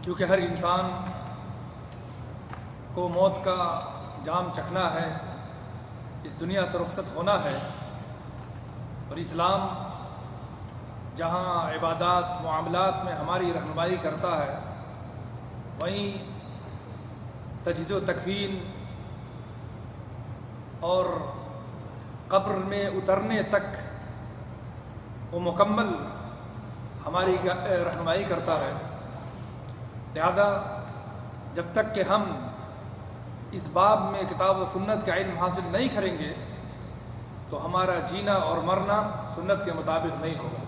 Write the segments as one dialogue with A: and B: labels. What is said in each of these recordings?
A: کیونکہ ہر انسان کو موت کا جام چکھنا ہے، اس دنیا سے رخصت ہونا ہے، اور اسلام جہاں عبادات معاملات میں ہماری رہنمائی کرتا ہے، وہیں تجہیز و تکفین اور قبر میں اترنے تک وہ مکمل ہماری رہنمائی کرتا ہے۔ لہذا جب تک کہ ہم اس باب میں کتاب و سنت کا علم حاصل نہیں کریں گے تو ہمارا جینا اور مرنا سنت کے مطابق نہیں ہوگا۔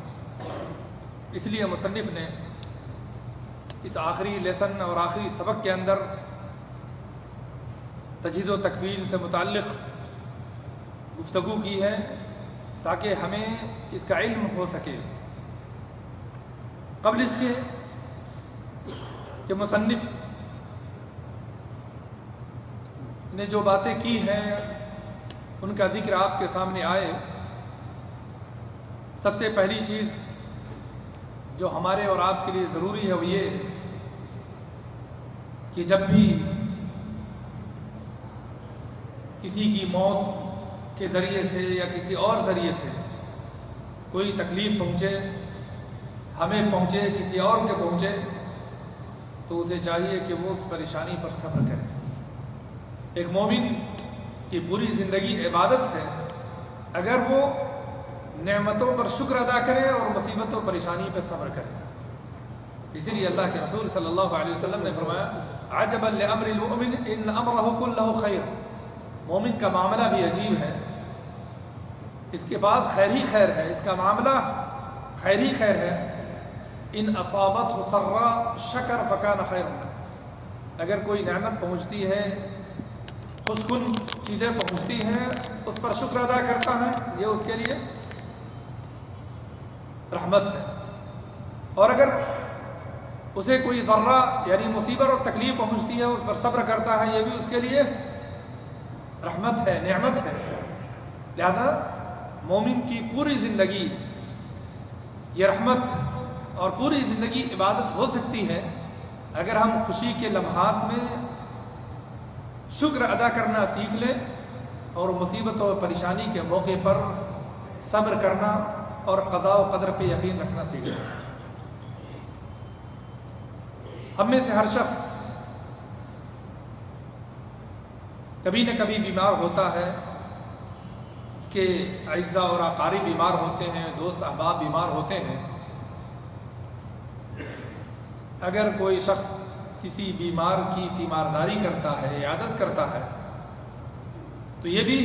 A: اس لیے مصنف نے اس آخری لیسن اور آخری سبق کے اندر تجہیز و تکفین سے متعلق گفتگو کی ہے تاکہ ہمیں اس کا علم ہو سکے۔ قبل اس کے کہ مصنف نے جو باتیں کی ہیں ان کا ذکر آپ کے سامنے آئے، سب سے پہلی چیز جو ہمارے اور آپ کے لیے ضروری ہے وہ یہ کہ جب بھی کسی کی موت کے ذریعے سے یا کسی اور ذریعے سے کوئی تکلیف پہنچے، ہمیں پہنچے، کسی اور کے پہنچے، تو اسے چاہیے کہ وہ اس پریشانی پر صبر کرے۔ ایک مومن کی پوری زندگی عبادت ہے اگر وہ نعمتوں پر شکر ادا کرے اور مصیبت و پریشانی پہ صبر کرے۔ اسی لیے اللہ کے رسول صلی اللہ علیہ وسلم نے فرمایا عجبا لامر المؤمن ان امرہ کلہ خیر۔ مومن کا معاملہ بھی عجیب ہے، اس کے پاس خیر ہی خیر ہے، اس کا معاملہ خیر ہی خیر ہے۔ ان اصابتہ سرا شکر فکان خیر۔ اگر کوئی نعمت پہنچتی ہے، خوشکن چیزیں پہنچتی ہیں، اس پر شکر ادا کرتا ہے، یہ اس کے لیے رحمت ہے۔ اور اگر اسے کوئی ضرہ یعنی مصیبت اور تکلیف پہنچتی ہے، اس پر صبر کرتا ہے، یہ بھی اس کے لیے رحمت ہے، نعمت ہے۔ لہذا مومن کی پوری زندگی یہ رحمت اور پوری زندگی عبادت ہو سکتی ہے اگر ہم خوشی کے لمحات میں شکر ادا کرنا سیکھ لیں اور مصیبت اور پریشانی کے موقع پر صبر کرنا اور قضاء و قدر پہ یقین رکھنا سیکھ لیں۔ ہم میں سے ہر شخص کبھی نہ کبھی بیمار ہوتا ہے، اس کے اعزاء اور اقارب بیمار ہوتے ہیں، دوست احباب بیمار ہوتے ہیں۔ اگر کوئی شخص کسی بیمار کی تیمارداری کرتا ہے، عیادت کرتا ہے، تو یہ بھی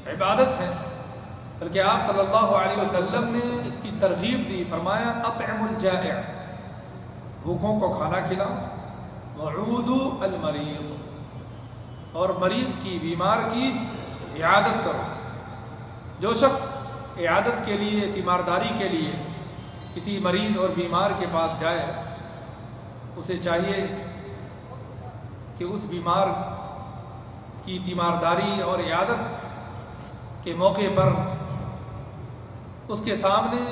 A: عبادت ہے۔ بلکہ آپ صلی اللہ علیہ وسلم نے اس کی ترغیب دی، فرمایا اطعم الجائع، بھوکوں کو کھانا کھلاؤ، وعودوا المریض، اور مریض کی، بیمار کی عیادت کرو۔ جو شخص عیادت کے لیے، تیمارداری کے لیے کسی مریض اور بیمار کے پاس جائے، اسے چاہیے کہ اس بیمار کی تیمارداری اور عیادت کے موقع پر اس کے سامنے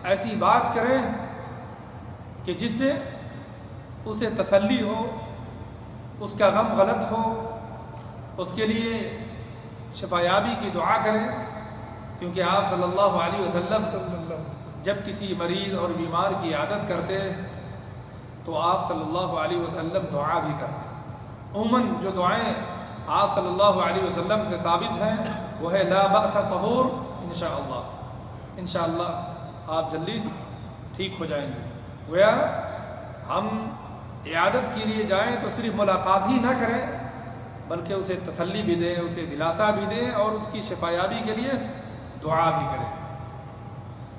A: ایسی بات کریں کہ جس سے اسے تسلی ہو، اس کا غم غلط ہو، اس کے لیے شفایابی کی دعا کریں۔ کیونکہ آپ صلی اللہ علیہ وسلم جب کسی مریض اور بیمار کی عیادت کرتے تو آپ صلی اللہ علیہ وسلم دعا بھی کرتے۔ عموماً جو دعائیں آپ صلی اللہ علیہ وسلم سے ثابت ہیں وہ ہے لا بأس طہور انشاءاللہ، انشاءاللہ آپ جلدی ٹھیک ہو جائیں گے۔ گویا ہم عیادت کے لیے جائیں تو صرف ملاقات ہی نہ کریں بلکہ اسے تسلی بھی دیں، اسے دلاسا بھی دیں اور اس کی شفایابی کے لیے دعا بھی کریں۔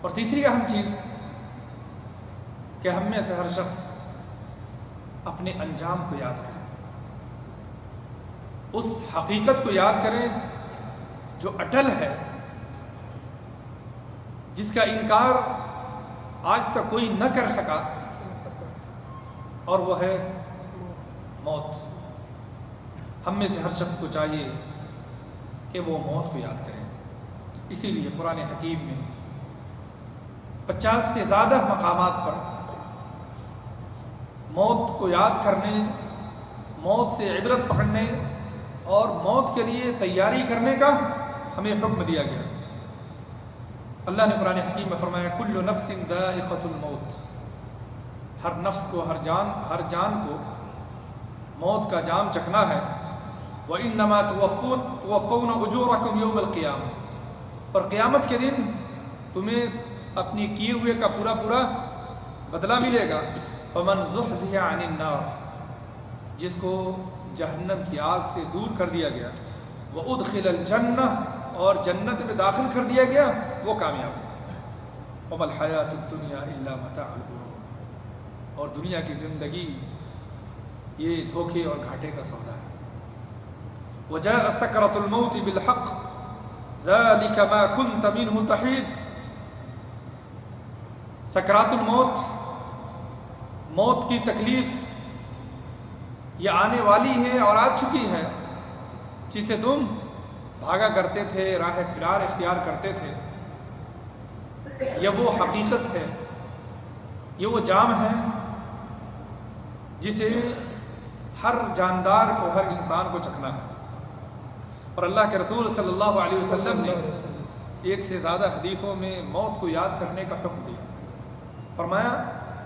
A: اور تیسری اہم چیز کہ ہم میں سے ہر شخص اپنے انجام کو یاد کرے، اس حقیقت کو یاد کریں جو اٹل ہے، جس کا انکار آج تک کوئی نہ کر سکا، اور وہ ہے موت۔ ہم میں سے ہر شخص کو چاہیے کہ وہ موت کو یاد کرے۔ اسی لیے قرآن حکیم میں 50 سے زیادہ مقامات پر موت کو یاد کرنے، موت سے عبرت پکڑنے اور موت کے لیے تیاری کرنے کا ہمیں حکم دیا گیا۔ اللہ نے قرآن حکیم میں فرمایا کل نفس ذائقۃ الموت، ہر نفس کو، ہر جان کو موت کا جام چکھنا ہے۔ وَإِنَّمَا تُوَفُّونَ أُجُورَكُمْ يَوْمَ الْقِيَامَةِ، اور قیامت کے دن تمہیں اپنی کیے ہوئے کا پورا بدلہ ملے گا۔ فَمَنْ زُحْزِحَ عَنِ النَّارِ، جس کو جہنم کی آگ سے دور کر دیا گیا، وَأُدْخِلَ الْجَنَّةِ، اور جنت میں داخل کر دیا گیا، وہ کامیاب ہے۔ وَمَا الْحَيَاةُ الدُّنْيَا إِلَّا مَتَاعُ الْغُرُورِ، اور دنیا کی زندگی یہ دھوکے اور گھاٹے کا سودا ہے۔ وَجَاءَ سَكْرَةُ الْمَوْتِ بِالْحَقِّ ذَلِكَ مَا كُنْتَ مِنْهُ تَحِيدُ، سکرات الموت، موت کی تکلیف یہ آنے والی ہے اور آ چکی ہے، جسے تم بھاگا کرتے تھے، راہ فرار اختیار کرتے تھے۔ یہ وہ حقیقت ہے، یہ وہ جام ہے جسے ہر جاندار کو، ہر انسان کو چکھنا ہے۔ اور اللہ کے رسول صلی اللہ علیہ وسلم نے ایک سے زیادہ حدیثوں میں موت کو یاد کرنے کا حکم دیا۔ فرمایا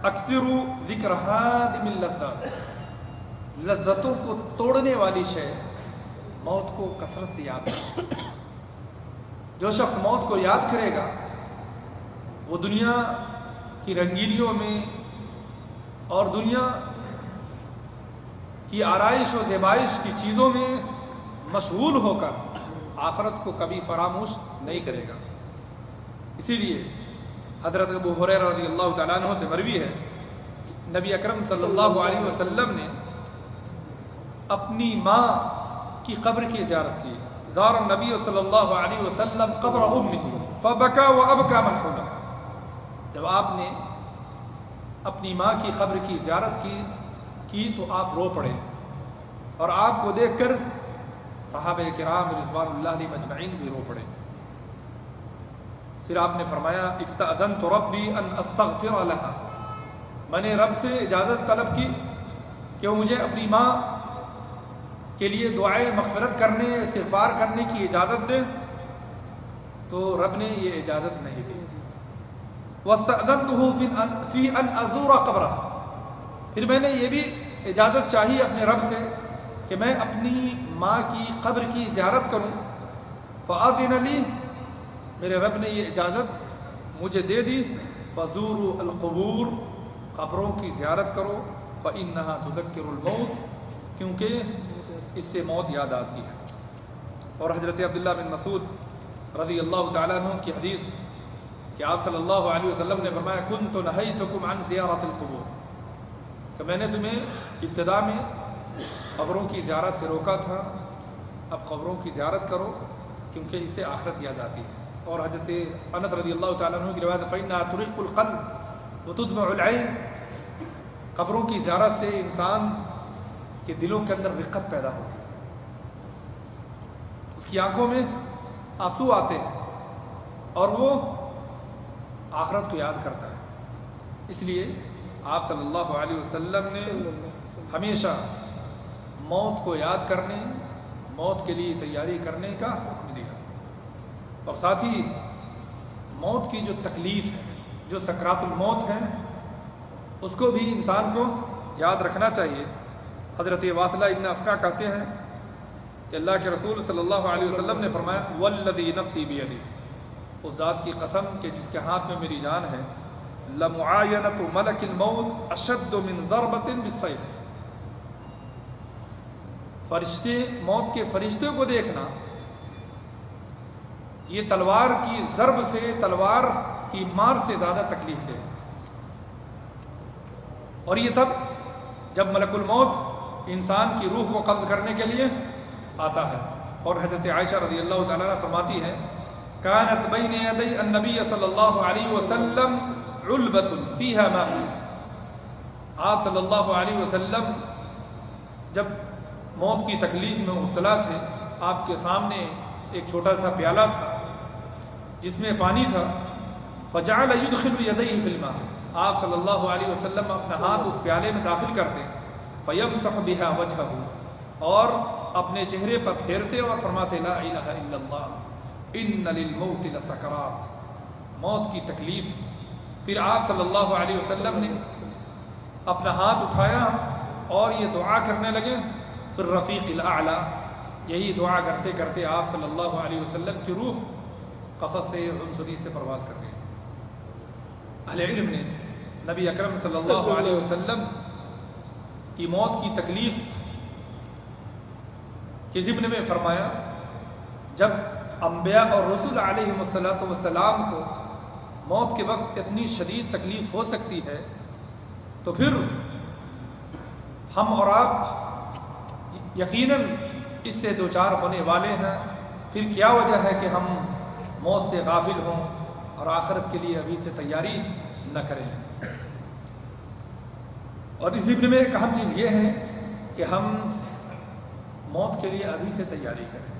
A: اکثروا ذکر ہادم اللذات، لذتوں کو توڑنے والی شے موت کو کثرت سے یاد کرے۔ جو شخص موت کو یاد کرے گا وہ دنیا کی رنگینیوں میں اور دنیا کی آرائش و زیبائش کی چیزوں میں مشغول ہو کر آخرت کو کبھی فراموش نہیں کرے گا۔ اسی لیے حضرت ابو ہریرہ رضی اللہ تعالیٰ عنہ سے مروی ہے کہ نبی اکرم صلی اللہ علیہ وسلم نے اپنی ماں کی قبر کی زیارت کی۔ زار النبی صلی اللہ علیہ وسلم قبر امہ فبکا وابکا من حولہ، جب آپ نے اپنی ماں کی قبر کی زیارت کی تو آپ رو پڑے، اور آپ کو دیکھ کر صحابہ کرام رضوان اللہ علیہم اجمعین بھی رو پڑے۔ پھر آپ نے فرمایا استأذنت ربی ان استغفر لها، میں نے رب سے اجازت طلب کی کہ وہ مجھے اپنی ماں کے لیے دعائے مغفرت کرنے، استغفار کرنے کی اجازت دے، تو رب نے یہ اجازت نہیں دی۔ واستأذنته فی ان ازور قبرها، پھر میں نے یہ بھی اجازت چاہی اپنے رب سے کہ میں اپنی ماں کی قبر کی زیارت کروں۔ فأذن لی، میرے رب نے یہ اجازت مجھے دے دی۔ فزوروا القبور، قبروں کی زیارت کرو۔ فإنها تذکر الموت، کیونکہ اس سے موت یاد آتی ہے۔ اور حضرت عبداللہ بن مسعود رضی اللہ تعالیٰ عنہ کی حدیث کہ آپ صلی اللہ علیہ وسلم نے فرمایا کنت نہیتکم عن زیارت القبور، کہ میں نے تمہیں ابتدا میں قبروں کی زیارت سے روکا تھا، اب قبروں کی زیارت کرو کیونکہ اس سے آخرت یاد آتی ہے۔ اور حضرت انس رضی اللہ تعالیٰ عنہ کی روایت فإنها ترق القلب وتدمع العین، قبروں کی زیارت سے انسان کے دلوں کے اندر رقت پیدا ہوتی ہے، اس کی آنکھوں میں آنسو آتے ہیں اور وہ آخرت کو یاد کرتا ہے۔ اس لیے آپ صلی اللہ علیہ وسلم نے ہمیشہ موت کو یاد کرنے، موت کے لیے تیاری کرنے کا حکم دیا۔ اور ساتھ ہی موت کی جو تکلیف ہے، جو سکرات الموت ہے، اس کو بھی انسان کو یاد رکھنا چاہیے۔ حضرت واصلہ ابن اسقع کہتے ہیں کہ اللہ کے رسول صلی اللہ علیہ وسلم نے فرمایا والذی نفسی بیدی، اس ذات کی قسم کہ جس کے ہاتھ میں میری جان ہے، لمعاینۃ ملک الموت اشد من ضربۃ بالسیف، فرشتے، موت کے فرشتے کو دیکھنا یہ تلوار کی ضرب سے، تلوار کی مار سے زیادہ تکلیف دے۔ اور یہ تب جب ملک الموت انسان کی روح کو قبض کرنے کے لیے آتا ہے۔ اور حضرت عائشہ رضی اللہ تعالیٰ عنہ فرماتی ہے کانت بین یدی النبی صلی اللہ علیہ وسلم علبۃ فیہا ماء، آپ صلی اللہ علیہ وسلم جب موت کی تکلیف میں مبتلا تھے، آپ کے سامنے ایک چھوٹا سا پیالہ تھا جس میں پانی تھا۔ فجعل يدخل يديه في الماء، آپ صلی اللہ علیہ وسلم اپنا ہاتھ اس پیالے میں داخل کرتے، فیمسح بہا وجہہ، اور اپنے چہرے پر پھیرتے اور فرماتے لا الہ الا اللہ ان للموت لسکرات، موت کی تکلیف۔ پھر آپ صلی اللہ علیہ وسلم نے اپنا ہاتھ اٹھایا اور یہ دعا کرنے لگے فی الرفیق الاعلی، یہی دعا کرتے کرتے آپ صلی اللہ علیہ وسلم کی روح قفص عنصری سے پرواز کر گئی۔ اہل علم نے نبی اکرم صلی اللہ علیہ وسلم کی موت کی تکلیف کے ضمن میں فرمایا، جب انبیاء اور رسول علیہم السلام کو موت کے وقت اتنی شدید تکلیف ہو سکتی ہے تو پھر ہم اور آپ یقیناً اس سے دوچار ہونے والے ہیں، پھر کیا وجہ ہے کہ ہم موت سے غافل ہوں اور آخرت کے لیے ابھی سے تیاری نہ کریں۔ اور اس ضمن میں ایک اہم چیز یہ ہے کہ ہم موت کے لیے ابھی سے تیاری کریں۔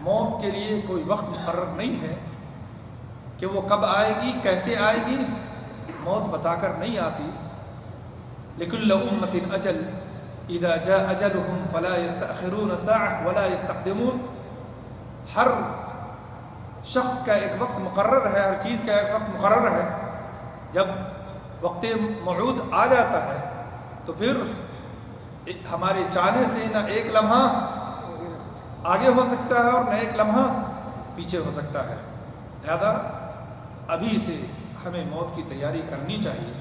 A: موت کے لیے کوئی وقت مقرر نہیں ہے کہ وہ کب آئے گی، کیسے آئے گی، موت بتا کر نہیں آتی۔ لکل امۃ اجل اذا جاء اجلهم فلا يستأخرون ساعة ولا يستقدمون، ہر شخص کا ایک وقت مقرر ہے، ہر چیز کا ایک وقت مقرر ہے۔ جب وقت موعود آ جاتا ہے تو پھر ہمارے چاہنے سے نہ ایک لمحہ آگے ہو سکتا ہے اور نہ ایک لمحہ پیچھے ہو سکتا ہے۔ لہذا ابھی سے ہمیں موت کی تیاری کرنی چاہیے۔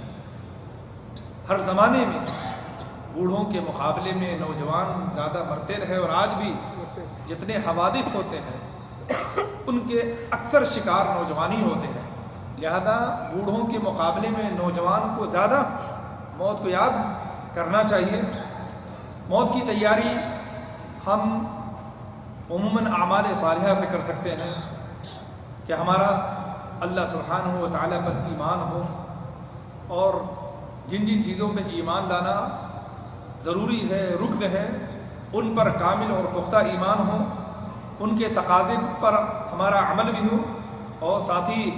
A: ہر زمانے میں بوڑھوں کے مقابلے میں نوجوان زیادہ مرتے رہے، اور آج بھی جتنے حوادث ہوتے ہیں ان کے اکثر شکار نوجوان ہی ہوتے ہیں۔ لہذا بوڑھوں کے مقابلے میں نوجوان کو زیادہ موت کو یاد کرنا چاہیے۔ موت کی تیاری ہم عموماً اعمال صالحہ سے کر سکتے ہیں کہ ہمارا اللہ سبحانہ و تعالیٰ پر ایمان ہو، اور جن جن چیزوں پہ ایمان لانا ضروری ہے، رکن ہے، ان پر کامل اور پختہ ایمان ہو، ان کے تقاضے پر ہمارا عمل بھی ہو، اور ساتھ ہی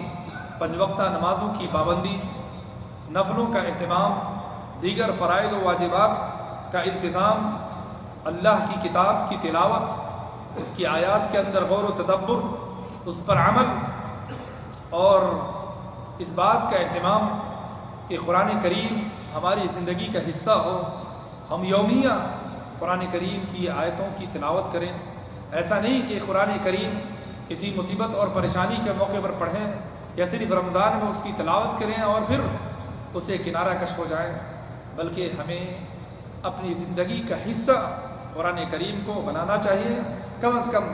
A: پنج وقتہ نمازوں کی پابندی، نفلوں کا اہتمام، دیگر فرائض و واجبات کا التزام، اللہ کی کتاب کی تلاوت، اس کی آیات کے اندر غور و تدبر، اس پر عمل، اور اس بات کا اہتمام کہ قرآن کریم ہماری زندگی کا حصہ ہو، ہم یومیہ قرآن کریم کی آیتوں کی تلاوت کریں۔ ایسا نہیں کہ قرآن کریم کسی مصیبت اور پریشانی کے موقع پر پڑھیں یا صرف رمضان میں اس کی تلاوت کریں اور پھر اسے کنارہ کش ہو جائیں، بلکہ ہمیں اپنی زندگی کا حصہ قرآن کریم کو بنانا چاہیے۔ کم از کم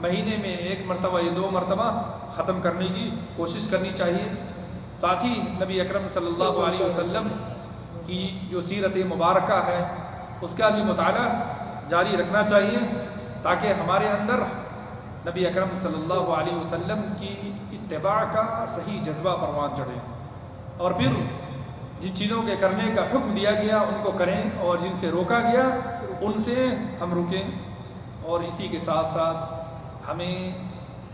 A: مہینے میں 1 مرتبہ یا 2 مرتبہ ختم کرنے کی کوشش کرنی چاہیے۔ ساتھ ہی نبی اکرم صلی اللہ علیہ وسلم کی جو سیرت مبارکہ ہے اس کا بھی مطالعہ جاری رکھنا چاہیے، تاکہ ہمارے اندر نبی اکرم صلی اللہ علیہ وسلم کی اتباع کا صحیح جذبہ پروان چڑھے، اور پھر جن چیزوں کے کرنے کا حکم دیا گیا ان کو کریں، اور جن سے روکا گیا ان سے ہم رکیں۔ اور اسی کے ساتھ ساتھ ہمیں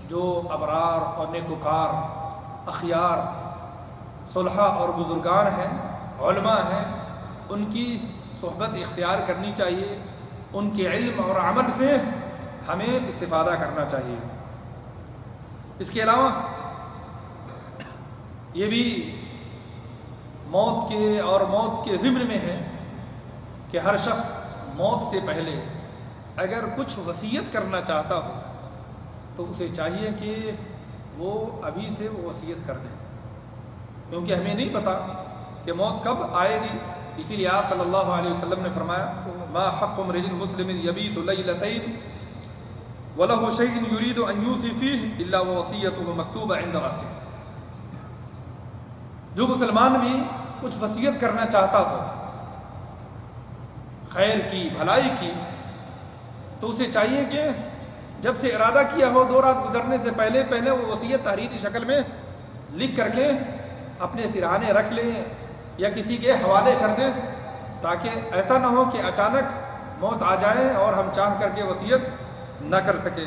A: جو ابرار اور نیکوکار، اخیار، صلحاء اور بزرگان ہیں، علماء ہیں، ان کی صحبت اختیار کرنی چاہیے، ان کے علم اور عمل سے ہمیں استفادہ کرنا چاہیے۔ اس کے علاوہ یہ بھی موت کے ضمن میں ہے کہ ہر شخص موت سے پہلے اگر کچھ وصیت کرنا چاہتا ہو تو اسے چاہیے کہ وہ ابھی سے وہ وصیت کر دے، کیونکہ ہمیں نہیں پتا کہ موت کب آئے گی۔ اسی لیے آپ صلی اللہ علیہ وسلم نے فرمایا ما حق امرئ مسلم یبیت لیلتین وله شیء یرید ان یوصی فیہ الا ووصیته مکتوبہ عند راسہ۔ جو مسلمان بھی کچھ وصیت کرنا چاہتا ہو خیر کی، بھلائی کی، تو اسے چاہیے کہ جب سے ارادہ کیا ہو 2 رات گزرنے سے پہلے وہ وصیت تحریری شکل میں لکھ کر کے اپنے سرہانے رکھ لیں یا کسی کے حوالے کر دیں، تاکہ ایسا نہ ہو کہ اچانک موت آ جائے اور ہم چاہ کر کے وصیت نہ کر سکے۔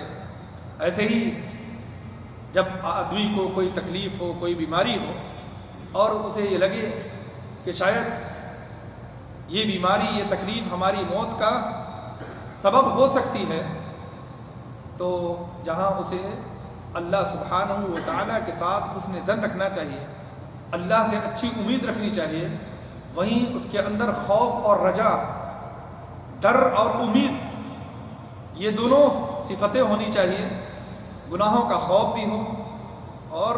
A: ایسے ہی جب آدمی کو کوئی تکلیف ہو، کوئی بیماری ہو، اور اسے یہ لگے کہ شاید یہ بیماری، یہ تکلیف ہماری موت کا سبب ہو سکتی ہے، تو جہاں اسے اللہ سبحانہ و تعالیٰ کے ساتھ حسن ظن رکھنا چاہیے، اللہ سے اچھی امید رکھنی چاہیے، وہیں اس کے اندر خوف اور رجا، ڈر اور امید، یہ دونوں صفتیں ہونی چاہیے۔ گناہوں کا خوف بھی ہو اور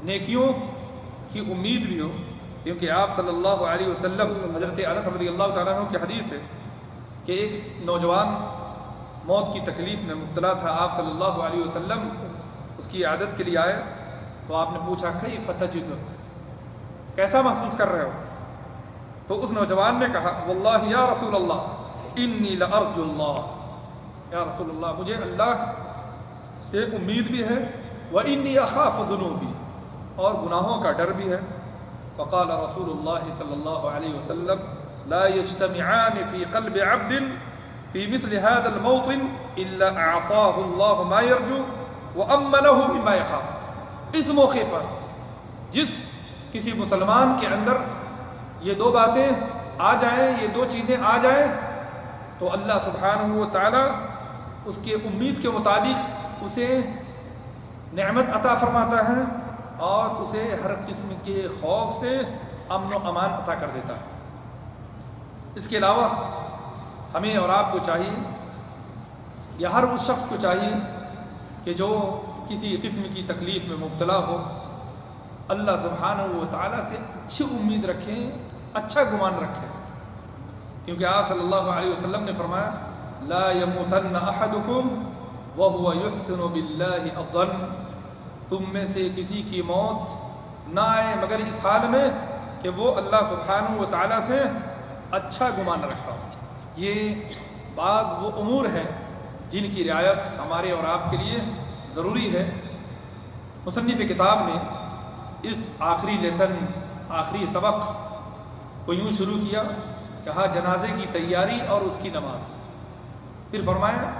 A: نیکیوں کی امید بھی ہو، کیونکہ آپ صلی اللہ علیہ وسلم، حضرت انس رضی اللہ تعالیٰ عنہ کی حدیث ہے کہ ایک نوجوان موت کی تکلیف میں مبتلا تھا، آپ صلی اللہ علیہ وسلم اس کی عیادت کے لیے آئے تو آپ نے پوچھا کیف تجدک، کیسا محسوس کر رہے ہو؟ تو اس نوجوان نے کہا واللہ یا رسول اللہ انی لارجو اللہ، یا رسول اللہ مجھے اللہ سے امید بھی ہے، وانی اخاف ذنوبی، اور گناہوں کا ڈر بھی ہے۔ فقال رسول اللہ صلی اللہ علیہ وسلم لا يجتمعان في قلب عبد في مثل هذا الموطن الا اعطاه الله ما يرجو وامنه مما يخاف۔ اس موقع پر جس کسی مسلمان کے اندر یہ دو باتیں آ جائیں، یہ دو چیزیں آ جائیں، تو اللہ سبحانہ و تعالی اس کے امید کے مطابق اسے نعمت عطا فرماتا ہے اور اسے ہر قسم کے خوف سے امن و امان عطا کر دیتا ہے۔ اس کے علاوہ ہمیں اور آپ کو چاہیے، یا ہر اس شخص کو چاہیے کہ جو کسی قسم کی تکلیف میں مبتلا ہو، اللہ سبحانہ و تعالیٰ سے اچھی امید رکھیں، اچھا گمان رکھیں، کیونکہ آپ صلی اللہ علیہ وسلم نے فرمایا لا يموتن احدکم وهو يحسن باللہ الظن، تم میں سے کسی کی موت نہ آئے مگر اس حال میں کہ وہ اللہ سبحانہ و تعالیٰ سے اچھا گمان رکھتا ہو۔ یہ بعض وہ امور ہیں جن کی رعایت ہمارے اور آپ کے لیے ضروری ہے۔ مصنف کتاب نے اس آخری لیسن، آخری سبق کو یوں شروع کیا، کہا جنازے کی تیاری اور اس کی نماز، پھر فرمایا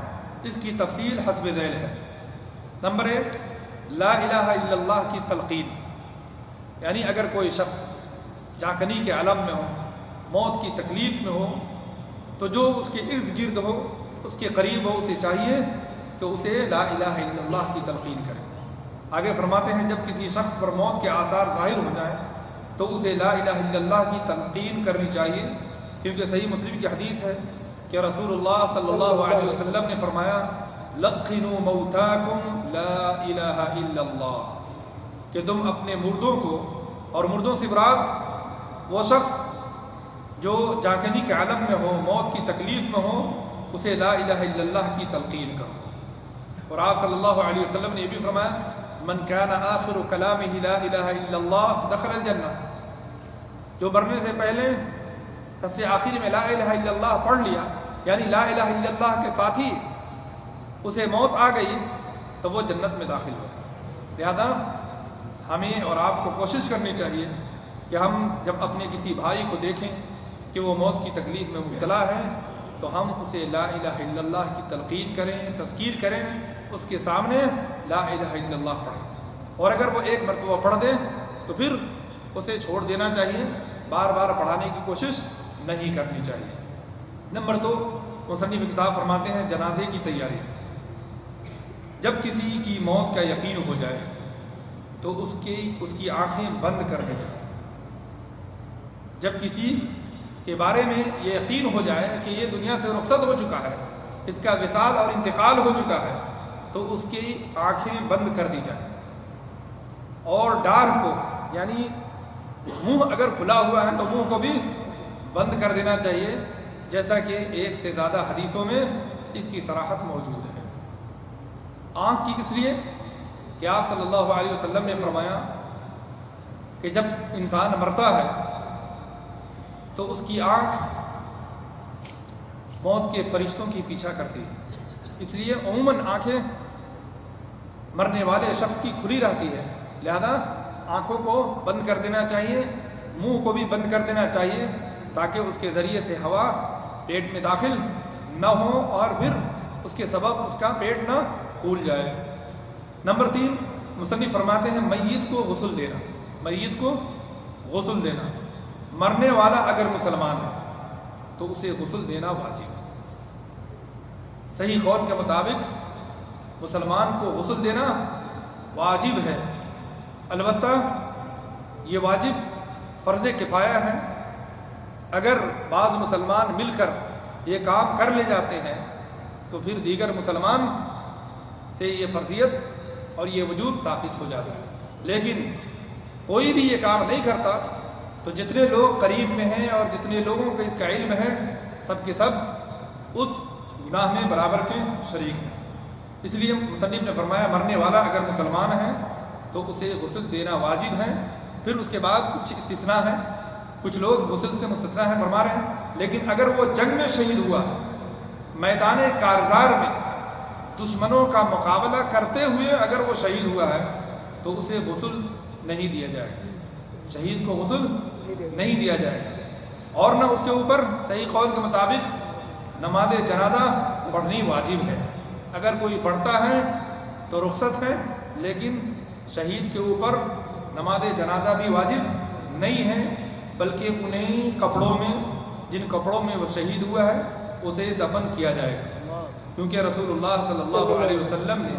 A: اس کی تفصیل حسب ذیل ہے۔ نمبر 1، لا الہ الا اللہ کی تلقین، یعنی اگر کوئی شخص جاکنی کے عالم میں ہو، موت کی تکلیف میں ہو، تو جو اس کے ارد گرد ہو، اس کے قریب ہو، اسے چاہیے کہ اسے لا الہ الا اللہ کی تلقین کرے۔ آگے فرماتے ہیں جب کسی شخص پر موت کے آثار ظاہر ہو جائیں تو اسے لا الہ الا اللہ کی تلقین کرنی چاہیے، کیونکہ صحیح مسلم کی حدیث ہے کہ رسول اللہ صلی اللہ علیہ وسلم نے فرمایا لقنوا موتاکم لا الہ الا اللہ، کہ تم اپنے مردوں کو، اور مردوں سے مراد وہ شخص جو جاکنی کے عالم میں ہو، موت کی تکلیف میں ہو، اسے لا الہ الا اللہ کی تلقین کرو۔ اور آپ صلی اللہ علیہ وسلم نے یہ بھی فرمایا من کان آخر کلامہ لا الہ الا اللہ دخل الجنہ، جو مرنے سے پہلے سب سے آخر میں لا الہ الا اللہ پڑھ لیا، یعنی لا الہ الا اللہ کے ساتھ ہی اسے موت آ گئی تو وہ جنت میں داخل ہو۔ لہذا ہمیں اور آپ کو کوشش کرنی چاہیے کہ ہم جب اپنے کسی بھائی کو دیکھیں کہ وہ موت کی تکلیف میں مبتلا ہے تو ہم اسے لا الہ الا اللہ کی تلقین کریں، تذکیر کریں، اس کے سامنے لا الہ الا اللہ پڑھیں، اور اگر وہ ایک مرتبہ پڑھ دیں تو پھر اسے چھوڑ دینا چاہیے، بار بار پڑھانے کی کوشش نہیں کرنی چاہیے۔ نمبر 2، مصنف کتاب فرماتے ہیں جنازے کی تیاری۔ جب کسی کی موت کا یقین ہو جائے تو اس کی آنکھیں بند کر دی جائیں۔ جب کسی کے بارے میں یہ یقین ہو جائے کہ یہ دنیا سے رخصت ہو چکا ہے، اس کا وصال اور انتقال ہو چکا ہے، تو اس کی آنکھیں بند کر دی جائیں، اور ڈار کو، یعنی منہ اگر کھلا ہوا ہے تو منہ کو بھی بند کر دینا چاہیے، جیسا کہ ایک سے زیادہ حدیثوں میں اس کی صراحت موجود ہے۔ آنکھ کی اس لیے کہ آپ صلی اللہ علیہ وسلم نے فرمایا کہ جب انسان مرتا ہے تو اس کی آنکھ موت کے فرشتوں کی پیچھا کرتی ہے، اس لیے عموماً آنکھیں مرنے والے شخص کی کھلی رہتی ہے، لہذا آنکھوں کو بند کر دینا چاہیے، منہ کو بھی بند کر دینا چاہیے، تاکہ اس کے ذریعے سے ہوا پیٹ میں داخل نہ ہو اور پھر اس کے سبب اس کا پیٹ نہ پھول جائے۔ نمبر 3، مصنف فرماتے ہیں میت کو غسل دینا۔ مریض کو غسل دینا. مرنے والا اگر مسلمان ہے تو اسے غسل دینا واجب ہے. صحیح قول کے مطابق مسلمان کو غسل دینا واجب ہے. البتہ یہ واجب فرض کفایہ ہے. اگر بعض مسلمان مل کر یہ کام کر لے جاتے ہیں تو پھر دیگر مسلمان سے یہ فرضیت اور یہ وجوب ثابت ہو جاتا ہے. لیکن کوئی بھی یہ کام نہیں کرتا تو جتنے لوگ قریب میں ہیں اور جتنے لوگوں کو اس کا علم ہے سب کے سب اس گناہ میں برابر کے شریک ہیں. اس لیے مصنف نے فرمایا مرنے والا اگر مسلمان ہے تو اسے غسل دینا واجب ہے. پھر اس کے بعد کچھ استثناء ہے. کچھ لوگ غسل سے مستثنیٰ ہیں فرما رہے ہیں. لیکن اگر وہ جنگ میں شہید ہوا, میدان کارزار میں دشمنوں کا مقابلہ کرتے ہوئے اگر وہ شہید ہوا ہے تو اسے غسل نہیں دیا جائے گا. شہید کو غسل نہیں دیا جائے گا. اور نہ اس کے اوپر صحیح قول کے مطابق نماز جنازہ پڑھنی واجب ہے. اگر کوئی پڑھتا ہے تو رخصت ہے, لیکن شہید کے اوپر نماز جنازہ بھی واجب نہیں ہے, بلکہ انہیں کپڑوں میں جن کپڑوں میں وہ شہید ہوا ہے اسے دفن کیا جائے گا. کیونکہ رسول اللہ صلی اللہ علیہ وسلم نے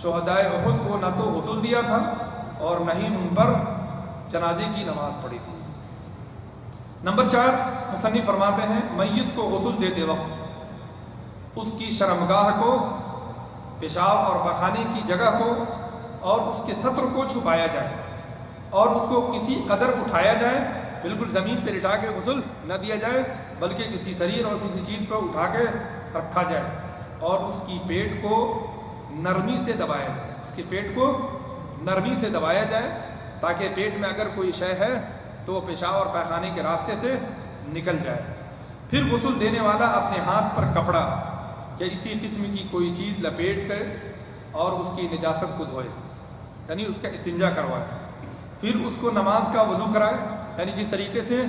A: شہدائے احد کو نہ تو غسل دیا تھا اور نہ ہی ان پر جنازے کی نماز پڑھی تھی. نمبر 4 مصنف فرماتے ہیں میت کو غسل دیتے وقت اس کی شرمگاہ کو, پیشاب اور پخانے کی جگہ کو اور اس کے ستر کو چھپایا جائے اور اس کو کسی قدر اٹھایا جائے. بالکل زمین پہ لٹا کے غسل نہ دیا جائے بلکہ کسی سریر اور کسی چیز پر اٹھا کے رکھا جائے اور اس کی پیٹ کو نرمی سے دبایا جائے. اس کے پیٹ کو نرمی سے دبایا جائے تاکہ پیٹ میں اگر کوئی شے ہے تو وہ پیشاب اور پیخانے کے راستے سے نکل جائے. پھر غسل دینے والا اپنے ہاتھ پر کپڑا یا اسی قسم کی کوئی چیز لپیٹ کر اور اس کی نجاست کو دھوئے, یعنی اس کا استنجا کروائے. پھر اس کو نماز کا وضو کرائے, یعنی جس طریقے سے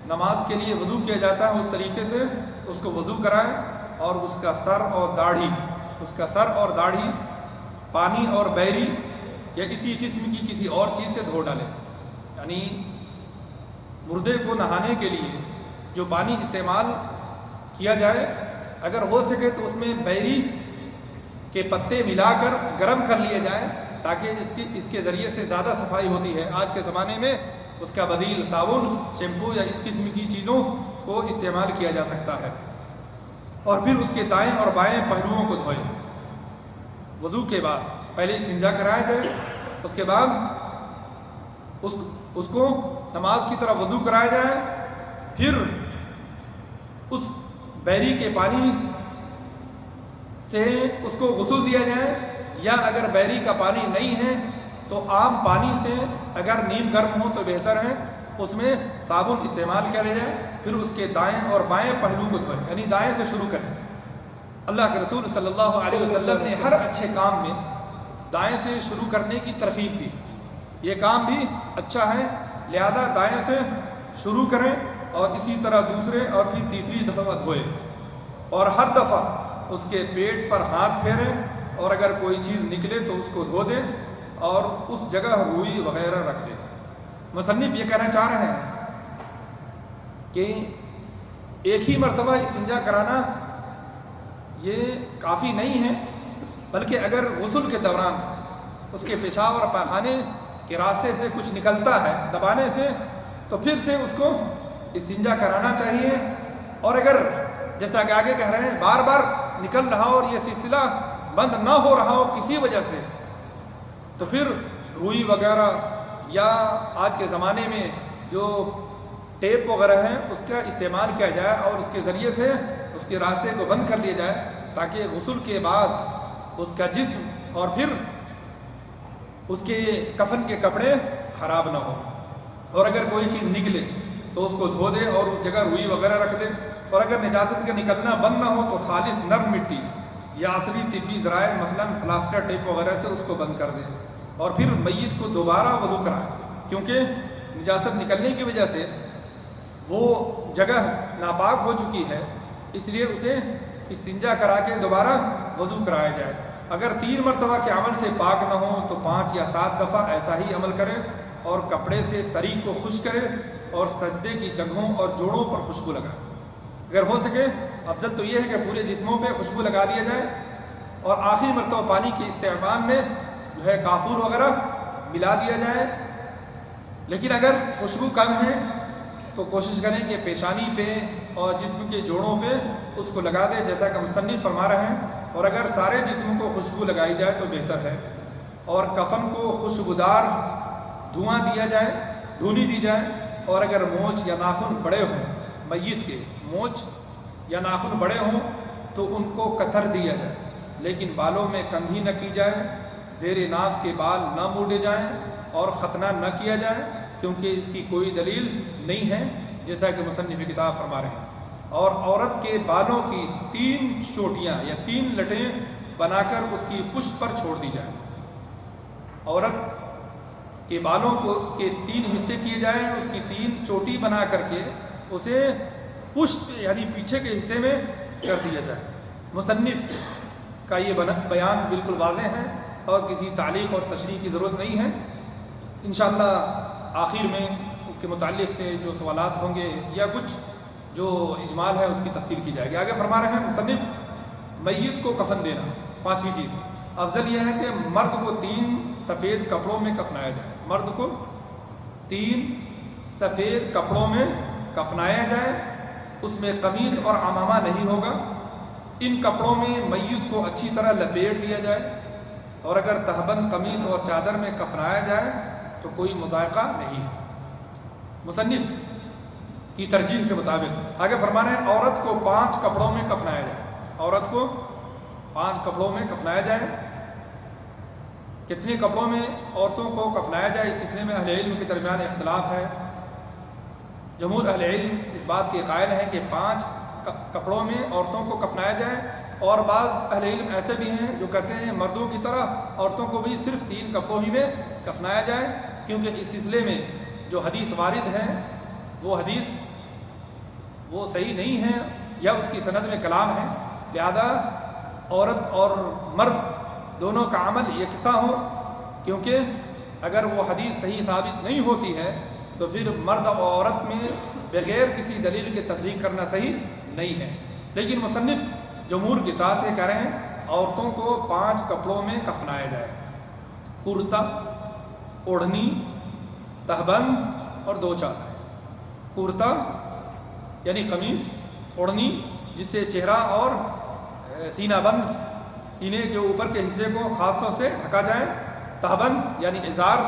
A: نماز کے لیے وضو کیا جاتا ہے اس طریقے سے اس کو وضو کرائے اور اس کا سر اور داڑھی پانی اور بیری یا اسی قسم کی کسی اور چیز سے دھو ڈالے. یعنی مردے کو نہانے کے لیے جو پانی استعمال کیا جائے اگر ہو سکے تو اس میں بیری کے پتے ملا کر گرم کر لیے جائیں تاکہ اس کے ذریعے سے زیادہ صفائی ہوتی ہے. آج کے زمانے میں اس کا بدیل صابن, شیمپو یا اس قسم کی چیزوں کو استعمال کیا جا سکتا ہے. اور پھر اس کے دائیں اور بائیں پہلوؤں کو دھوئے. وضو کے بعد پہلے استنجا کرایا جائے, اس کے بعد اس کو نماز کی طرح وضو کرایا جائے, پھر اس بیری کے پانی سے اس کو غسل دیا جائے, یا اگر بیری کا پانی نہیں ہے تو عام پانی سے اگر نیم گرم ہو تو بہتر ہے, اس میں صابن استعمال کیا جائے. پھر اس کے دائیں اور بائیں پہلو کو دھوئے, یعنی دائیں سے شروع کریں. اللہ کے رسول صلی اللہ علیہ وسلم نے ہر اچھے کام میں دائیں سے شروع کرنے کی ترغیب دی. یہ کام بھی اچھا ہے, لہذا دائیں سے شروع کریں اور اسی طرح دوسرے اور پھر تیسری دفعہ دھوئے, اور ہر دفعہ اس کے پیٹ پر ہاتھ پھیریں اور اگر کوئی چیز نکلے تو اس کو دھو دیں اور اس جگہ روئی وغیرہ رکھ دیں. مصنف یہ کہنا چاہ رہے ہیں کہ ایک ہی مرتبہ استنجا کرانا یہ کافی نہیں ہے, بلکہ اگر غسل کے دوران اس کے پیشاب اور پاخانے کے راستے سے کچھ نکلتا ہے دبانے سے تو پھر سے اس کو استنجا کرانا چاہیے. اور اگر جیسا کہ آگے کہہ رہے ہیں بار بار نکل رہا ہو اور یہ سلسلہ بند نہ ہو رہا ہو کسی وجہ سے تو پھر روئی وغیرہ یا آج کے زمانے میں جو ٹیپ وغیرہ ہیں اس کا استعمال کیا جائے اور اس کے ذریعے سے اس کے راستے کو بند کر دیا جائے تاکہ غسل کے بعد اس کا جسم اور پھر اس کے کفن کے کپڑے خراب نہ ہو. اور اگر کوئی چیز نکلے تو اس کو دھو دے اور اس جگہ روئی وغیرہ رکھ دے, اور اگر نجاست کا نکلنا بند نہ ہو تو خالص نرم مٹی یا عصری طبی ذرائع مثلا پلاسٹر ٹیپ وغیرہ سے اس کو بند کر دے اور پھر میت کو دوبارہ وضو کرائے, کیونکہ نجاست نکلنے کی وجہ سے وہ جگہ ناپاک ہو چکی ہے, اس لیے اسے استنجا کرا کے دوبارہ وضو کرایا جائے. اگر 3 مرتبہ کے عمل سے پاک نہ ہو تو 5 یا 7 دفعہ ایسا ہی عمل کریں اور کپڑے سے تری کو خشک کرے اور سجدے کی جگہوں اور جوڑوں پر خوشبو لگائے۔ اگر ہو سکے افضل تو یہ ہے کہ پورے جسموں پہ خوشبو لگا دیا جائے اور آخری مرتبہ پانی کے استعمال میں جو ہے کافور وغیرہ ملا دیا جائے۔ لیکن اگر خوشبو کم ہے تو کوشش کریں کہ پیشانی پہ اور جسم کے جوڑوں پہ اس کو لگا دیں جیسا کہ مصنف فرما رہے ہیں، اور اگر سارے جسم کو خوشبو لگائی جائے تو بہتر ہے، اور کفن کو خوشبودار دھواں دیا جائے، دھونی دی جائے، اور اگر مونچھ یا ناخن بڑے ہوں، میت کے مونچھ یا ناخن بڑے ہوں تو ان کو کتر دیا جائے، لیکن بالوں میں کنگھی نہ کی جائے، زیر ناف کے بال نہ موڑے جائیں اور ختنہ نہ کیا جائے، کیونکہ اس کی کوئی دلیل نہیں ہے جیسا کہ مصنف کتاب فرما رہے ہیں۔ اور عورت کے بالوں کی 3 چوٹیاں یا 3 لٹیں بنا کر اس کی پشت پر چھوڑ دی جائے۔ عورت کے بالوں کے 3 حصے کیے جائیں، اس کی 3 چوٹی بنا کر کے اسے پشت یعنی پیچھے کے حصے میں کر دیا جائے۔ مصنف کا یہ بیان بالکل واضح ہے اور کسی تعلیق اور تشریح کی ضرورت نہیں ہے۔ انشاءاللہ آخر میں اس کے متعلق سے جو سوالات ہوں گے یا کچھ جو اجمال ہے اس کی تفصیل کی جائے گی۔ آگے فرما رہے ہیں مصنف میت کو کفن دینا۔ 5ویں چیز افضل یہ ہے کہ مرد کو 3 سفید کپڑوں میں کفنایا جائے۔ مرد کو 3 سفید کپڑوں میں کفنایا جائے، اس میں قمیص اور عمامہ نہیں ہوگا۔ ان کپڑوں میں میت کو اچھی طرح لپیٹ دیا جائے، اور اگر تہبند قمیص اور چادر میں کفنایا جائے تو کوئی مذائقہ نہیں ہے۔ مصنف کی ترجیح کے مطابق آگے فرما رہے ہیں عورت کو 5 کپڑوں میں کفنایا جائے۔ عورت کو 5 کپڑوں میں کفنایا جائے۔ کتنے کپڑوں میں عورتوں کو کفنایا جائے اس سلسلے میں اہل علم کے درمیان اختلاف ہے۔ جمہور اہل علم اس بات کے قائل ہیں کہ 5 کپڑوں میں عورتوں کو کفنایا جائے، اور بعض اہل علم ایسے بھی ہیں جو کہتے ہیں مردوں کی طرح عورتوں کو بھی صرف 3 کپڑوں ہی میں کفنایا جائے، کیونکہ اس سلسلے میں جو حدیث وارد ہے وہ حدیث وہ صحیح نہیں ہے یا اس کی سند میں کلام ہے، لہذا عورت اور مرد دونوں کا عمل یکساں ہو، کیونکہ اگر وہ حدیث صحیح ثابت نہیں ہوتی ہے تو پھر مرد اور عورت میں بغیر کسی دلیل کے تفریق کرنا صحیح نہیں ہے۔ لیکن مصنف جمہور کے ساتھ یہ کہہ رہے ہیں عورتوں کو 5 کپڑوں میں کفنایا جائے: کرتا، اوڑھنی، تہبند اور 2 چادریں۔ کرتا یعنی قمیص، اوڑھنی جس سے چہرہ اور سینہ بند، سینے کے اوپر کے حصے کو خاص طور سے ڈھکا جائے، تہبند یعنی ازار،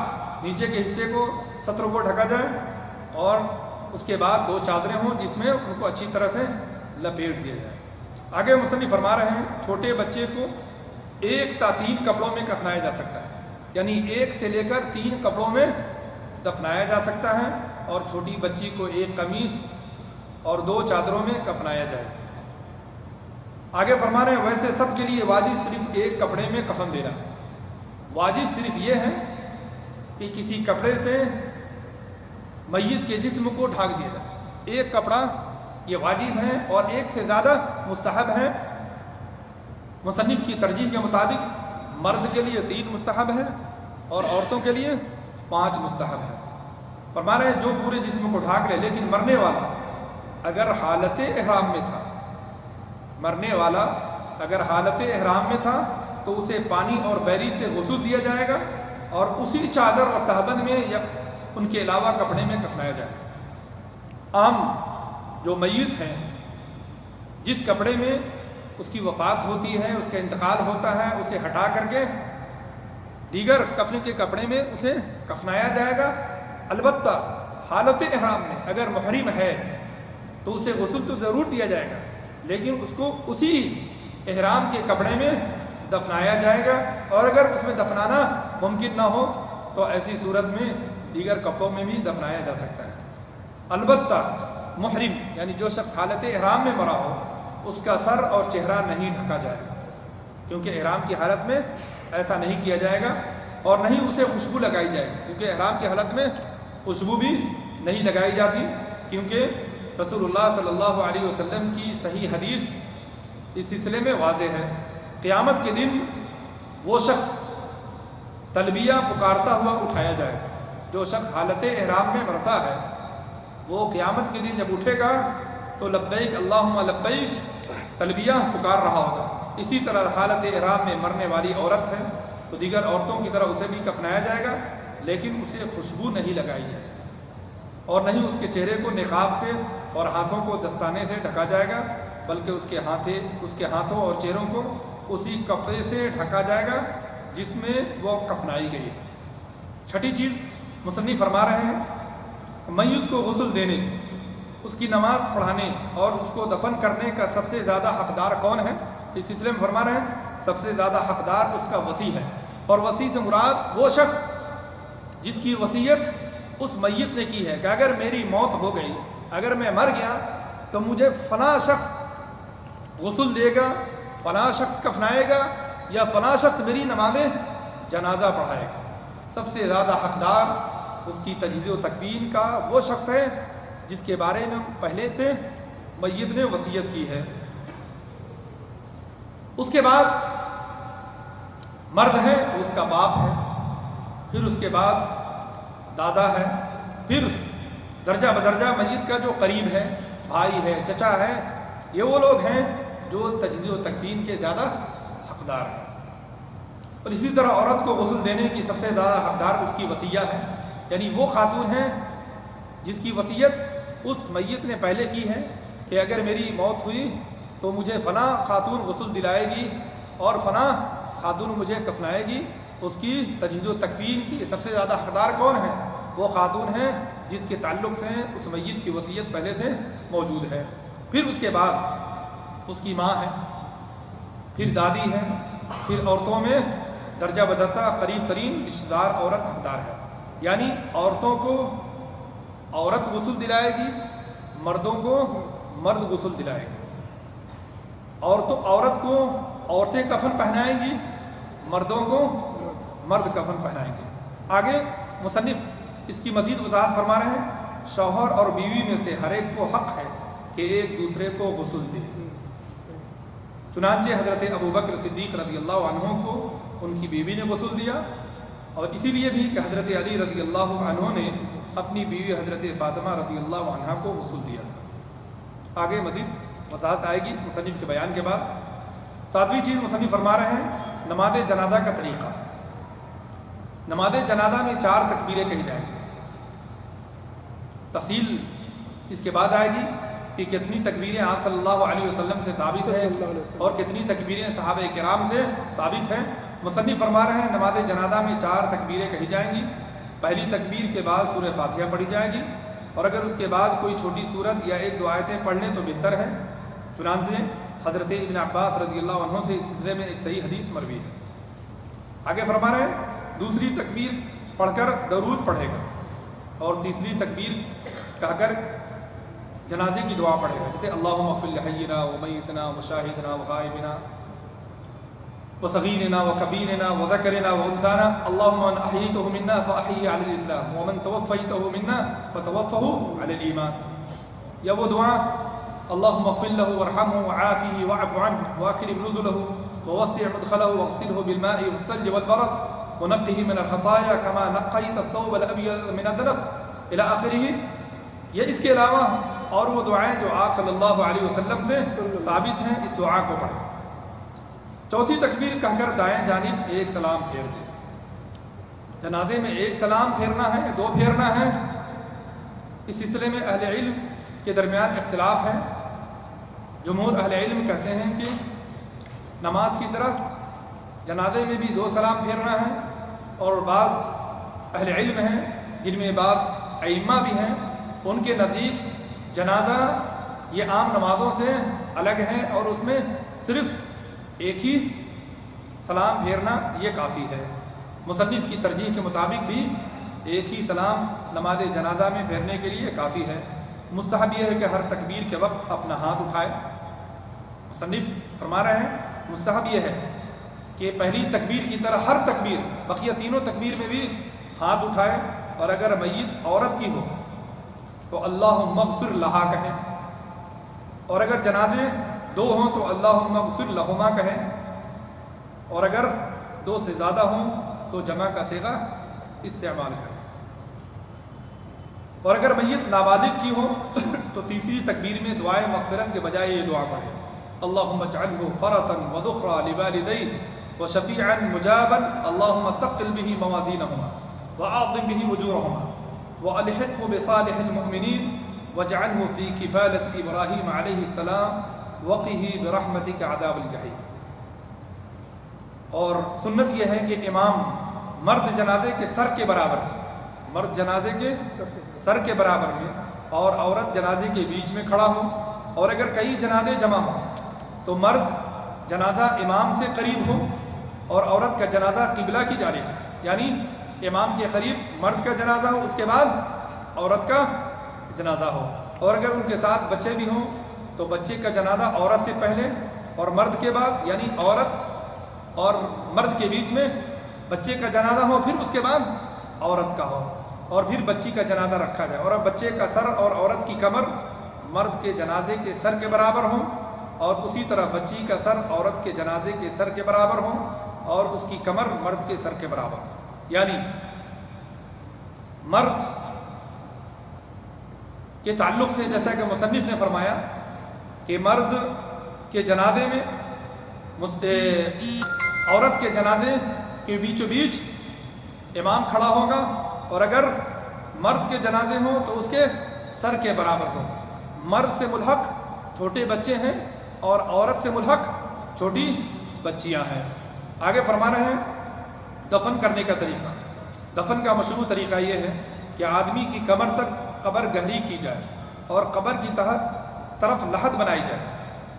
A: نیچے کے حصے کو سطر کو ڈھکا جائے، اور اس کے بعد 2 چادریں ہوں جس میں ان کو اچھی طرح سے لپیٹ دیا جائے۔ آگے مصنف فرما رہے ہیں چھوٹے بچے کو 1 تا 3 کپڑوں میں کفنایا جا سکتا ہے، یعنی 1 سے لے کر 3 کپڑوں میں دفنایا جا سکتا ہے، اور چھوٹی بچی کو 1 قمیص اور 2 چادروں میں کفنایا جائے۔ آگے فرما رہے ہیں ویسے سب کے لیے واجب صرف 1 کپڑے میں کفن دینا۔ واجب صرف یہ ہے کہ کسی کپڑے سے میت کے جسم کو ڈھانک دیا جائے۔ 1 کپڑا یہ واجب ہے اور 1 سے زیادہ مستحب ہے۔ مصنف کی ترجیح کے مطابق مرد کے لیے 3 مستحب ہے اور عورتوں کے لیے 5 مستحب ہے۔ فرما رہے ہیں جو پورے جسم کو ڈھانک لے، لیکن مرنے والا اگر حالت احرام میں تھا، مرنے والا اگر حالت احرام میں تھا تو اسے پانی اور بیری سے غسل دیا جائے گا اور اسی چادر اور تہبند میں یا ان کے علاوہ کپڑے میں کفنایا جائے گا۔ عام جو میت ہیں جس کپڑے میں اس کی وفات ہوتی ہے، اس کا انتقال ہوتا ہے، اسے ہٹا کر کے دیگر کفن کے کپڑے میں اسے کفنایا جائے گا۔ البتہ حالت احرام میں اگر محرم ہے تو اسے غسل تو ضرور دیا جائے گا، لیکن اس کو اسی احرام کے کپڑے میں دفنایا جائے گا، اور اگر اس میں دفنانا ممکن نہ ہو تو ایسی صورت میں دیگر کپڑوں میں بھی دفنایا جا سکتا ہے۔ البتہ محرم یعنی جو شخص حالت احرام میں مرا ہو اس کا سر اور چہرہ نہیں ڈھکا جائے گا، کیونکہ احرام کی حالت میں ایسا نہیں کیا جائے گا، اور نہ ہی اسے خوشبو لگائی جائے گی، کیونکہ احرام کی حالت میں خوشبو بھی نہیں لگائی جاتی، کیونکہ رسول اللہ صلی اللہ علیہ وسلم کی صحیح حدیث اس سلسلے میں واضح ہے۔ قیامت کے دن وہ شخص تلبیہ پکارتا ہوا اٹھایا جائے گا، جو شخص حالت احرام میں مرتا ہے وہ قیامت کے دن جب اٹھے گا تو لبیک اللہم لبیک تلبیہ پکار رہا ہوگا. اسی طرح حالت احرام میں مرنے والی عورت ہے تو دیگر عورتوں کی طرح اسے بھی کفنایا جائے گا، لیکن اسے خوشبو نہیں لگائی جائے گی اور نہیں اس کے چہرے کو نقاب سے اور ہاتھوں کو دستانے سے ڈھکا جائے گا، بلکہ اس کے ہاتھوں اور چہروں کو اسی کپڑے سے ڈھکا جائے گا جس میں وہ کفنائی گئی ہے. چھٹی چیز مصنف فرما رہے ہیں میت کو غسل دینے، اس کی نماز پڑھانے اور اس کو دفن کرنے کا سب سے زیادہ حقدار کون ہے؟ اس سلسلے میں فرما رہے ہیں سب سے زیادہ حقدار اس کا وصی ہے، اور وصی سے مراد وہ شخص جس کی وصیت اس میت نے کی ہے کہ اگر میری موت ہو گئی، اگر میں مر گیا تو مجھے فلاں شخص غسل دے گا، فلاں شخص کفنائے گا، یا فلاں شخص میری نماز جنازہ پڑھائے گا. سب سے زیادہ حقدار اس کی تجہیز و تکفین کا وہ شخص ہے جس کے بارے میں پہلے سے میت نے وصیت کی ہے. اس کے بعد مرد ہے تو اس کا باپ ہے، پھر اس کے بعد دادا ہے، پھر درجہ بدرجہ میت کا جو قریب ہے، بھائی ہے، چچا ہے، یہ وہ لوگ ہیں جو تجہیز و تکفین کے زیادہ حقدار ہیں. اور اسی طرح عورت کو غسل دینے کی سب سے زیادہ حقدار اس کی وصیہ ہے، یعنی وہ خاتون ہیں جس کی وصیت اس میت نے پہلے کی ہے کہ اگر میری موت ہوئی تو مجھے فلاں خاتون غسل دلائے گی اور فلاں خاتون مجھے کفنائے گی. اس کی تجہیز و تکفین کی سب سے زیادہ حقدار کون ہے؟ وہ خاتون ہیں جس کے تعلق سے اس میت کی وصیت پہلے سے موجود ہے. پھر اس کے بعد اس کی ماں ہے، پھر دادی ہے، پھر عورتوں میں درجہ بدرجہ قریب ترین رشتہ دار عورت حقدار ہے. یعنی عورتوں کو عورت غسل دلائے گی، مردوں کو مرد غسل دلائے گی. عورت کو عورتیں کفن پہنائیں گی، مردوں کو مرد کفن پہنائیں گے. آگے مصنف اس کی مزید وضاحت فرما رہے ہیں شوہر اور بیوی میں سے ہر ایک کو حق ہے کہ ایک دوسرے کو غسل دے. چنانچہ حضرت ابوبکر صدیق رضی اللہ عنہ کو ان کی بیوی نے غسل دیا، اور اسی لیے بھی کہ حضرت علی رضی اللہ عنہ نے اپنی بیوی حضرت فاطمہ رضی اللہ عنہ کو غسل دیا تھا. آگے مزید وضاحت آئے گی مصنف کے بیان کے بعد. ساتویں چیز مصنف فرما رہے ہیں نماز جنازہ کا طریقہ. نماز جنازہ میں 4 تکبیریں کہی جائیں گی. تفصیل اس کے بعد آئے گی کہ کتنی تکبیریں آپ صلی اللہ علیہ وسلم سے ثابت ہیں اور کتنی تکبیریں صحابہ کرام سے ثابت ہیں. مصنف فرما رہے ہیں نماز جنازہ میں 4 تکبیریں کہی جائیں گی. پہلی تکبیر کے بعد سورہ فاتحہ پڑھی جائے گی، اور اگر اس کے بعد کوئی چھوٹی سورت یا 1-2 آیتیں پڑھ لیں تو بہتر ہے. چنانچہ حضرت ابن عباس رضی اللہ عنہ سے اس سلسلے میں ایک صحیح حدیث مروی ہے. آگے فرما رہے ہیں دوسری تکبیر پڑھ کر درود پڑھے گا، اور تیسری تکبیر کہہ کر جنازے کی دعا پڑھے گا، جیسے اللہم اغفر لحینا ومیتنا وشاہدنا وغائبنا وصغیرنا وکبیرنا وذکرنا وانثانا اللہم من احییتہ منا فاحیہ علی الاسلام ومن توفیتہ منا فتوفہ علی الایمان. یا وہ دعا اللہم اغفر لہ وارحمہ وعافہ واعف عنہ واکرم نزلہ ووسع مدخلہ واغسلہ بالماء والثلج والبرد ونقہ من الخطایا کما نقیت الثوب الابیض من الدنس الی آخرہ. یہ اس کے علاوہ اور وہ دعائیں جو آپ صلی اللہ علیہ وسلم سے ثابت ہیں، اس دعا کو پڑھیں. چوتھی تکبیر کہہ کر دائیں جانب ایک سلام پھیر دیں. جنازے میں 1 سلام پھیرنا ہے، 2 پھیرنا ہے. اس سلسلے میں اہل علم کے درمیان اختلاف ہے. جمہور اہل علم کہتے ہیں کہ نماز کی طرح جنازے میں بھی 2 سلام پھیرنا ہے، اور بعض اہل علم ہیں جن میں بعض ائمہ بھی ہیں، ان کے نزدیک جنازہ یہ عام نمازوں سے الگ ہے اور اس میں صرف ایک ہی سلام پھیرنا یہ کافی ہے. مصنف کی ترجیح کے مطابق بھی ایک ہی سلام نماز جنازہ میں پھیرنے کے لیے کافی ہے. مستحب یہ ہے کہ ہر تکبیر کے وقت اپنا ہاتھ اٹھائے. مصنف فرما رہے ہیں مستحب یہ ہے کہ پہلی تکبیر کی طرح ہر تکبیر بقیہ تینوں تکبیر میں بھی ہاتھ اٹھائے، اور اگر میت عورت کی ہو تو اللہم اغفر لہا کہیں، اور اگر جنازے 2 ہوں تو اللہم اغفر لہما کہیں، اور اگر 2 سے زیادہ ہوں تو جمع کا صیغہ استعمال کریں. اور اگر میت نابالغ کی ہو تو تیسری تکبیر میں دعائے مغفرت کے بجائے یہ دعا پڑھے، اللہم اجعلہ فرطا وذخرا لوالدین وشفیعا مجابا اللہم ثقل به موازینہما وعظم به اجورہما والحقه بصالح المؤمنین واجعلہ فی کفالۃ ابراہیم علیہ السلام وقہ برحمتک عذاب الجحیم۔ اور سنت یہ ہے کہ امام مرد جنازے کے سر کے برابر، مرد جنازے کے سر کے برابر میں اور عورت جنازے کے بیچ میں کھڑا ہو، اور اگر کئی جنازے جمع ہوں تو مرد جنازہ امام سے قریب ہو اور عورت کا جنازہ قبلہ کی جانب، یعنی امام کے قریب مرد کا جنازہ ہو، اس کے بعد عورت کا جنازہ ہو، اور اگر ان کے ساتھ بچے بھی ہوں تو بچے کا جنازہ عورت سے پہلے اور مرد کے بعد، یعنی عورت اور مرد کے بیچ میں بچے کا جنازہ ہو، پھر اس کے بعد عورت کا ہو، اور پھر بچی کا جنازہ رکھا جائے، اور اب بچے کا سر اور عورت کی کمر مرد کے جنازے کے سر کے برابر ہوں، اور اسی طرح بچی کا سر عورت کے جنازے کے سر کے برابر ہوں، اور اس کی کمر مرد کے سر کے برابر ہوں۔ یعنی مرد کے تعلق سے جیسا کہ مصنف نے فرمایا کہ مرد کے جنازے میں عورت کے جنازے کے بیچوں بیچ امام کھڑا ہوگا، اور اگر مرد کے جنازے ہوں تو اس کے سر کے برابر ہو۔ مرد سے ملحق چھوٹے بچے ہیں اور عورت سے ملحق چھوٹی بچیاں ہیں۔ آگے فرما رہے ہیں دفن کرنے کا طریقہ۔ دفن کا مشروع طریقہ یہ ہے کہ آدمی کی کمر تک قبر گہری کی جائے اور قبر کی طرف لحد بنائی جائے۔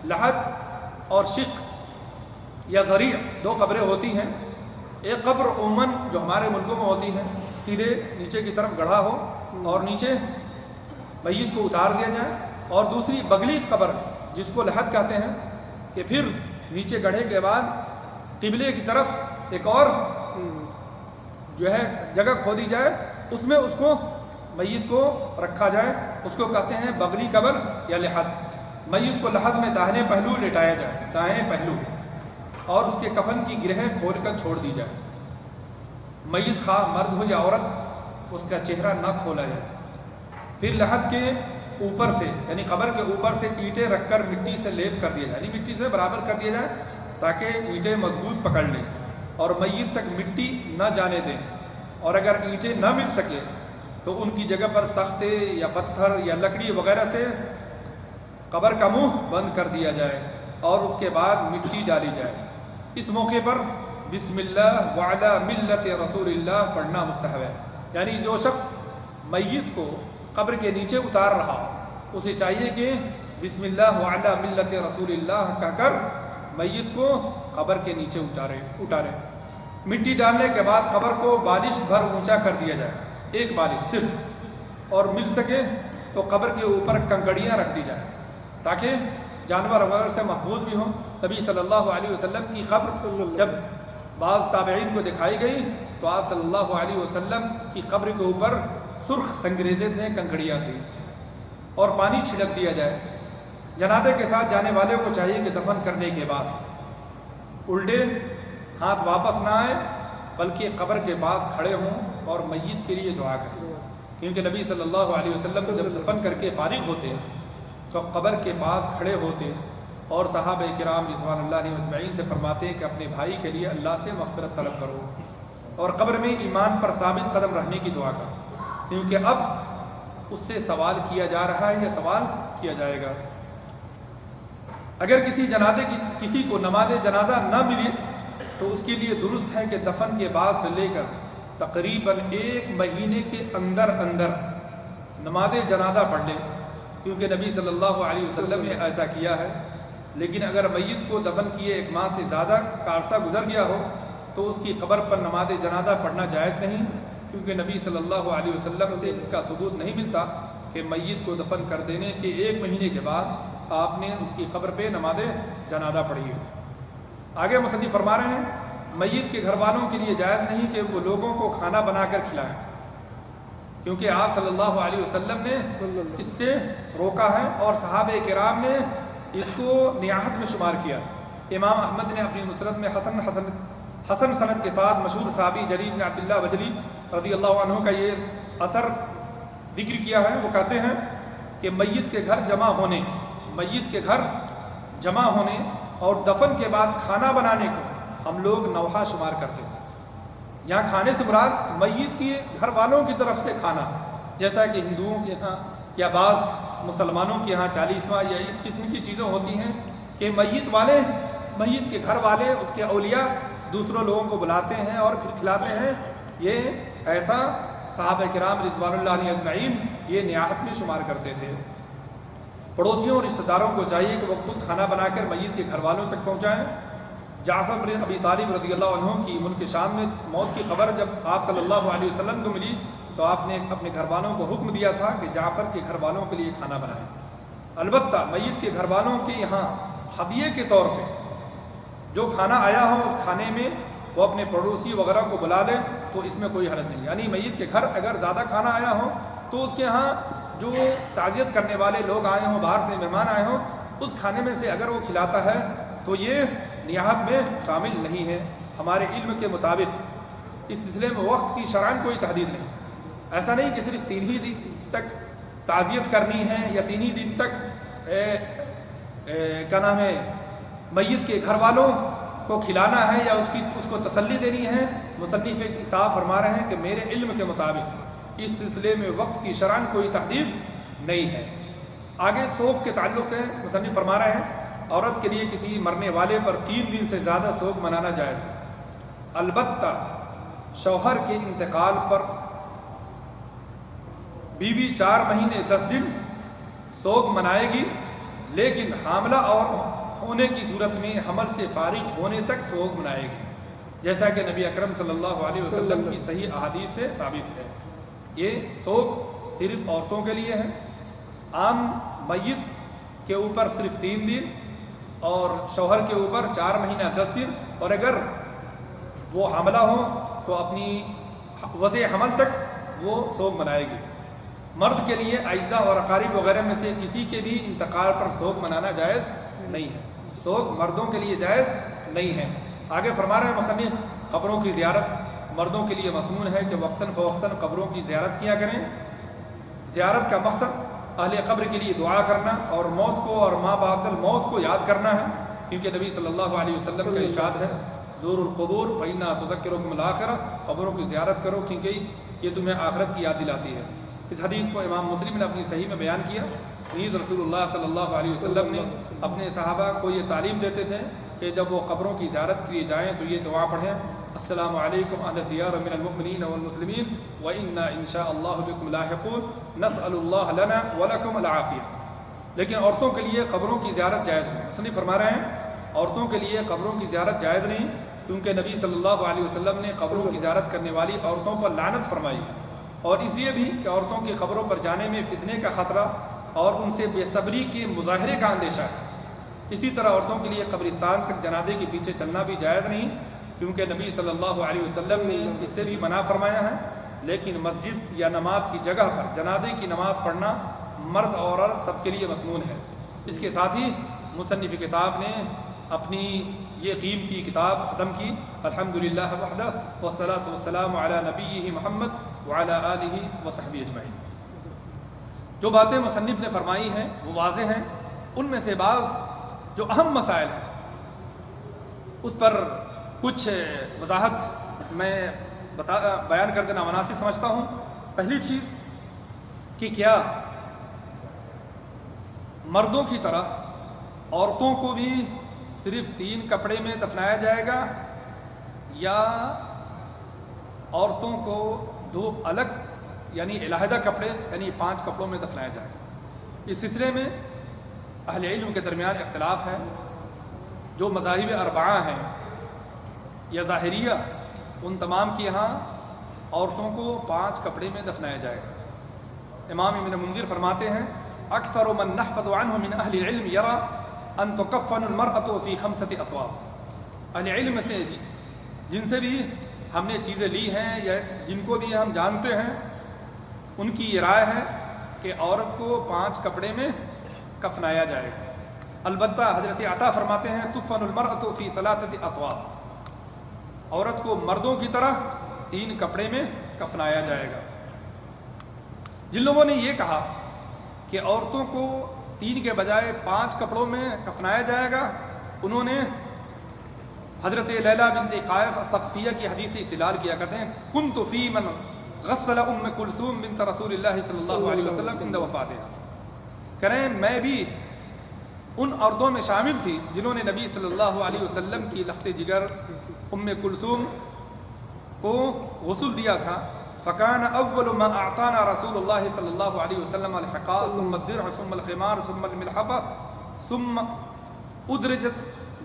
A: لحد اور شق یا ذریع دو قبریں ہوتی ہیں۔ ایک قبر عموماً جو ہمارے ملکوں میں ہوتی ہیں سیدھے نیچے کی طرف گڑھا ہو اور نیچے میت کو اتار دیا جائے، اور دوسری بغلی قبر جس کو لحد کہتے ہیں کہ پھر نیچے گڑھے کے بعد قبلے کی طرف ایک اور جو ہے جگہ کھودی جائے، اس میں اس کو میت کو رکھا جائے، اس کو کہتے ہیں بغلی قبر یا لحد۔ میت کو لحد میں داہنے پہلو لٹایا جائے، دائیں پہلو، اور اس کے کفن کی گرہیں کھول کر چھوڑ دی جائے۔ میت خواہ مرد ہو یا عورت اس کا چہرہ نہ کھولا جائے۔ پھر لحد کے اوپر سے یعنی قبر کے اوپر سے اینٹیں رکھ کر مٹی سے لیپ کر دیا جائے، یعنی مٹی سے برابر کر دیا جائے تاکہ اینٹیں مضبوط پکڑ لیں اور میت تک مٹی نہ جانے دیں، اور اگر اینٹیں نہ مل سکے تو ان کی جگہ پر تختے یا پتھر یا لکڑی وغیرہ سے قبر کا منہ بند کر دیا جائے اور اس کے بعد مٹی ڈالی جائے۔ اس موقع پر بسم اللہ وعلی ملت رسول اللہ پڑھنا مستحب ہے، یعنی جو شخص میت کو قبر کے نیچے اتار رہا اسے چاہیے کہ بسم اللہ وعلی ملت رسول اللہ کہہ کر میت کو قبر کے نیچے اتارے۔ مٹی ڈالنے کے بعد قبر کو بالش بھر اونچا کر دیا جائے، ایک بالش صرف، اور مل سکے تو قبر کے اوپر کنکڑیاں رکھ دی جائیں تاکہ جانور وغیرہ سے محفوظ بھی ہوں۔ نبی صلی اللہ علیہ وسلم کی قبر جب بعض تابعین کو دکھائی گئی تو آپ صلی اللہ علیہ وسلم کی قبر کے اوپر سرخ سنگریزے تھے، کنکڑیاں تھیں، اور پانی چھڑک دیا جائے۔ جنازے کے ساتھ جانے والے کو چاہیے کہ دفن کرنے کے بعد الٹے ہاتھ واپس نہ آئے بلکہ قبر کے پاس کھڑے ہوں اور میت کے لیے دعا کریں، کیونکہ نبی صلی اللہ علیہ وسلم جب دفن کر کے فارغ ہوتے تو قبر کے پاس کھڑے ہوتے اور صحابہ کرام رضوان اللہ علیہم اجمعین سے فرماتے کہ اپنے بھائی کے لیے اللہ سے مغفرت طلب کرو اور قبر میں ایمان پر ثابت قدم رہنے کی دعا کرو، کیونکہ اب اس سے سوال کیا جا رہا ہے یا سوال کیا جائے گا۔ اگر کسی کو نماز جنازہ نہ ملی تو اس کے لیے درست ہے کہ دفن کے بعد سے لے کر تقریباً 1 مہینے کے اندر نماز جنازہ پڑھ لے، کیونکہ نبی صلی اللہ علیہ وسلم نے ایسا کیا ہے۔ لیکن اگر میت کو دفن کیے 1 ماہ سے زیادہ کا عرصہ گزر گیا ہو تو اس کی قبر پر نماز جنازہ پڑھنا جائز نہیں، کیونکہ نبی صلی اللہ علیہ وسلم سے اس کا ثبوت نہیں ملتا کہ میت کو دفن کر دینے کے 1 مہینے کے بعد آپ نے اس کی قبر پہ نماز جنازہ پڑھی ہو۔ آگے مصنف فرما رہے ہیں میت کے گھر والوں کے لیے جائز نہیں کہ وہ لوگوں کو کھانا بنا کر کھلائیں، کیونکہ آپ صلی اللہ علیہ وسلم نے اس سے روکا ہے اور صحابہ کرام نے اس کو نیاحت میں شمار کیا۔ امام احمد نے اپنی مسند میں حسن سند کے ساتھ مشہور صحابی جریر بن عبداللہ بجلی رضی اللہ عنہ کا یہ اثر ذکر کیا ہے وہ کہتے ہیں کہ میت کے گھر جمع ہونے اور دفن کے بعد کھانا بنانے کو ہم لوگ نوحہ شمار کرتے ہیں۔ یہاں کھانے سے مراد میت کے گھر والوں کی طرف سے کھانا، جیسا کہ ہندوؤں کے ہاں یا بعض مسلمانوں کے ہاں چالیسواں یا اس قسم کی چیزیں ہوتی ہیں کہ میت کے گھر والے، اس کے اولیاء دوسروں لوگوں کو بلاتے ہیں اور پھر کھلاتے ہیں۔ یہ ایسا صحابہ کرام رضوان اللہ علیہ اجمعین یہ نیاحت میں شمار کرتے تھے۔ پڑوسیوں اور رشتہ داروں کو چاہیے کہ وہ خود کھانا بنا کر میت کے گھر والوں تک پہنچائیں۔ جعفر بن ابی طالب رضی اللہ عنہ کی ملک شام میں موت کی خبر جب آپ صلی اللہ علیہ وسلم کو ملی تو آپ نے اپنے گھر والوں کو حکم دیا تھا کہ جعفر کے گھر والوں کے لیے کھانا بنائیں۔ البتہ میت کے گھر والوں کے یہاں ہدیے کے طور پہ جو کھانا آیا ہو اس کھانے میں وہ اپنے پڑوسی وغیرہ کو بلا لے تو اس میں کوئی حرج نہیں، یعنی میت کے گھر اگر زیادہ کھانا آیا ہو تو اس کے ہاں جو تعزیت کرنے والے لوگ آئے ہوں، باہر سے مہمان آئے ہوں، اس کھانے میں سے اگر وہ کھلاتا ہے تو یہ نیاحت میں شامل نہیں ہے۔ ہمارے علم کے مطابق اس سلسلے میں وقت کی شرعاً کوئی تحدید نہیں، ایسا نہیں کہ صرف 3 ہی دن تک تعزیت کرنی ہے یا 3 ہی دن تک کیا نام ہے میت کے گھر والوں کو کھلانا ہے یا اس کو تسلی دینی ہے۔ مصنف کتاب فرما رہے ہیں کہ میرے علم کے مطابق اس سلسلے میں وقت کی شرعاً کوئی تحدید نہیں ہے۔ آگے سوگ کے تعلق سے مصنف فرما رہے ہیں عورت کے لیے کسی مرنے والے پر 3 دن سے زیادہ سوگ منانا جائز ہے، البتہ شوہر کے انتقال پر بیوی 4 مہینے 10 دن سوگ منائے گی، لیکن حاملہ اور ہونے کی صورت میں حمل سے فارغ ہونے تک سوگ منائے گی، جیسا کہ نبی اکرم صلی اللہ علیہ وسلم کی صحیح احادیث سے ثابت ہے۔ یہ سوگ صرف عورتوں کے لیے ہے، عام میت کے اوپر صرف 3 دن اور شوہر کے اوپر 4 مہینہ 10 دن، اور اگر وہ حاملہ ہو تو اپنی وضع حمل تک وہ سوگ منائے گی۔ مرد کے لیے اعزہ اور اقارب وغیرہ میں سے کسی کے بھی انتقال پر سوگ منانا جائز نہیں ہے، سوگ مردوں کے لیے جائز نہیں ہے۔ آگے فرما رہے ہیں مصنف قبروں کی زیارت مردوں کے لیے مسنون ہے کہ وقتاً فوقتاً قبروں کی زیارت کیا کریں۔ زیارت کا مقصد اہل قبر کے لیے دعا کرنا اور موت کو اور ما بعد الموت کو یاد کرنا ہے، کیونکہ نبی صلی اللہ علیہ وسلم کا ارشاد ہے زور القبور فإنها تذکرکم الآخرہ، قبروں کی زیارت کرو کیونکہ یہ تمہیں آخرت کی یاد دلاتی ہے۔ اس حدیث کو امام مسلم نے اپنی صحیح میں بیان کیا۔ نیز رسول اللہ صلی اللہ علیہ وسلم نے اپنے صحابہ کو یہ تعلیم دیتے تھے کہ جب وہ قبروں کی زیارت کے لیے جائیں تو یہ دعا پڑھیں، السلام علیکم اہل الدیار من المؤمنین والمسلمین وإنا ان شاء اللہ بکم لاحقون نسأل اللہ لنا ولکم العافیہ۔ لیکن عورتوں کے لیے قبروں کی زیارت جائز نہیں۔ مصنف فرما رہے ہیں عورتوں کے لیے قبروں کی زیارت جائز نہیں، کیونکہ نبی صلی اللہ علیہ وسلم نے قبروں کی زیارت کرنے والی عورتوں پر لعنت فرمائی ہے، اور اس لیے بھی کہ عورتوں کی قبروں پر جانے میں فتنے کا خطرہ اور ان سے بے صبری کے مظاہرے کا اندیشہ ہے۔ اسی طرح عورتوں کے لیے قبرستان تک جنازے کے پیچھے چلنا بھی جائز نہیں، کیونکہ نبی صلی اللہ علیہ وسلم نے اس سے بھی منع فرمایا ہے۔ لیکن مسجد یا نماز کی جگہ پر جنازے کی نماز پڑھنا مرد اور عورت سب کے لیے مسنون ہے۔ اس کے ساتھ ہی مصنف کتاب نے اپنی یہ قیمتی کتاب ختم کی۔ الحمدللہ وحدہ والصلاۃ والسلام علی نبیہ محمد وعلی آلہ وصحبہ اجمعین۔ جو باتیں مصنف نے فرمائی ہیں وہ واضح ہیں، ان میں سے بعض جو اہم مسائل ہیں اس پر کچھ وضاحت میں بیان کر دینا مناسب سمجھتا ہوں۔ پہلی چیز کہ کیا مردوں کی طرح عورتوں کو بھی صرف 3 کپڑے میں دفنایا جائے گا یا عورتوں کو 2 الگ یعنی علیحدہ کپڑے یعنی 5 کپڑوں میں دفنایا جائے گا؟ اس سلسلے میں اہل علم کے درمیان اختلاف ہے۔ جو مذاہب 4 ہیں یا ظاہریہ، ان تمام کے یہاں عورتوں کو 5 کپڑے میں دفنایا جائے گا۔ امام ابن منذر فرماتے ہیں اکثر من نحفظ عنہ من اہل العلم یرى ان تکفن المرأة فی 5 اثواب۔ اہل علم سے جن سے بھی ہم نے چیزیں لی ہیں یا جن کو بھی ہم جانتے ہیں، ان کی یہ رائے ہے کہ عورت کو 5 کپڑے میں کفنایا جائے گا۔ البتہ حضرت عطا فرماتے ہیں تکفن المرأة فی 3 اثواب، عورت کو مردوں کی طرح 3 کپڑے میں کفنایا جائے گا۔ جن لوگوں نے یہ کہا کہ عورتوں کو 3 کے بجائے 5 کپڑوں میں کفنایا جائے گا، انہوں نے حضرت لیلہ بنت قائف الثقفیہ کی حدیث سے استدلال کیا، کہتے ہیں کنت فی من غسل ام کلثوم بنت رسول اللہ صلی اللہ علیہ وسلم عند وفاتها، کہہ رہے ہیں میں بھی ان عورتوں میں شامل تھی جنہوں نے نبی صلی اللہ علیہ وسلم کی لخت جگر ام کلثوم کو غسل دیا تھا، فکان اول ما اعطانا رسول اللہ صلی اللہ علیہ وسلم الحقاء ثم الدرع ثم الخمار ثم الملحفہ ثم ادرجت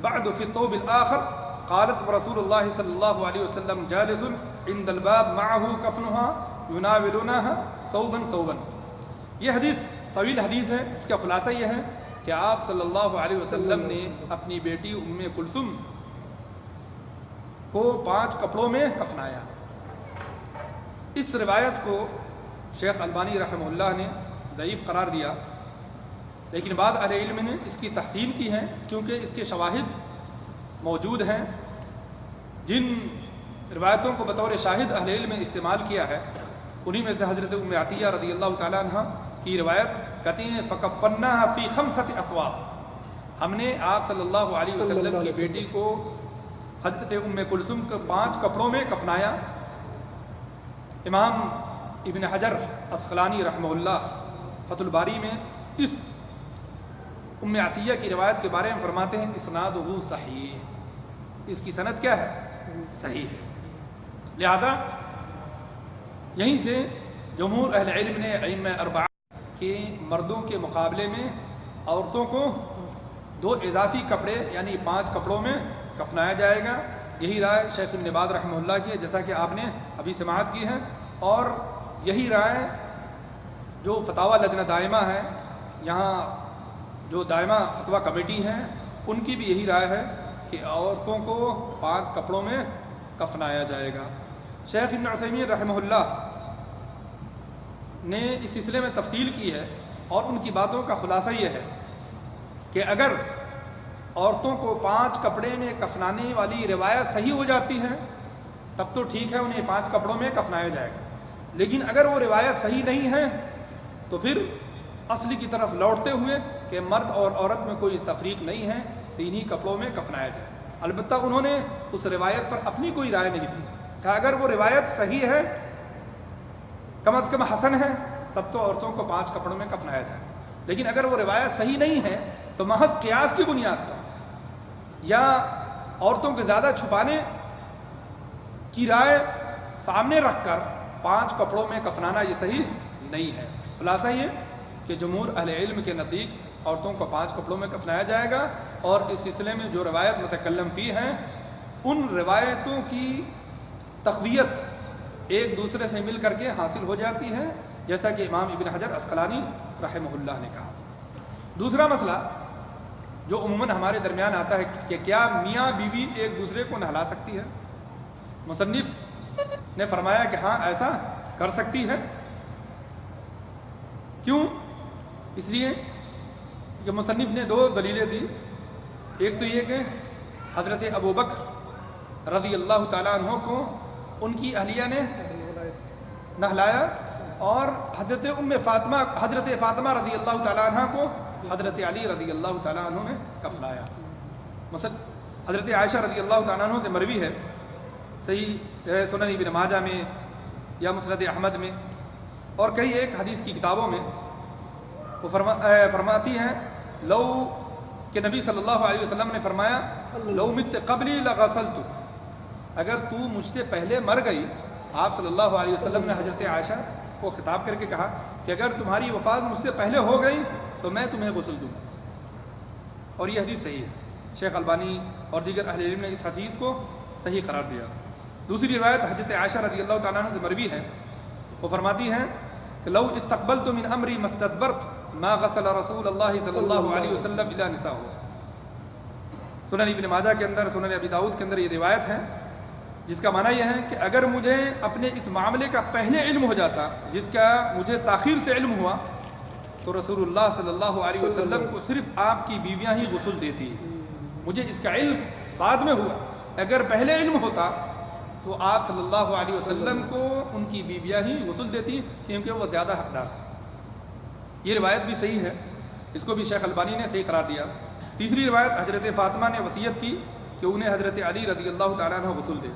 A: بعد في الثوب الآخر، قالت ورسول اللہ صلی اللہ علیہ وسلم جالس عند الباب معه كفنها يناولونها ثوبا ثوبا۔ یہ حدیث طویل حدیث ہے، اس کا خلاصہ یہ ہے کہ آپ صلی اللہ علیہ وسلم نے اپنی بیٹی ام کلثوم کو 5 کپڑوں میں کفنایا۔ اس روایت کو شیخ البانی رحمہ اللہ نے ضعیف قرار دیا، لیکن بعض اہل علم نے اس کی تحسین کی ہے کیونکہ اس کے شواہد موجود ہیں۔ جن روایتوں کو بطور شاہد اہل علم نے استعمال کیا ہے انہی میں سے حضرت ام عطیہ رضی اللہ تعالیٰ عنہ کی روایت کہتی ہیں فَكَفَّنَّاهَا فِي 5 أَثْوَابٍ، ہم نے آپ صلی اللہ علیہ وسلم کی بیٹی کو حضرت ام کلثوم کو 5 کپڑوں میں کفنایا۔ امام ابن حجر عسقلانی رحمہ اللہ فتح الباری میں اس ام عطیہ کی روایت کے بارے میں فرماتے ہیں اسنادہ صحیح، اس کی سند کیا ہے؟ صحیح ہے۔ لہذا یہیں سے جمہور اہل علم نے ائمہ اربعہ کہ مردوں کے مقابلے میں عورتوں کو 2 اضافی کپڑے یعنی 5 کپڑوں میں کفنایا جائے گا، یہی رائے شیخ ابن باز رحمہ اللہ کی ہے جیسا کہ آپ نے ابھی سماعت کی ہے، اور یہی رائے جو فتاوی لجنہ دائمہ ہے، یہاں جو دائمہ فتویٰ کمیٹی ہیں ان کی بھی یہی رائے ہے کہ عورتوں کو 5 کپڑوں میں کفنایا جائے گا۔ شیخ ابن عثیمین رحمہ اللہ نے اس سلسلے میں تفصیل کی ہے اور ان کی باتوں کا خلاصہ یہ ہے کہ اگر عورتوں کو 5 کپڑے میں کفنانے والی روایت صحیح ہو جاتی ہے تب تو ٹھیک ہے، انہیں 5 کپڑوں میں کفنایا جائے گا، لیکن اگر وہ روایت صحیح نہیں ہے تو پھر اصلی کی طرف لوٹتے ہوئے کہ مرد اور عورت میں کوئی تفریق نہیں ہے، 3 ہی کپڑوں میں کفنایا جائے۔ البتہ انہوں نے اس روایت پر اپنی کوئی رائے نہیں دی کہ اگر وہ روایت صحیح ہے کم از کم حسن ہے تب تو عورتوں کو 5 کپڑوں میں کفنایا جائے، لیکن اگر وہ روایت صحیح نہیں ہے تو محض قیاس کی بنیاد پر یا عورتوں کے زیادہ چھپانے کی رائے سامنے رکھ کر 5 کپڑوں میں کفنانا یہ صحیح نہیں ہے۔ خلاصہ یہ کہ جمہور اہل علم کے نزدیک عورتوں کو 5 کپڑوں میں کفنایا جائے گا، اور اس سلسلے میں جو روایت متکلم فی ہیں ان روایتوں کی تقویت ایک دوسرے سے مل کر کے حاصل ہو جاتی ہے، جیسا کہ امام ابن حجر عسقلانی رحمہ اللہ نے کہا۔ دوسرا مسئلہ جو عموماً ہمارے درمیان آتا ہے کہ کیا میاں بیوی ایک دوسرے کو نہلا سکتی ہے؟ مصنف نے فرمایا کہ ہاں ایسا کر سکتی ہے۔ کیوں؟ اس لیے کہ مصنف نے 2 دلیلیں دی، ایک تو یہ کہ حضرت ابو بکر رضی اللہ تعالیٰ عنہ کو ان کی اہلیہ نے نہلایا، اور حضرت فاطمہ رضی اللہ تعالیٰ عنہ کو حضرت علی رضی اللہ تعالیٰ عنہ نے کفنایا۔ حضرت عائشہ رضی اللہ تعالیٰ عنہ سے مروی ہے صحیح سنن ابن ماجہ میں یا مسند احمد میں اور کئی ایک حدیث کی کتابوں میں وہ فرماتی ہیں لو کہ نبی صلی اللہ علیہ وسلم نے فرمایا لو مت قبلی لغسلتک، اگر تو مجھ سے پہلے مر گئی، آپ صلی اللہ علیہ وسلم نے حضرت عائشہ کو خطاب کر کے کہا کہ اگر تمہاری وفات مجھ سے پہلے ہو گئی تو میں تمہیں غسل دوں گا، اور یہ حدیث صحیح ہے۔ شیخ البانی اور دیگر اہل علم نے اس حدیث کو صحیح قرار دیا۔ دوسری روایت حضرت عائشہ رضی اللہ تعالیٰ عنہ سے مروی ہے، وہ فرماتی ہیں کہ لو استقبلت من امری ما استدبرت ما غسل رسول اللہ صلی اللہ علیہ وسلم الا نساء۔ سنن ابن ماجہ کے اندر، سنن ابی داؤد کے اندر یہ روایت ہے جس کا معنی یہ ہے کہ اگر مجھے اپنے اس معاملے کا پہلے علم ہو جاتا جس کا مجھے تاخیر سے علم ہوا تو رسول اللہ صلی اللہ علیہ وسلم کو صرف آپ کی بیویاں ہی غسل دیتی، مجھے اس کا علم بعد میں ہوا، اگر پہلے علم ہوتا تو آپ صلی اللہ علیہ وسلم کو ان کی بیویاں ہی غسل دیتی کیونکہ وہ زیادہ حقدار تھی۔ یہ روایت بھی صحیح ہے، اس کو بھی شیخ البانی نے صحیح قرار دیا۔ تیسری روایت حضرت فاطمہ نے وصیت کی کہ انہیں حضرت علی رضی اللہ تعالیٰ عنہ غسل دے،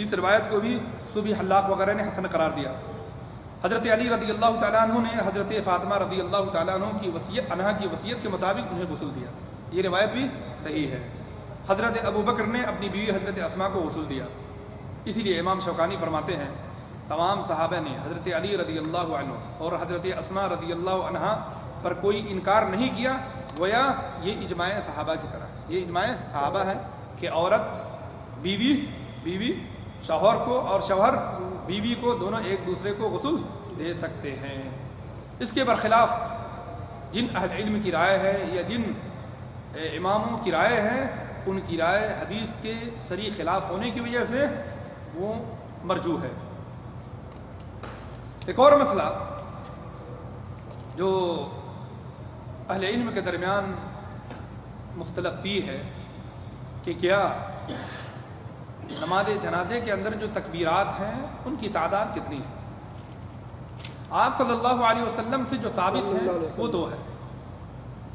A: اس روایت کو بھی صوبی حلاق وغیرہ نے حسن قرار دیا۔ حضرت علی رضی اللہ تعالیٰ عنہ نے حضرت فاطمہ رضی اللہ تعالیٰ عنہ کی وصیت کے مطابق انہیں غسل دیا، یہ روایت بھی صحیح ہے۔ حضرت ابو بکر نے اپنی بیوی حضرت اسماء کو غسل دیا، اسی لیے امام شوکانی فرماتے ہیں تمام صحابہ نے حضرت علی رضی اللہ عنہ اور حضرت اسماء رضی اللہ عنہا پر کوئی انکار نہیں کیا، گویا یہ اجماع صحابہ کی طرح ہے، یہ اجماع صحابہ ہے کہ عورت بیوی شوہر کو اور شوہر بیوی کو دونوں ایک دوسرے کو غسل دے سکتے ہیں۔ اس کے برخلاف جن اہل علم کی رائے ہے یا جن اماموں کی رائے ہے، ان کی رائے حدیث کے صریح خلاف ہونے کی وجہ سے وہ مرجوح ہے۔ ایک اور مسئلہ جو اہل علم کے درمیان مختلف فی ہے کہ کیا نماز جنازے کے اندر جو تکبیرات ہیں ان کی تعداد کتنی ہے؟ آپ صلی اللہ علیہ وسلم سے جو ثابت ہے وہ 2 ہے،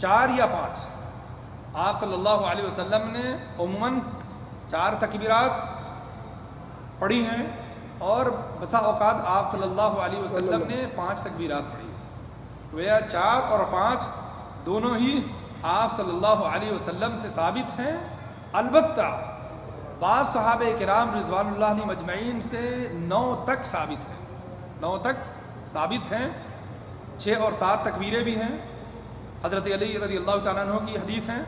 A: 4 یا 5۔ آپ صلی اللہ علیہ وسلم نے عموماً 4 تکبیرات پڑھی ہیں اور بسا اوقات آپ صلی اللہ علیہ وسلم نے 5 تکبیرات پڑھی، گویا 4 اور 5 دونوں ہی آپ صلی اللہ علیہ وسلم سے ثابت ہیں۔ البتہ بعض صحابہ کرام رضوان اللہ علیہم اجمعین سے 9 تک ثابت ہیں، 9 تک ثابت ہیں، 6 اور 7 تکبیریں بھی ہیں، حضرت علی رضی اللہ تعالیٰ عنہ کی حدیث ہیں،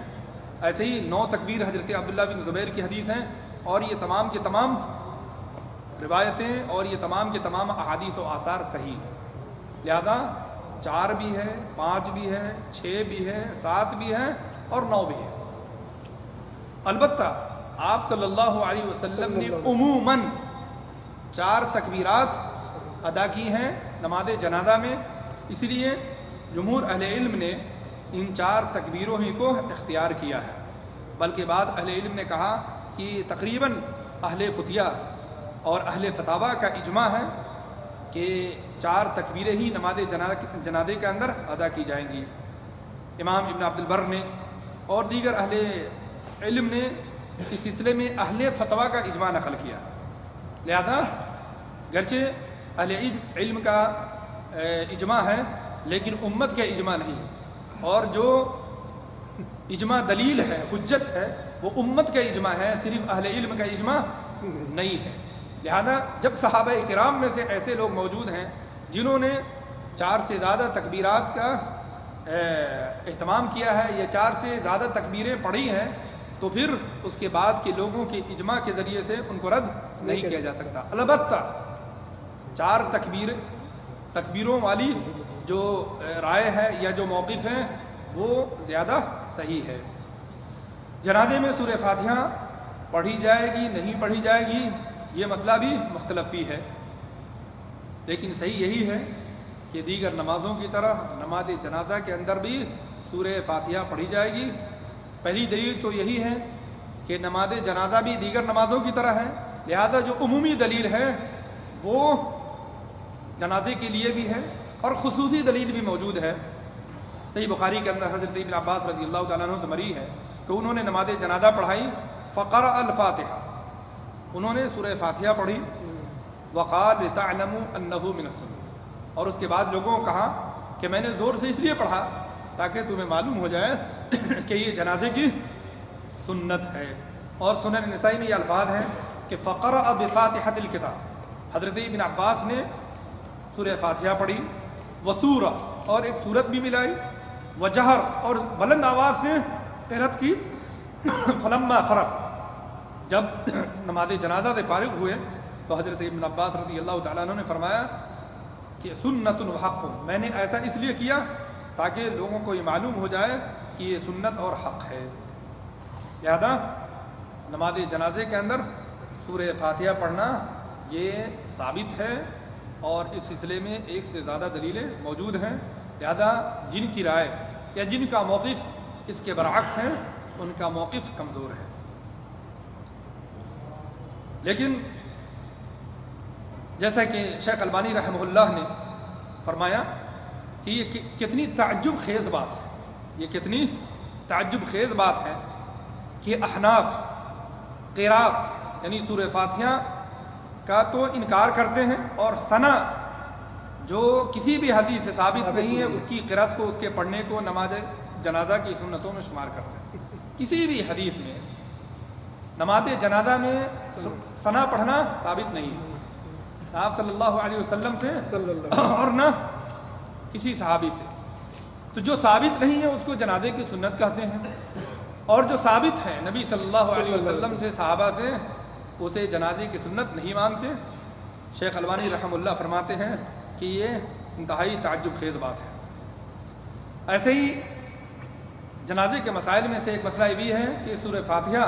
A: ایسے ہی 9 تکبیر حضرت عبداللہ بن زبیر کی حدیث ہیں، اور یہ تمام کے تمام روایتیں اور یہ تمام کے تمام احادیث و آثار صحیح ہیں۔ لہذا 4 بھی ہے، 5 بھی ہے، 6 بھی ہے، 7 بھی ہے اور 9 بھی ہے۔ البتہ آپ صلی اللہ علیہ وسلم نے عموماً 4 تکبیرات ادا کی ہیں نماز جنازہ میں، اس لیے جمہور اہل علم نے ان 4 تکبیروں ہی کو اختیار کیا ہے، بلکہ بعض اہل علم نے کہا کہ تقریباً اہل فتیہ اور اہل فتاوی کا اجماع ہے کہ 4 تکبیریں ہی نماز جنازے کے اندر ادا کی جائیں گی۔ امام ابن عبد البر نے اور دیگر اہل علم نے اس سلسلے میں اہل فتویٰ کا اجماع نقل کیا، لہذا گرچہ اہل علم کا اجماع ہے لیکن امت کا اجماع نہیں، اور جو اجماع دلیل ہے، حجت ہے، وہ امت کا اجماع ہے، صرف اہل علم کا اجماع نہیں ہے۔ لہذا جب صحابہ کرام میں سے ایسے لوگ موجود ہیں جنہوں نے 4 سے زیادہ تکبیرات کا اہتمام کیا ہے یا 4 سے زیادہ تکبیریں پڑھی ہیں، تو پھر اس کے بعد کے لوگوں کے اجماع کے ذریعے سے ان کو رد نہیں کیا جا سکتا۔ البتہ 4 تکبیروں والی جو رائے ہے یا جو موقف ہے وہ زیادہ صحیح ہے۔ جنازے میں سورہ فاتحہ پڑھی جائے گی نہیں پڑھی جائے گی یہ مسئلہ بھی مختلف فی ہے، لیکن صحیح یہی ہے کہ دیگر نمازوں کی طرح نماز جنازہ کے اندر بھی سورہ فاتحہ پڑھی جائے گی۔ پہلی دلیل تو یہی ہے کہ نماز جنازہ بھی دیگر نمازوں کی طرح ہے، لہذا جو عمومی دلیل ہے وہ جنازے کے لیے بھی ہے اور خصوصی دلیل بھی موجود ہے۔ صحیح بخاری کے اندر حضرت ابن عباس رضی اللہ تعالیٰ عنہ سے مروی ہے کہ انہوں نے نماز جنازہ پڑھائی، فقرأ الفاتحہ، انہوں نے سورہ فاتحہ پڑھی، وقال لتعلموا انه من السنة، اور اس کے بعد لوگوں کو کہا کہ میں نے زور سے اس لیے پڑھا تاکہ تمہیں معلوم ہو جائے کہ یہ جنازے کی سنت ہے۔ اور سنن نسائی میں یہ الفاظ ہیں کہ فقرأ بفاتحة الکتاب، حضرت ابن عباس نے سورہ فاتحہ پڑھی، وسورہ اور ایک سورت بھی ملائی، وجہر اور بلند آواز سے قرأت کی، فلما فرغ، جب نماز جنازہ سے فارغ ہوئے تو حضرت ابن عباس رضی اللہ تعالیٰ عنہ نے فرمایا کہ سنت و حق، میں نے ایسا اس لیے کیا تاکہ لوگوں کو یہ معلوم ہو جائے کہ یہ سنت اور حق ہے۔ لہذا نماز جنازے کے اندر سورہ فاتحہ پڑھنا یہ ثابت ہے اور اس سلسلے میں ایک سے زیادہ دلیلیں موجود ہیں، لہذا جن کی رائے یا جن کا موقف اس کے برعکس ہیں ان کا موقف کمزور ہے۔ لیکن جیسا کہ شیخ البانی رحمہ اللہ نے فرمایا کہ یہ کتنی تعجب خیز بات ہے، یہ کتنی تعجب خیز بات ہے کہ احناف قرات یعنی سورہ فاتحہ کا تو انکار کرتے ہیں، اور ثنا جو کسی بھی حدیث سے ثابت نہیں ہے اس کی قرات کو، اس کے پڑھنے کو نماز جنازہ کی سنتوں میں شمار کرتے ہیں۔ کسی بھی حدیث میں نماز جنازہ میں ثنا پڑھنا ثابت نہیں ہے، آپ صلی اللہ علیہ وسلم سے اور نہ کسی صحابی سے۔ تو جو ثابت نہیں ہے اس کو جنازے کی سنت کہتے ہیں، اور جو ثابت ہے نبی صلی اللہ علیہ وسلم سے، صحابہ سے، اسے جنازے کی سنت نہیں مانتے۔ شیخ البانی رحمہ اللہ فرماتے ہیں کہ یہ انتہائی تعجب خیز بات ہے۔ ایسے ہی جنازے کے مسائل میں سے ایک مسئلہ یہ بھی ہے کہ سورہ فاتحہ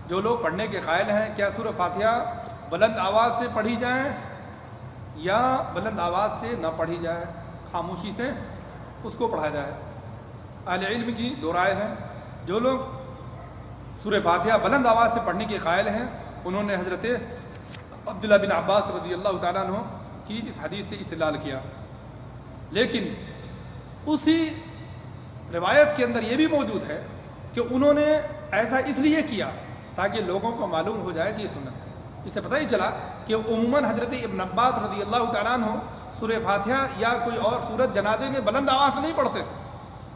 A: جو لوگ پڑھنے کے قائل ہیں، کیا سورہ فاتحہ بلند آواز سے پڑھی جائے یا بلند آواز سے نہ پڑھی جائے، خاموشی سے اس کو پڑھا جائے؟ اہل علم کی دو رائے ہیں۔ جو لوگ سورہ فاتحہ بلند آواز سے پڑھنے کے قائل ہیں انہوں نے حضرت عبداللہ بن عباس رضی اللہ تعالیٰ عنہ کی اس حدیث سے استدلال کیا، لیکن اسی روایت کے اندر یہ بھی موجود ہے کہ انہوں نے ایسا اس لیے کیا تاکہ لوگوں کو معلوم ہو جائے کہ یہ سنت ہے۔ اس سے پتہ ہی چلا کہ عموماً حضرت ابن عباس رضی اللہ تعالیٰ عنہ سورہ فاتحہ یا کوئی اور سورت جنازے میں بلند آواز سے نہیں پڑھتے تھے،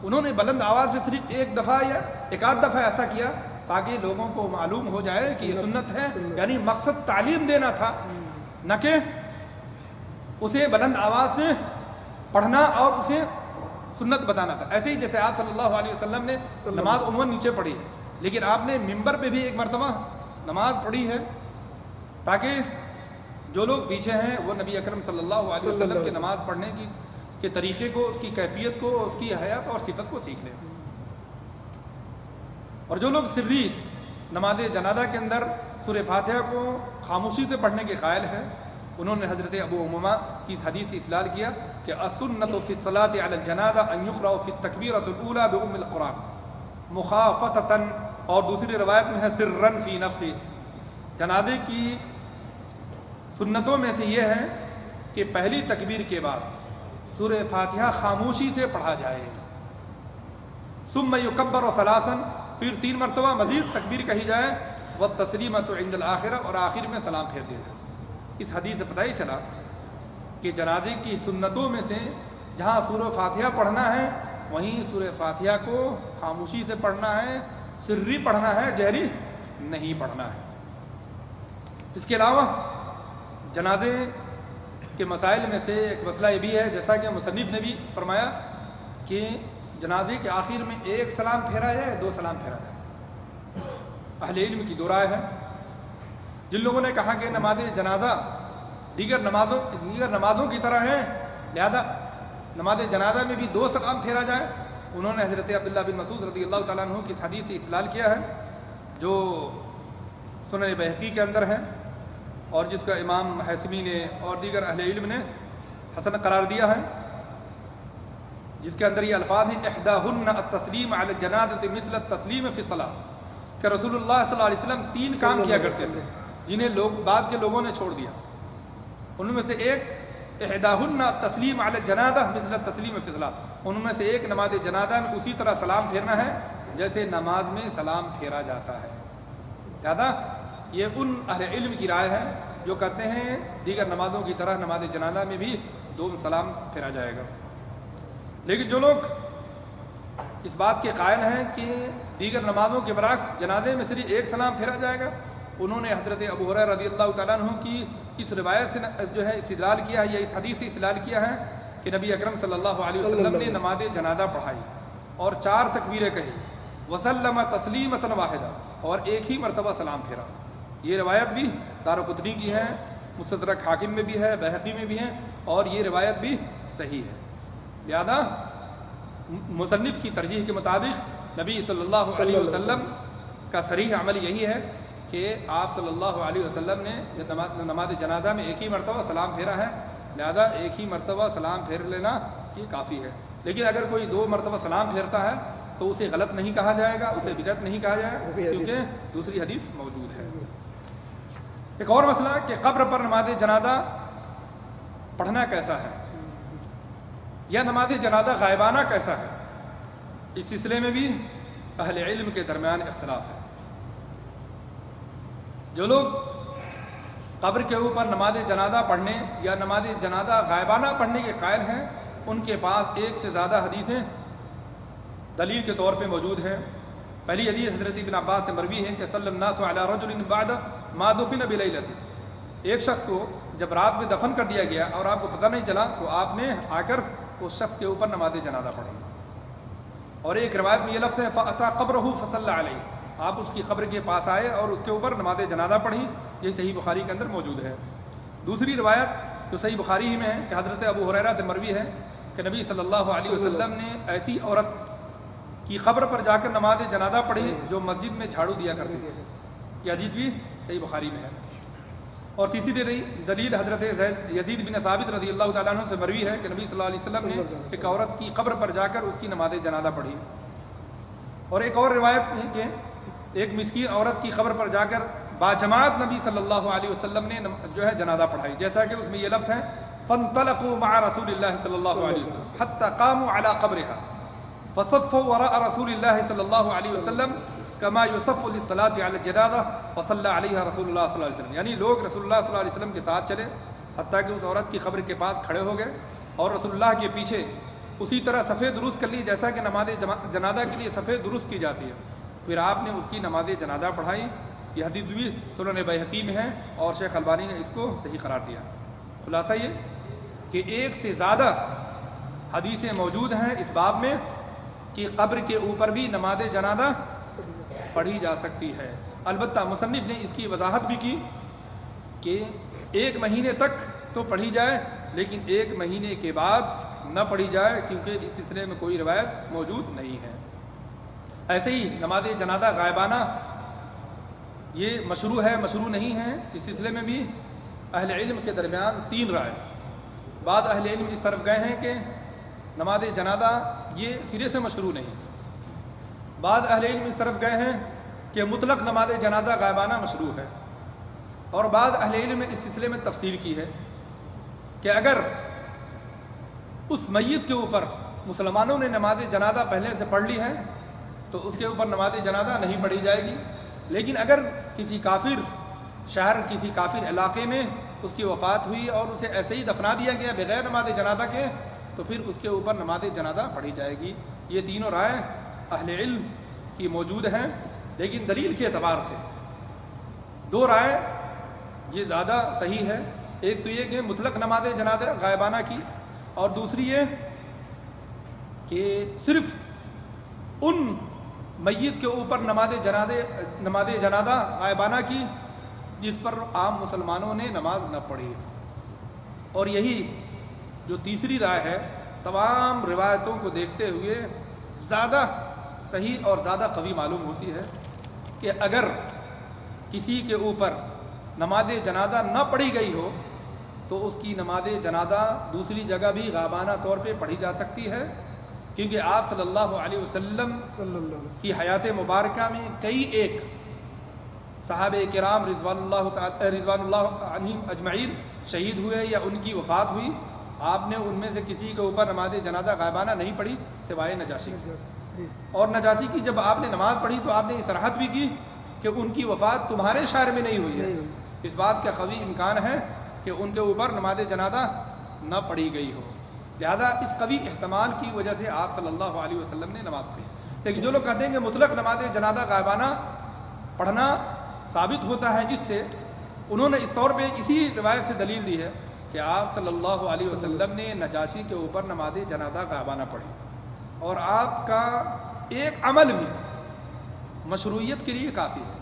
A: انہوں نے بلند آواز سے صرف ایک دفعہ یا ایک آدھ دفعہ ایسا کیا تاکہ لوگوں کو معلوم ہو جائے کہ یہ سنت ہے، یعنی مقصد تعلیم دینا تھا، نہ کہ اسے بلند آواز سے پڑھنا اور اسے سنت بتانا تھا۔ ایسے ہی جیسے آپ صلی اللہ علیہ وسلم نے نماز عموماً نیچے پڑھی، لیکن آپ نے ممبر پہ بھی ایک مرتبہ نماز پڑھی ہے تاکہ جو لوگ پیچھے ہیں وہ نبی اکرم صلی اللہ علیہ وسلم کی نماز پڑھنے کے طریقے کو، اس کی کیفیت کو، اس کی حیات اور صفت کو سیکھ لیں۔ اور جو لوگ سری نماز جنازہ کے اندر سورہ فاتحہ کو خاموشی سے پڑھنے کے قائل ہیں انہوں نے حضرت ابو امامہ کی اس حدیث سے استدلال کیا کہ السنۃ فی الصلاۃ علی الجنازہ ان یقرأ فی التکبیرۃ الاولی بام القرآن مخافتۃ، اور دوسری روایت میں ہے سرا فی نفسی۔ جنازے کی سنتوں میں سے یہ ہے کہ پہلی تکبیر کے بعد سورہ فاتحہ خاموشی سے پڑھا جائے، ثم یکبر ثلاثا، پھر 3 مرتبہ مزید تکبیر کہی جائے، والتسلیمۃ عند الآخرہ، اور آخر میں سلام پھیر دیا جائے۔ اس حدیث سے پتہ ہی چلا کہ جنازے کی سنتوں میں سے جہاں سورہ فاتحہ پڑھنا ہے وہیں سورہ فاتحہ کو خاموشی سے پڑھنا ہے، سری پڑھنا ہے، جہری نہیں پڑھنا ہے۔ اس کے علاوہ جنازے کے مسائل میں سے ایک مسئلہ یہ بھی ہے، جیسا کہ مصنف نے بھی فرمایا کہ جنازے کے آخر میں 1 سلام پھیرا جائے، 2 سلام پھیرا جائے۔ اہل علم کی دو رائے ہے۔ جن لوگوں نے کہا کہ نماز جنازہ دیگر نمازوں کی طرح ہے، لہذا نماز جنازہ میں بھی 2 سلام پھیرا جائے، انہوں نے حضرت عبداللہ بن مسعود رضی اللہ تعالیٰ عنہ کی اس حدیث سے استدلال کیا ہے جو سنن بہقی کے اندر ہے، اور جس کا امام حیثمی نے اور دیگر اہل علم نے حسن قرار دیا ہے، جس کے اندر یہ الفاظ ہیں احداہن التسلیم علی الجنازۃ مثل التسلیم فی الصلاۃ، کہ رسول اللہ صلی اللہ علیہ وسلم 3 کام کیا کرتے تھے جنہیں بعد کے لوگوں نے چھوڑ دیا۔ ان میں سے ایک احداہن التسلیم علی الجنازہ مثل التسلیم فی الصلاۃ، ان میں سے ایک نماز جنازہ میں اسی طرح سلام پھیرنا ہے جیسے نماز میں سلام پھیرا جاتا ہے۔ لہذا یہ ان اہل علم کی رائے ہے جو کہتے ہیں دیگر نمازوں کی طرح نماز جنازہ میں بھی 2 سلام پھیرا جائے گا۔ لیکن جو لوگ اس بات کے قائل ہیں کہ دیگر نمازوں کے برعکس جنازے میں صرف 1 سلام پھیرا جائے گا، انہوں نے حضرت ابو ہریرہ رضی اللہ تعالیٰ عنہ کی اس روایت سے جو ہے استدلال کیا ہے، یا اس حدیث سے استدلال کیا ہے کہ نبی اکرم صلی اللہ علیہ وسلم نے نماز جنازہ پڑھائی اور 4 تکبیریں کہی، وسلم تسلیمۃ واحدہ، اور 1 ہی مرتبہ سلام پھیرا۔ یہ روایت بھی دارقطنی کی ہے، مستدرک حاکم میں بھی ہے، بہقی میں بھی ہے، اور یہ روایت بھی صحیح ہے۔ لہذا مصنف کی ترجیح کے مطابق نبی صلی اللہ علیہ وسلم کا صریح عمل یہی ہے کہ آپ صلی اللہ علیہ وسلم نے نماز جنازہ میں 1 ہی مرتبہ سلام پھیرا ہے، لہذا 1 ہی مرتبہ سلام پھیر لینا یہ کافی ہے۔ لیکن اگر کوئی 2 مرتبہ سلام پھیرتا ہے تو اسے غلط نہیں کہا جائے گا، اسے بدعت نہیں کہا جائے گا، کیونکہ دوسری حدیث موجود ہے۔ ایک اور مسئلہ کہ قبر پر نماز جنازہ پڑھنا کیسا ہے یا نماز جنازہ غائبانہ کیسا ہے، اس سلسلے میں بھی اہل علم کے درمیان اختلاف ہے۔ جو لوگ قبر کے اوپر نماز جنازہ پڑھنے یا نماز جنازہ غائبانہ پڑھنے کے قائل ہیں، ان کے پاس ایک سے زیادہ حدیثیں دلیل کے طور پہ موجود ہیں۔ پہلی حدیث حضرت ابن عباس سے مروی ہے کہ صلی الناس علی رجل بعد ما دفن بلیلۃ، ایک شخص کو جب رات میں دفن کر دیا گیا اور آپ کو پتہ نہیں چلا تو آپ نے آ کر اس شخص کے اوپر نماز جنازہ پڑھی۔ اور ایک روایت میں یہ لفظ ہے فأتى قبره فصلى علیہ، آپ اس کی قبر کے پاس آئے اور اس کے اوپر نماز جنازہ پڑھی، یہ صحیح بخاری کے اندر موجود ہے۔ دوسری روایت جو صحیح بخاری ہی میں ہے کہ حضرت ابو ہریرہ سے مروی ہے کہ نبی صلی اللہ علیہ وسلم نے ایسی عورت کی قبر پر جا کر نماز جنازہ پڑھی جو مسجد میں جھاڑو دیا کرتی تھی، یہ حدیث بھی صحیح بخاری میں ہے۔ اور تیسری دلیل حضرت یزید بن ثابت رضی اللہ تعالیٰ عنہ سے مروی ہے کہ نبی صلی اللہ علیہ وسلم نے ایک عورت کی قبر پر جا کر اس کی نماز جنازہ پڑھی۔ اور ایک اور روایت ہے کہ ایک مسکین عورت کی قبر پر جا کر باجماعت نبی صلی اللہ علیہ وسلم نے جو ہے جنازہ پڑھائی، جیسا کہ اس میں یہ لفظ ہے فانطلقوا مع رسول اللہ صلی اللہ علیہ وسلم حتى قاموا على قبرها فصفوا وراء رسول اللہ صلی اللہ علیہ وسلم كما يصف للصلاة على الجنازہ فصلى عليها رسول اللہ صلی اللہ علیہ وسلم، یعنی لوگ رسول اللہ صلی اللہ علیہ وسلم کے ساتھ چلے حتیٰ کہ اس عورت کی قبر کے پاس کھڑے ہو گئے اور رسول اللہ کے پیچھے اسی طرح صفیں درست کر لی جیسا کہ نماز جنازہ کے لیے صفیں درست کی جاتی ہے، پھر آپ نے اس کی نماز جنازہ پڑھائی۔ یہ حدیث بھی سنن بیہقی میں ہے اور شیخ البانی نے اس کو صحیح قرار دیا۔ خلاصہ یہ کہ ایک سے زیادہ حدیثیں موجود ہیں اس باب میں کہ قبر کے اوپر بھی نماز جنازہ پڑھی جا سکتی ہے۔ البتہ مصنف نے اس کی وضاحت بھی کی کہ 1 مہینے تک تو پڑھی جائے لیکن 1 مہینے کے بعد نہ پڑھی جائے کیونکہ اس سلسلے میں کوئی روایت موجود نہیں ہے۔ ایسے ہی نماز جنازہ غائبانہ یہ مشروع ہے مشروع نہیں ہے، اس سلسلے میں بھی اہل علم کے درمیان 3 رائے۔ بعض اہل علم اس طرف گئے ہیں کہ نماز جنازہ یہ سرے سے مشروع نہیں، بعض اہل علم اس طرف گئے ہیں کہ مطلق نماز جنازہ غائبانہ مشروع ہے، اور بعض اہل علم نے اس سلسلے میں تفصیل کی ہے کہ اگر اس میت کے اوپر مسلمانوں نے نماز جنازہ پہلے سے پڑھ لی ہے تو اس کے اوپر نماز جنازہ نہیں پڑھی جائے گی، لیکن اگر کسی کافر شہر کسی کافر علاقے میں اس کی وفات ہوئی اور اسے ایسے ہی دفنا دیا گیا بغیر نماز جنازہ کے تو پھر اس کے اوپر نماز جنازہ پڑھی جائے گی۔ یہ تینوں رائے اہل علم کی موجود ہیں، لیکن دلیل کے اعتبار سے 2 رائے یہ زیادہ صحیح ہے۔ ایک تو یہ کہ مطلق نماز جنازہ غائبانہ کی، اور دوسری یہ کہ صرف ان میت کے اوپر نماز جنازہ غائبانہ کی جس پر عام مسلمانوں نے نماز نہ پڑھی۔ اور یہی جو تیسری رائے ہے تمام روایتوں کو دیکھتے ہوئے زیادہ صحیح اور زیادہ قوی معلوم ہوتی ہے کہ اگر کسی کے اوپر نماز جنازہ نہ پڑھی گئی ہو تو اس کی نماز جنازہ دوسری جگہ بھی غائبانہ طور پہ پڑھی جا سکتی ہے، کیونکہ آپ صلی اللہ علیہ وسلم کی حیات مبارکہ میں کئی ایک صحابہ کرام رضوان اللہ عنہم اجمعین شہید ہوئے یا ان کی وفات ہوئی، آپ نے ان میں سے کسی کے اوپر نماز جنازہ غائبانہ نہیں پڑھی سوائے نجاشی کی۔ اور نجاشی کی جب آپ نے نماز پڑھی تو آپ نے صراحت بھی کی کہ ان کی وفات تمہارے شہر میں نہیں ہوئی ہے، اس بات کا قوی امکان ہے کہ ان کے اوپر نماز جنازہ نہ پڑھی گئی ہو، لہذا اس قوی احتمال کی وجہ سے آپ صلی اللہ علیہ وسلم نے نماز پڑھی۔ لیکن جو لوگ کہتے ہیں کہ مطلق نماز جنازہ غائبانہ پڑھنا ثابت ہوتا ہے، اس سے انہوں نے اس طور پہ اسی روایت سے دلیل دی ہے کہ آپ صلی اللہ علیہ وسلم نے نجاشی کے اوپر نماز جنازہ غائبانہ پڑھی، اور آپ کا ایک عمل بھی مشروعیت کے لیے کافی ہے۔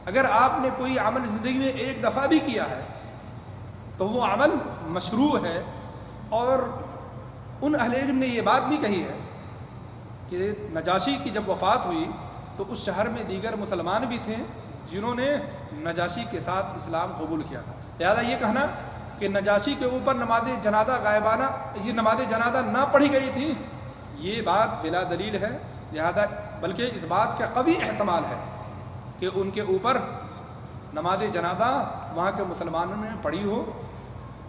A: اگر آپ نے کوئی عمل زندگی میں ایک دفعہ بھی کیا ہے تو وہ عمل مشروع ہے۔ اور ان اہل علم نے یہ بات بھی کہی ہے کہ نجاشی کی جب وفات ہوئی تو اس شہر میں دیگر مسلمان بھی تھے جنہوں نے نجاشی کے ساتھ اسلام قبول کیا تھا، لہذا یہ کہنا کہ نجاشی کے اوپر نماز جنازہ غائبانہ یہ نماز جنازہ نہ پڑھی گئی تھی یہ بات بلا دلیل ہے، لہذا بلکہ اس بات کا قوی احتمال ہے کہ ان کے اوپر نماز جنازہ وہاں کے مسلمانوں نے پڑھی ہو،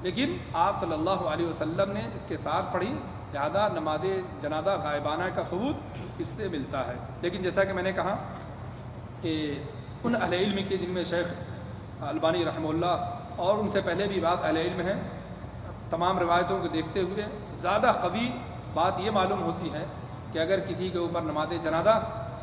A: لیکن آپ صلی اللہ علیہ وسلم نے اس کے ساتھ پڑھی، لہذا نماز جنازہ غائبانہ کا ثبوت اس سے ملتا ہے۔ لیکن جیسا کہ میں نے کہا کہ ان اہل علم کے جن میں شیخ البانی رحمہ اللہ اور ان سے پہلے بھی بعض اہل علم ہیں، تمام روایتوں کو دیکھتے ہوئے زیادہ قوی بات یہ معلوم ہوتی ہے کہ اگر کسی کے اوپر نماز جنازہ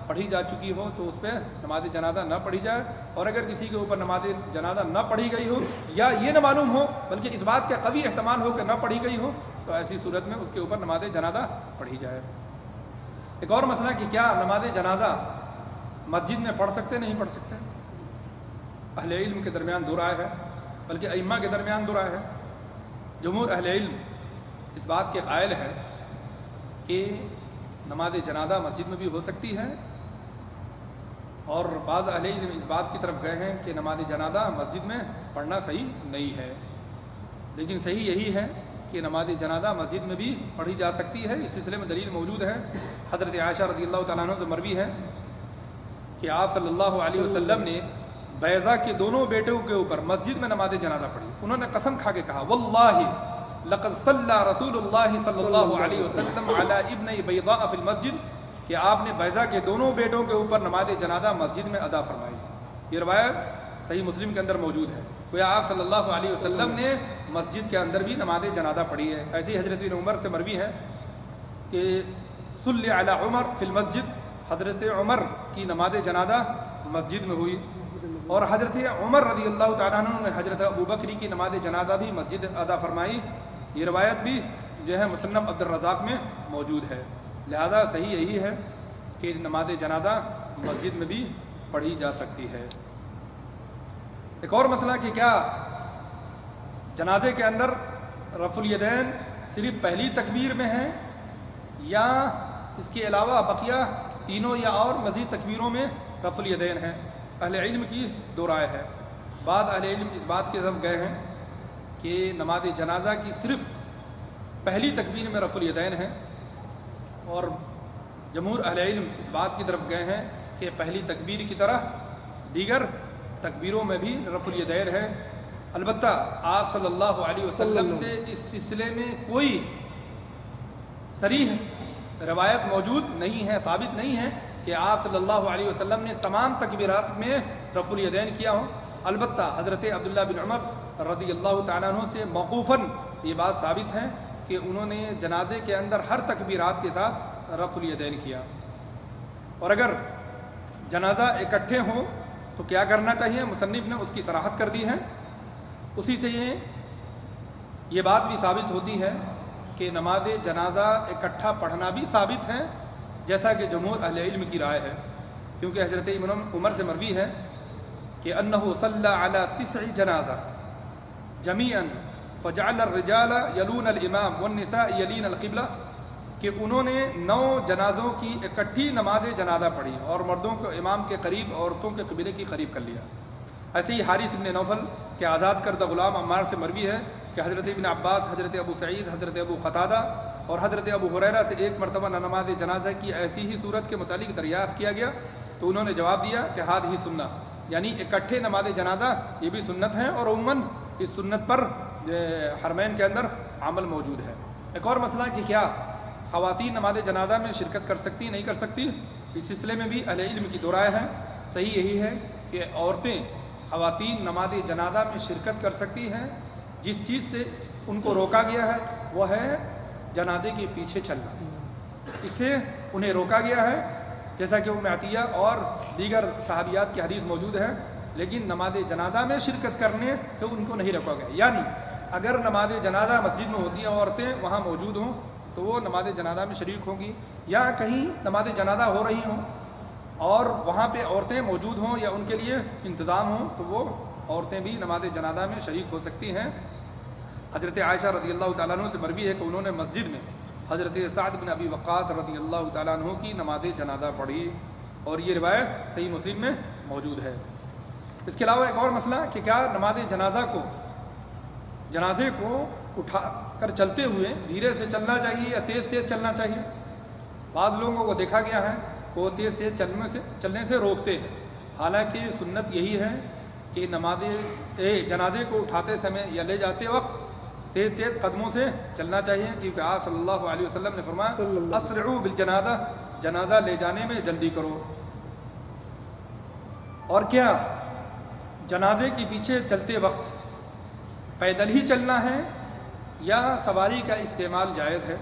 A: پڑھی جا چکی ہو تو اس پہ نماز جنازہ نہ پڑھی جائے، اور اگر کسی کے اوپر نماز جنازہ نہ پڑھی گئی ہو یا یہ نہ معلوم ہو بلکہ اس بات کا قوی احتمال ہو کہ نہ پڑھی گئی ہو تو ایسی صورت میں اس کے اوپر نماز جنازہ پڑھی جائے۔ ایک اور مسئلہ کہ کیا نماز جنازہ مسجد میں پڑھ سکتے نہیں پڑھ سکتے؟ اہل علم کے درمیان دو رائے ہے، بلکہ ائمہ کے درمیان دو رائے ہے۔ جمہور اہل علم اس بات کے قائل ہے کہ نماز جنازہ مسجد میں بھی ہو سکتی ہے، اور بعض اہل علم اس بات کی طرف گئے ہیں کہ نماز جنازہ مسجد میں پڑھنا صحیح نہیں ہے، لیکن صحیح یہی ہے کہ نماز جنازہ مسجد میں بھی پڑھی جا سکتی ہے۔ اس سلسلے میں دلیل موجود ہے، حضرت عائشہ رضی اللہ تعالیٰ عنہ سے مروی ہے کہ آپ صلی اللہ علیہ وسلم نے بیضہ کے دونوں بیٹوں کے اوپر مسجد میں نماز جنازہ پڑھی۔ انہوں نے قسم کھا کے کہا واللہ لقد صلی رسول اللہ صلی اللہ علیہ وسلم علی ابن بیضاء فی المسجد، کہ آپ نے بیضہ کے دونوں بیٹوں کے اوپر نماز جنازہ مسجد میں ادا فرمائی۔ یہ روایت صحیح مسلم کے اندر موجود ہے، گویا آپ صلی اللہ علیہ وسلم نے مسجد کے اندر بھی نماز جنازہ پڑھی ہے۔ ایسی حضرت ابن عمر سے مروی ہے کہ صلی علی عمر فی المسجد، حضرت عمر کی نماز جنازہ مسجد میں ہوئی، اور حضرت عمر رضی اللہ تعالیٰ عنہ نے حضرت ابو بکری کی نماز جنازہ بھی مسجد ادا فرمائی۔ یہ روایت بھی جو ہے مصنف عبد الرزاق میں موجود ہے، لہذا صحیح یہی ہے کہ نماز جنازہ مسجد میں بھی پڑھی جا سکتی ہے۔ ایک اور مسئلہ کہ کیا جنازے کے اندر رفع الیدین صرف پہلی تکبیر میں ہے یا اس کے علاوہ بقیہ تینوں یا اور مزید تکبیروں میں رفع الیدین ہے؟ اہل علم کی دو رائے ہے۔ بعض اہل علم اس بات کی طرف گئے ہیں کہ نماز جنازہ کی صرف پہلی تکبیر میں رفع الیدین ہے، اور جمہور اہل علم اس بات کی طرف گئے ہیں کہ پہلی تکبیر کی طرح دیگر تکبیروں میں بھی رفع الیدین ہے۔ البتہ آپ صلی اللہ علیہ وسلم سے اس سلسلے میں کوئی صریح روایت موجود نہیں ہے، ثابت نہیں ہے کہ آپ صلی اللہ علیہ وسلم نے تمام تکبیرات میں رفع الیدین کیا ہو۔ البتہ حضرت عبداللہ بن عمر رضی اللہ تعالیٰ عنہ سے موقوفاً یہ بات ثابت ہے کہ انہوں نے جنازے کے اندر ہر تکبیرات کے ساتھ رفع الیدین کیا۔ اور اگر جنازہ اکٹھے ہوں تو کیا کرنا چاہیے؟ مصنف نے اس کی صراحت کر دی ہے۔ اسی سے یہ بات بھی ثابت ہوتی ہے کہ نماز جنازہ اکٹھا پڑھنا بھی ثابت ہے، جیسا کہ جمہور اہل علم کی رائے ہے، کیونکہ حضرت ابن عمر سے مروی ہے کہ انہ صلی علی 9 جنازہ جمیعا فجعل الرجال یلون الامام والنساء یلین القبلہ، کہ انہوں نے 9 جنازوں کی اکٹھی نماز جنازہ پڑھی اور مردوں کو امام کے قریب، عورتوں کے قبلے کی قریب کر لیا۔ ایسے ہی حارث بن نوفل کے آزاد کردہ غلام عمار سے مروی ہے کہ حضرت ابن عباس، حضرت ابو سعید، حضرت ابو قتادہ اور حضرت ابو ہریرہ سے ایک مرتبہ نماز جنازہ کی ایسی ہی صورت کے متعلق دریافت کیا گیا تو انہوں نے جواب دیا کہ ہذہ سنہ، یعنی اکٹھے نماز جنازہ یہ بھی سنت ہے، اور عموماً اس سنت پر حرمین کے اندر عمل موجود ہے۔ ایک اور مسئلہ کہ کیا خواتین نماز جنازہ میں شرکت کر سکتی نہیں کر سکتی؟ اس سلسلے میں بھی اہل علم کی دو رائے ہے۔ صحیح یہی ہے کہ عورتیں، خواتین نماز جنازہ میں شرکت کر سکتی ہیں، جس چیز سے ان کو روکا گیا ہے وہ ہے جنازے کے پیچھے چلنا، اس سے انہیں روکا گیا ہے، جیسا کہ ام عطیہ اور دیگر صحابیات کی حدیث موجود ہے، لیکن نماز جنازہ میں شرکت کرنے سے ان کو نہیں روکا گیا۔ یعنی اگر نماز جنازہ مسجد میں ہوتی ہیں، عورتیں وہاں موجود ہوں تو وہ نماز جنازہ میں شریک ہوں گی، یا کہیں نماز جنازہ ہو رہی ہوں اور وہاں پہ عورتیں موجود ہوں یا ان کے لیے انتظام ہوں تو وہ عورتیں بھی نماز جنازہ میں شریک ہو سکتی ہیں۔ حضرت عائشہ رضی اللہ تعالیٰ عنہ سے مروی ہے کہ انہوں نے مسجد میں حضرت سعد بن ابی وقاص رضی اللہ تعالیٰ عنہ کی نماز جنازہ پڑھی، اور یہ روایت صحیح مسلم میں موجود ہے۔ اس کے علاوہ ایک اور مسئلہ کہ کیا نماز جنازے کو اٹھا کر چلتے ہوئے دھیرے سے چلنا چاہیے یا تیز سے چلنا چاہیے؟ بعض لوگوں کو دیکھا گیا ہے کہ وہ تیز سے چلنے سے روکتے ہیں، حالانکہ سنت یہی ہے کہ نماز جنازے کو اٹھاتے سمے یا لے جاتے وقت تیز تیز قدموں سے چلنا چاہیے، کیونکہ آپ صلی اللہ علیہ وسلم نے فرمایا اسرعوا بالجنازہ، جنازہ لے جانے میں جلدی کرو۔ اور کیا جنازے کے پیچھے چلتے وقت پیدل ہی چلنا ہے یا سواری کا استعمال جائز ہے؟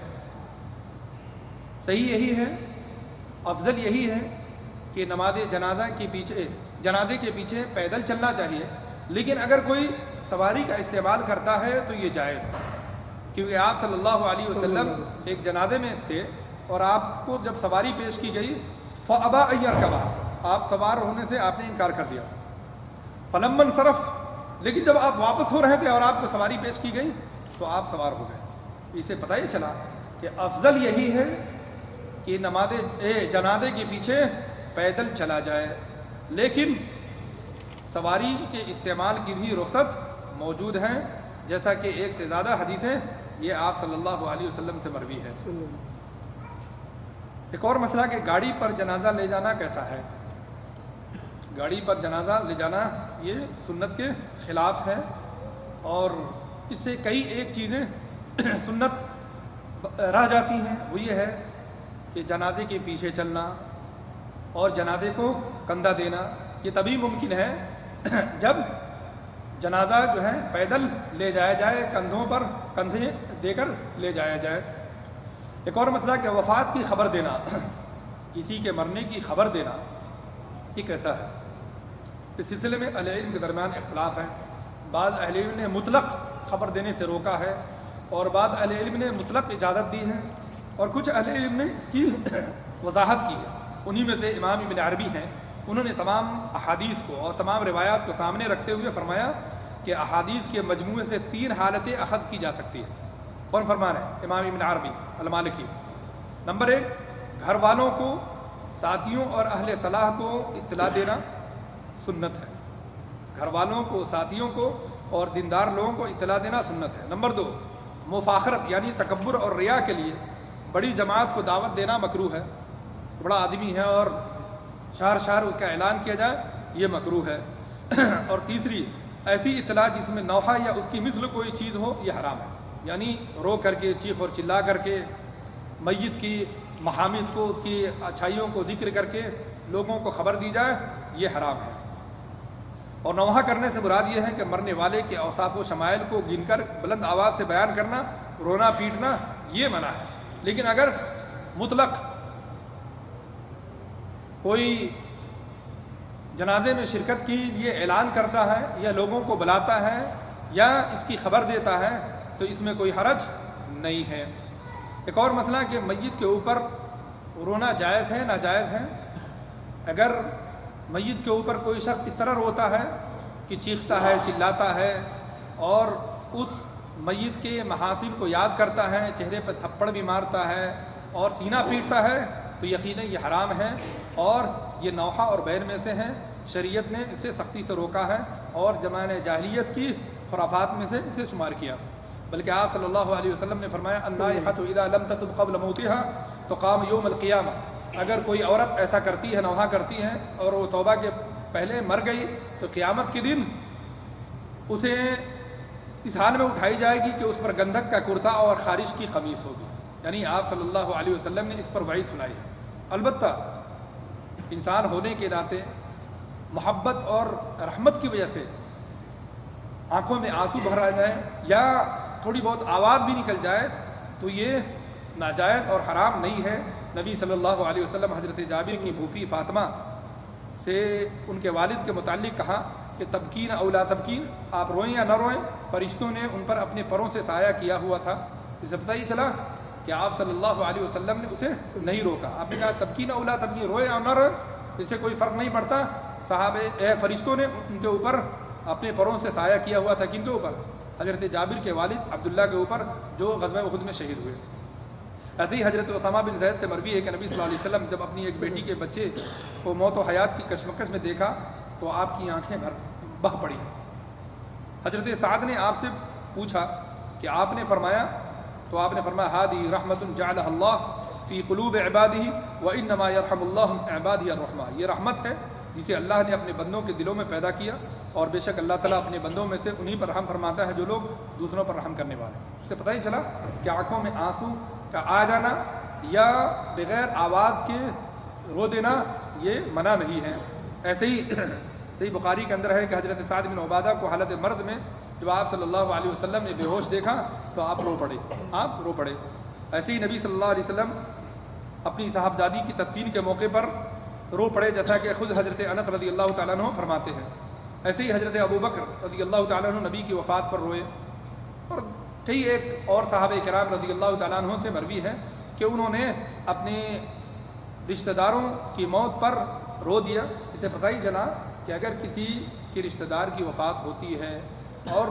A: صحیح یہی ہے، افضل یہی ہے کہ نماز جنازے کے پیچھے پیدل چلنا چاہیے، لیکن اگر کوئی سواری کا استعمال کرتا ہے تو یہ جائز ہے، کیونکہ آپ صلی اللہ علیہ وسلم ایک جنازے میں تھے اور آپ کو جب سواری پیش کی گئی فَأَبَا أَن يَرْكَبَهَا، آپ سوار ہونے سے آپ نے انکار کر دیا۔ فَلَمَّا انصَرَفَ، لیکن جب آپ واپس ہو رہے تھے اور آپ کو سواری پیش کی گئی تو آپ سوار ہو گئے۔ اسے پتہ ہی چلا کہ افضل یہی ہے کہ جنازے کے پیچھے پیدل چلا جائے، لیکن سواری کے استعمال کی بھی رخصت موجود ہیں، جیسا کہ ایک سے زیادہ حدیثیں یہ آپ صلی اللہ علیہ وسلم سے مروی ہے۔ ایک اور مسئلہ کہ گاڑی پر جنازہ لے جانا کیسا ہے؟ گاڑی پر جنازہ لے جانا یہ سنت کے خلاف ہے، اور اس سے کئی ایک چیزیں سنت رہ جاتی ہیں۔ وہ یہ ہے کہ جنازے کے پیچھے چلنا اور جنازے کو کندھا دینا، یہ تبھی ممکن ہے جب جنازہ جو ہے پیدل لے جایا جائے، کندھوں پر کندھے دے کر لے جایا جائے۔ ایک اور مسئلہ کہ وفات کی خبر دینا، کسی کے مرنے کی خبر دینا، یہ کیسا ہے؟ اس سلسلے میں اہل علم کے درمیان اختلاف ہے۔ بعض اہل علم نے مطلق خبر دینے سے روکا ہے اور بعض اہل علم نے مطلق اجازت دی ہے، اور کچھ اہل علم نے اس کی وضاحت کی ہے۔ انہی میں سے امام ابن عربی ہیں، انہوں نے تمام احادیث کو اور تمام روایات کو سامنے رکھتے ہوئے فرمایا کہ احادیث کے مجموعے سے 3 حالتیں اخذ کی جا سکتی ہیں۔ کون فرما رہے ہیں؟ امام ابن عربی المالکی۔ نمبر 1، گھر والوں کو، ساتھیوں اور اہل صلاح کو اطلاع دینا سنت ہے۔ گھر والوں کو، ساتھیوں کو اور دیندار لوگوں کو اطلاع دینا سنت ہے۔ نمبر 2، مفاخرت یعنی تکبر اور ریا کے لیے بڑی جماعت کو دعوت دینا مکروہ ہے۔ بڑا آدمی ہے اور شہر شہر اس کا اعلان کیا جائے، یہ مکروہ ہے۔ اور تیسری، ایسی اطلاع جس میں نوحہ یا اس کی مثل کوئی چیز ہو، یہ حرام ہے، یعنی رو کر کے، چیخ اور چلا کر کے میت کی محامد کو، اس کی اچھائیوں کو ذکر کر کے لوگوں کو خبر دی جائے، یہ حرام ہے۔ اور نوحہ کرنے سے مراد یہ ہے کہ مرنے والے کے اوصاف و شمائل کو گن کر بلند آواز سے بیان کرنا، رونا پیٹنا، یہ منع ہے۔ لیکن اگر مطلق کوئی جنازے میں شرکت کی لیے اعلان کرتا ہے یا لوگوں کو بلاتا ہے یا اس کی خبر دیتا ہے تو اس میں کوئی حرج نہیں ہے۔ ایک اور مسئلہ کہ میت کے اوپر رونا جائز ہے ناجائز ہے؟ اگر میت کے اوپر کوئی شخص اس طرح روتا ہے کہ چیختا ہے، چلاتا ہے اور اس میت کے محاسن کو یاد کرتا ہے، چہرے پر تھپڑ بھی مارتا ہے اور سینہ پیٹتا ہے، تو یقیناً یہ حرام ہے اور یہ نوحہ اور بین میں سے ہیں۔ شریعت نے اسے سختی سے روکا ہے اور زمانہ جاہلیت کی خرافات میں سے اسے شمار کیا۔ بلکہ آپ صلی اللہ علیہ وسلم نے فرمایا النائحۃ اذا لم تتب قبل موتها تقام یوم القیامہ، اگر کوئی عورت ایسا کرتی ہے، نوحہ کرتی ہے اور وہ توبہ کے پہلے مر گئی تو قیامت کے دن اسے اس حال میں اٹھائی جائے گی کہ اس پر گندھک کا کرتا اور خارش کی قمیص ہوگی۔ یعنی آپ صلی اللہ علیہ وسلم نے اس پر وعید سنائی ہے۔ البتہ انسان ہونے کے ناطے محبت اور رحمت کی وجہ سے آنکھوں میں آنسو بھر آ جائیں یا تھوڑی بہت آواز بھی نکل جائے تو یہ ناجائز اور حرام نہیں ہے۔ نبی صلی اللہ علیہ وسلم حضرت جابر کی پھوپھی فاطمہ سے ان کے والد کے متعلق کہا کہ تبکین اولا تبکین، آپ روئیں یا نہ روئیں، فرشتوں نے ان پر اپنے پروں سے سایہ کیا ہوا تھا۔ اس سے پتہ یہ چلا کہ آپ صلی اللہ علیہ وسلم نے اسے نہیں روکا۔ آپ نے کہا تبکین اولا تبکین، روئے یا نہ روئے اس سے کوئی فرق نہیں پڑتا۔ صحابہ فرشتوں نے ان کے اوپر اپنے پروں سے سایہ کیا ہوا تھا۔ کن کے اوپر؟ حضرت جابر کے والد عبداللہ کے اوپر جو غزوہ احد میں شہید ہوئے۔ ایسے ہی حضرت اسامہ بن زید سے مروی ہے کہ نبی صلی اللہ علیہ وسلم جب اپنی ایک بیٹی کے بچے کو موت و حیات کی کشمکش میں دیکھا تو آپ کی آنکھیں بہہ پڑی۔ حضرت سعد نے آپ سے پوچھا کہ آپ نے فرمایا، تو آپ نے فرمایا ہادی رحمت جعلها اللہ فی قلوب عبادہ وانما یرحم اللہ عبادہ الرحمہ، یہ رحمت ہے جسے اللہ نے اپنے بندوں کے دلوں میں پیدا کیا، اور بے شک اللہ تعالیٰ اپنے بندوں میں سے انہی پر رحم فرماتا ہے جو لوگ دوسروں پر رحم کرنے والے ہیں۔ اس سے پتہ ہی چلا کہ آنکھوں میں آنسو کا آ جانا یا بغیر آواز کے رو دینا یہ منع نہیں ہے۔ ایسے ہی صحیح بخاری کے اندر ہے کہ حضرت سعد بن عبادہ کو حالت مرض میں جب آپ صلی اللہ علیہ وسلم نے بے ہوش دیکھا تو آپ رو پڑے۔ ایسے ہی نبی صلی اللہ علیہ وسلم اپنی صاحبزادی کی تدفین کے موقع پر رو پڑے، جیسا کہ خود حضرت انس رضی اللہ تعالیٰ عنہ فرماتے ہیں۔ ایسے ہی حضرت ابو بکر رضی اللہ تعالیٰ عنہ نبی کی وفات پر روئے، اور کئی ایک اور صحابہ کرام رضی اللہ تعالیٰ عنہ سے مروی ہے کہ انہوں نے اپنے رشتہ داروں کی موت پر رو دیا۔ اسے پتہ ہی چلا کہ اگر کسی کے رشتہ دار کی وفات ہوتی ہے اور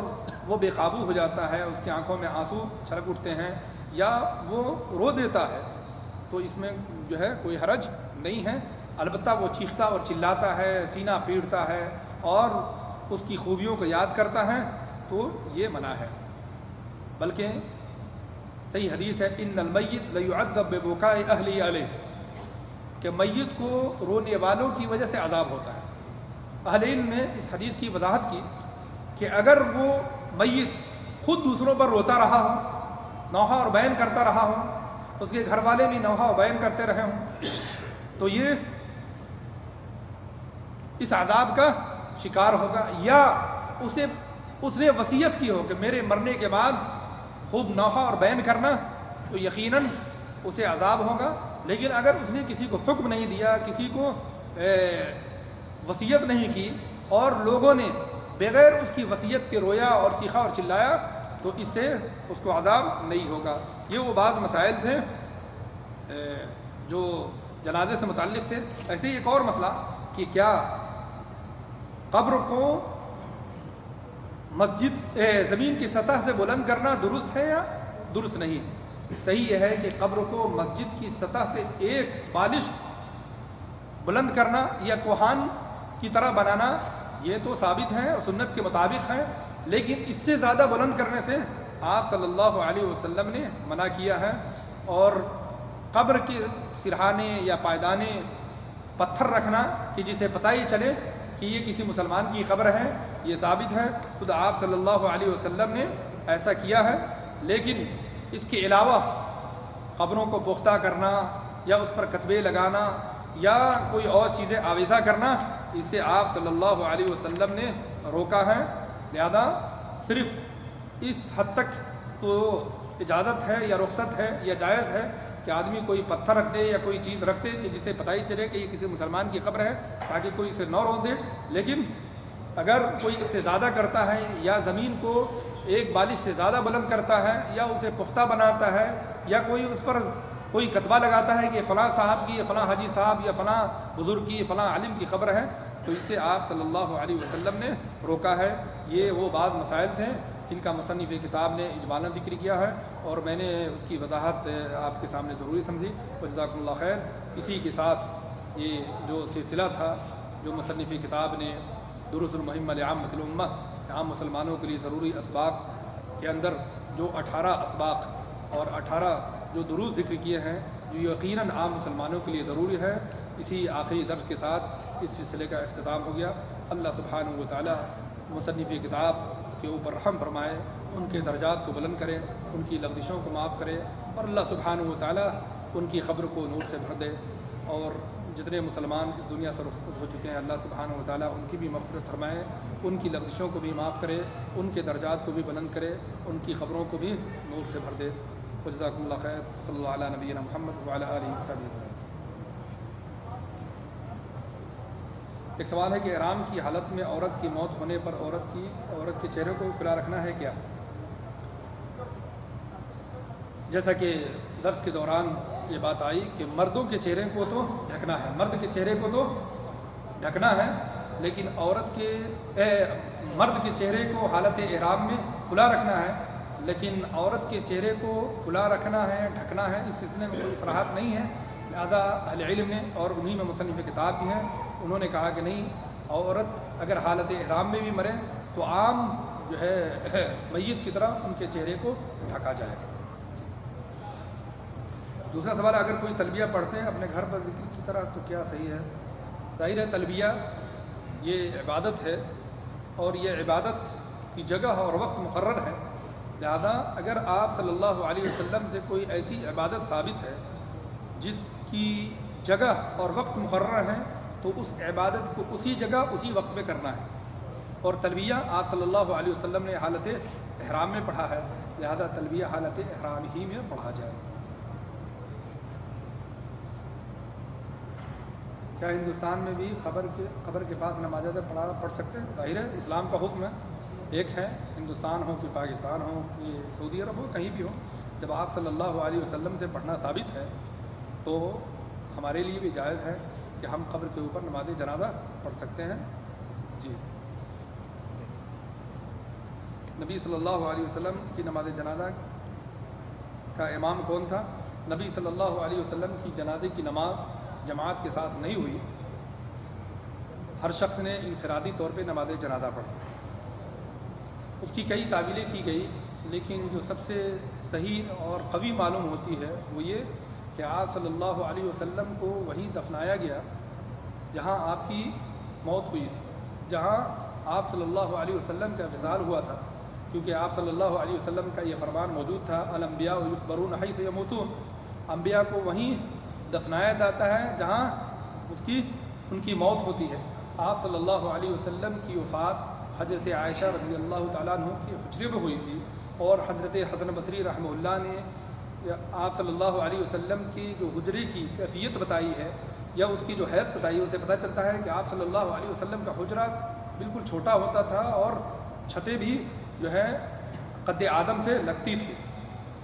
A: وہ بے قابو ہو جاتا ہے، اس کی آنکھوں میں آنسو چھلک اٹھتے ہیں یا وہ رو دیتا ہے، تو اس میں جو ہے کوئی حرج نہیں ہے۔ البتہ وہ چیختا اور چلاتا ہے، سینہ پیٹتا ہے اور اس کی خوبیوں کو یاد کرتا ہے تو یہ منع ہے۔ بلکہ صحیح حدیث ہے ان المیت لیعذب ببکاء اہلہ علیہ، کہ میت کو رونے والوں کی وجہ سے عذاب ہوتا ہے۔ اہل علم نے اس حدیث کی وضاحت کی کہ اگر وہ میت خود دوسروں پر روتا رہا ہو، نوحہ اور بین کرتا رہا ہو، اس کے گھر والے بھی نوحہ اور بین کرتے رہے ہوں، تو یہ اس عذاب کا شکار ہوگا، یا اس نے وصیت کی ہو کہ میرے مرنے کے بعد خوب نوحہ اور بین کرنا، تو یقیناً اسے عذاب ہوگا۔ لیکن اگر اس نے کسی کو حکم نہیں دیا، کسی کو وصیت نہیں کی اور لوگوں نے بغیر اس کی وصیت کے رویا اور چیخا اور چلایا، تو اس سے اس کو عذاب نہیں ہوگا۔ یہ وہ بعض مسائل تھے جو جنازے سے متعلق تھے۔ ایسے ہی ایک اور مسئلہ کہ کیا قبر کو مسجد زمین کی سطح سے بلند کرنا درست ہے یا درست نہیں ہے؟ صحیح یہ ہے کہ قبر کو مسجد کی سطح سے ایک بالش بلند کرنا یا کوہان کی طرح بنانا یہ تو ثابت ہے اور سنت کے مطابق ہے، لیکن اس سے زیادہ بلند کرنے سے آپ صلی اللہ علیہ وسلم نے منع کیا ہے۔ اور قبر کے سرہانے یا پائدانے پتھر رکھنا کہ جسے پتہ ہی چلے کہ یہ کسی مسلمان کی قبر ہے، یہ ثابت ہے، خود آپ صلی اللہ علیہ وسلم نے ایسا کیا ہے۔ لیکن اس کے علاوہ قبروں کو پختہ کرنا یا اس پر کتبے لگانا یا کوئی اور چیزیں آویزہ کرنا، اس سے آپ صلی اللہ علیہ وسلم نے روکا ہے۔ لہذا صرف اس حد تک تو اجازت ہے یا رخصت ہے یا جائز ہے کہ آدمی کوئی پتھر رکھ دے یا کوئی چیز رکھ دے کہ جسے پتہ ہی چلے کہ یہ کسی مسلمان کی قبر ہے، تاکہ کوئی اسے نہ رو دے۔ لیکن اگر کوئی اس سے زیادہ کرتا ہے یا زمین کو ایک بالش سے زیادہ بلند کرتا ہے یا اسے پختہ بناتا ہے یا کوئی اس پر کوئی کتبہ لگاتا ہے کہ فلاں صاحب کی، فلاں حاجی صاحب یا فلاں بزرگ کی، فلاں عالم کی قبر ہے، تو اس سے آپ صلی اللہ علیہ وسلم نے روکا ہے۔ یہ وہ بعض مسائل تھے جن کا مصنف کتاب نے اجمالاً ذکر کیا ہے، اور میں نے اس کی وضاحت آپ کے سامنے ضروری سمجھی۔ جزاکم اللہ خیر۔ اسی کے ساتھ یہ جو سلسلہ تھا جو مصنف کتاب نے دروس المہمہ لعامۃ الامہ، عام مسلمانوں کے لیے ضروری اسباق کے اندر جو 18 اسباق اور 18 جو دروس ذکر کیے ہیں جو یقیناً عام مسلمانوں کے لیے ضروری ہے، اسی آخری درس کے ساتھ اس سلسلے کا اختتام ہو گیا۔ اللہ سبحانہ و تعالی مصنف کتاب کے اوپر رحم فرمائے، ان کے درجات کو بلند کرے، ان کی لغزشوں کو معاف کرے، اور اللہ سبحانہ و تعالی ان کی قبر کو نور سے بھر دے، اور جتنے مسلمان اس دنیا سے رخصت ہو چکے ہیں اللہ سبحانہ و تعالی ان کی بھی مغفرت فرمائے، ان کی لغزشوں کو بھی معاف کرے، ان کے درجات کو بھی بلند کرے، ان کی قبروں کو بھی نور سے بھر دے۔ جزاکم اللہ خیر۔ صلی اللہ علیہ نبینا محمد وعلی آلہ وصحبہ وسلم۔ ایک سوال ہے کہ احرام کی حالت میں عورت کی موت ہونے پر عورت کے چہرے کو کھلا رکھنا ہے کیا؟ جیسا کہ درس کے دوران یہ بات آئی کہ مردوں کے چہرے کو تو ڈھکنا ہے، مرد کے چہرے کو تو ڈھکنا ہے، لیکن مرد کے چہرے کو حالت احرام میں کھلا رکھنا ہے، لیکن عورت کے چہرے کو کھلا رکھنا ہے، ڈھکنا ہے، اس سلسلے میں کوئی صراحت نہیں ہے۔ لہذا اہل علم نے، اور انہی میں مصنف کتاب بھی ہیں، انہوں نے کہا کہ نہیں، عورت اگر حالت احرام میں بھی مرے تو عام جو ہے میت کی طرح ان کے چہرے کو ڈھکا جائے۔ دوسرا سوال ہے اگر کوئی تلبیہ پڑھتے ہیں اپنے گھر پر ذکر کی طرح تو کیا صحیح ہے؟ ظاہر ہے تلبیہ یہ عبادت ہے اور یہ عبادت کی جگہ اور وقت مقرر ہے، لہذا اگر آپ صلی اللہ علیہ وسلم سے کوئی ایسی عبادت ثابت ہے جس کی جگہ اور وقت مقرر ہے تو اس عبادت کو اسی جگہ اسی وقت میں کرنا ہے۔ اور تلبیہ آپ صلی اللہ علیہ وسلم نے حالت احرام میں پڑھا ہے، لہذا تلبیہ حالت احرام ہی میں پڑھا جائے۔ کیا ہندوستان میں بھی قبر کے پاس نماز پڑھ سکتے ہیں؟ ظاہر ہے اسلام کا حکم ہے ایک ہے، ہندوستان ہو کہ پاکستان ہو کہ سعودی عرب ہو کہیں بھی ہو، جب آپ صلی اللہ علیہ وسلم سے پڑھنا ثابت ہے تو ہمارے لیے بھی جائز ہے کہ ہم قبر کے اوپر نماز جنازہ پڑھ سکتے ہیں۔ جی، نبی صلی اللہ علیہ وسلم کی نماز جنازہ کا امام کون تھا؟ نبی صلی اللہ علیہ وسلم کی جنازے کی نماز جماعت کے ساتھ نہیں ہوئی، ہر شخص نے انفرادی طور پہ نماز جنازہ پڑھی۔ اس کی کئی تعویلیں کی گئی، لیکن جو سب سے صحیح اور قوی معلوم ہوتی ہے وہ یہ کہ آپ صلی اللہ علیہ وسلم کو وہیں دفنایا گیا جہاں آپ کی موت ہوئی تھی، جہاں آپ صلی اللہ علیہ وسلم کا وصال ہوا تھا، کیونکہ آپ صلی اللہ علیہ وسلم کا یہ فرمان موجود تھا الانبیاء یقبرون حیث یموتون، انبیاء کو وہیں دفنایا جاتا ہے جہاں ان کی موت ہوتی ہے۔ آپ صلی اللہ علیہ وسلم کی وفات حضرت عائشہ رضی اللہ تعالیٰ عنہ کے حجرے میں ہوئی تھی، اور حضرت حسن بصری رحمہ اللہ نے آپ صلی اللہ علیہ وسلم کی جو حجرے کی کیفیت بتائی ہے یا اس کی جو حیت بتائی ہے، اسے پتہ چلتا ہے کہ آپ صلی اللہ علیہ وسلم کا حجرہ بالکل چھوٹا ہوتا تھا اور چھتیں بھی جو ہے قد آدم سے لگتی تھی،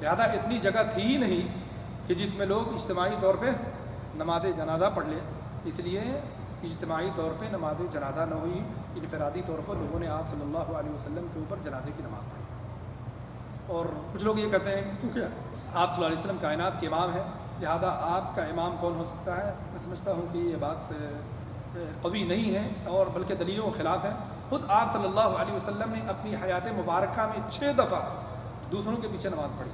A: لہذا اتنی جگہ تھی ہی نہیں کہ جس میں لوگ اجتماعی طور پہ نماز جنازہ پڑھ لیں، اس لیے اجتماعی طور پہ نماز جنازہ نہ ہوئی، انفرادی طور پر لوگوں نے آپ صلی اللہ علیہ وسلم کے اوپر جنازے کی نماز پڑھی۔ اور کچھ لوگ یہ کہتے ہیں کیونکہ آپ صلی اللہ علیہ وسلم کائنات کے امام ہیں لہذا آپ کا امام کون ہو سکتا ہے؟ میں سمجھتا ہوں کہ یہ بات قوی نہیں ہے اور بلکہ دلیلوں کے خلاف ہے۔ خود آپ صلی اللہ علیہ وسلم نے اپنی حیات مبارکہ میں 6 دفعہ دوسروں کے پیچھے نماز پڑھی۔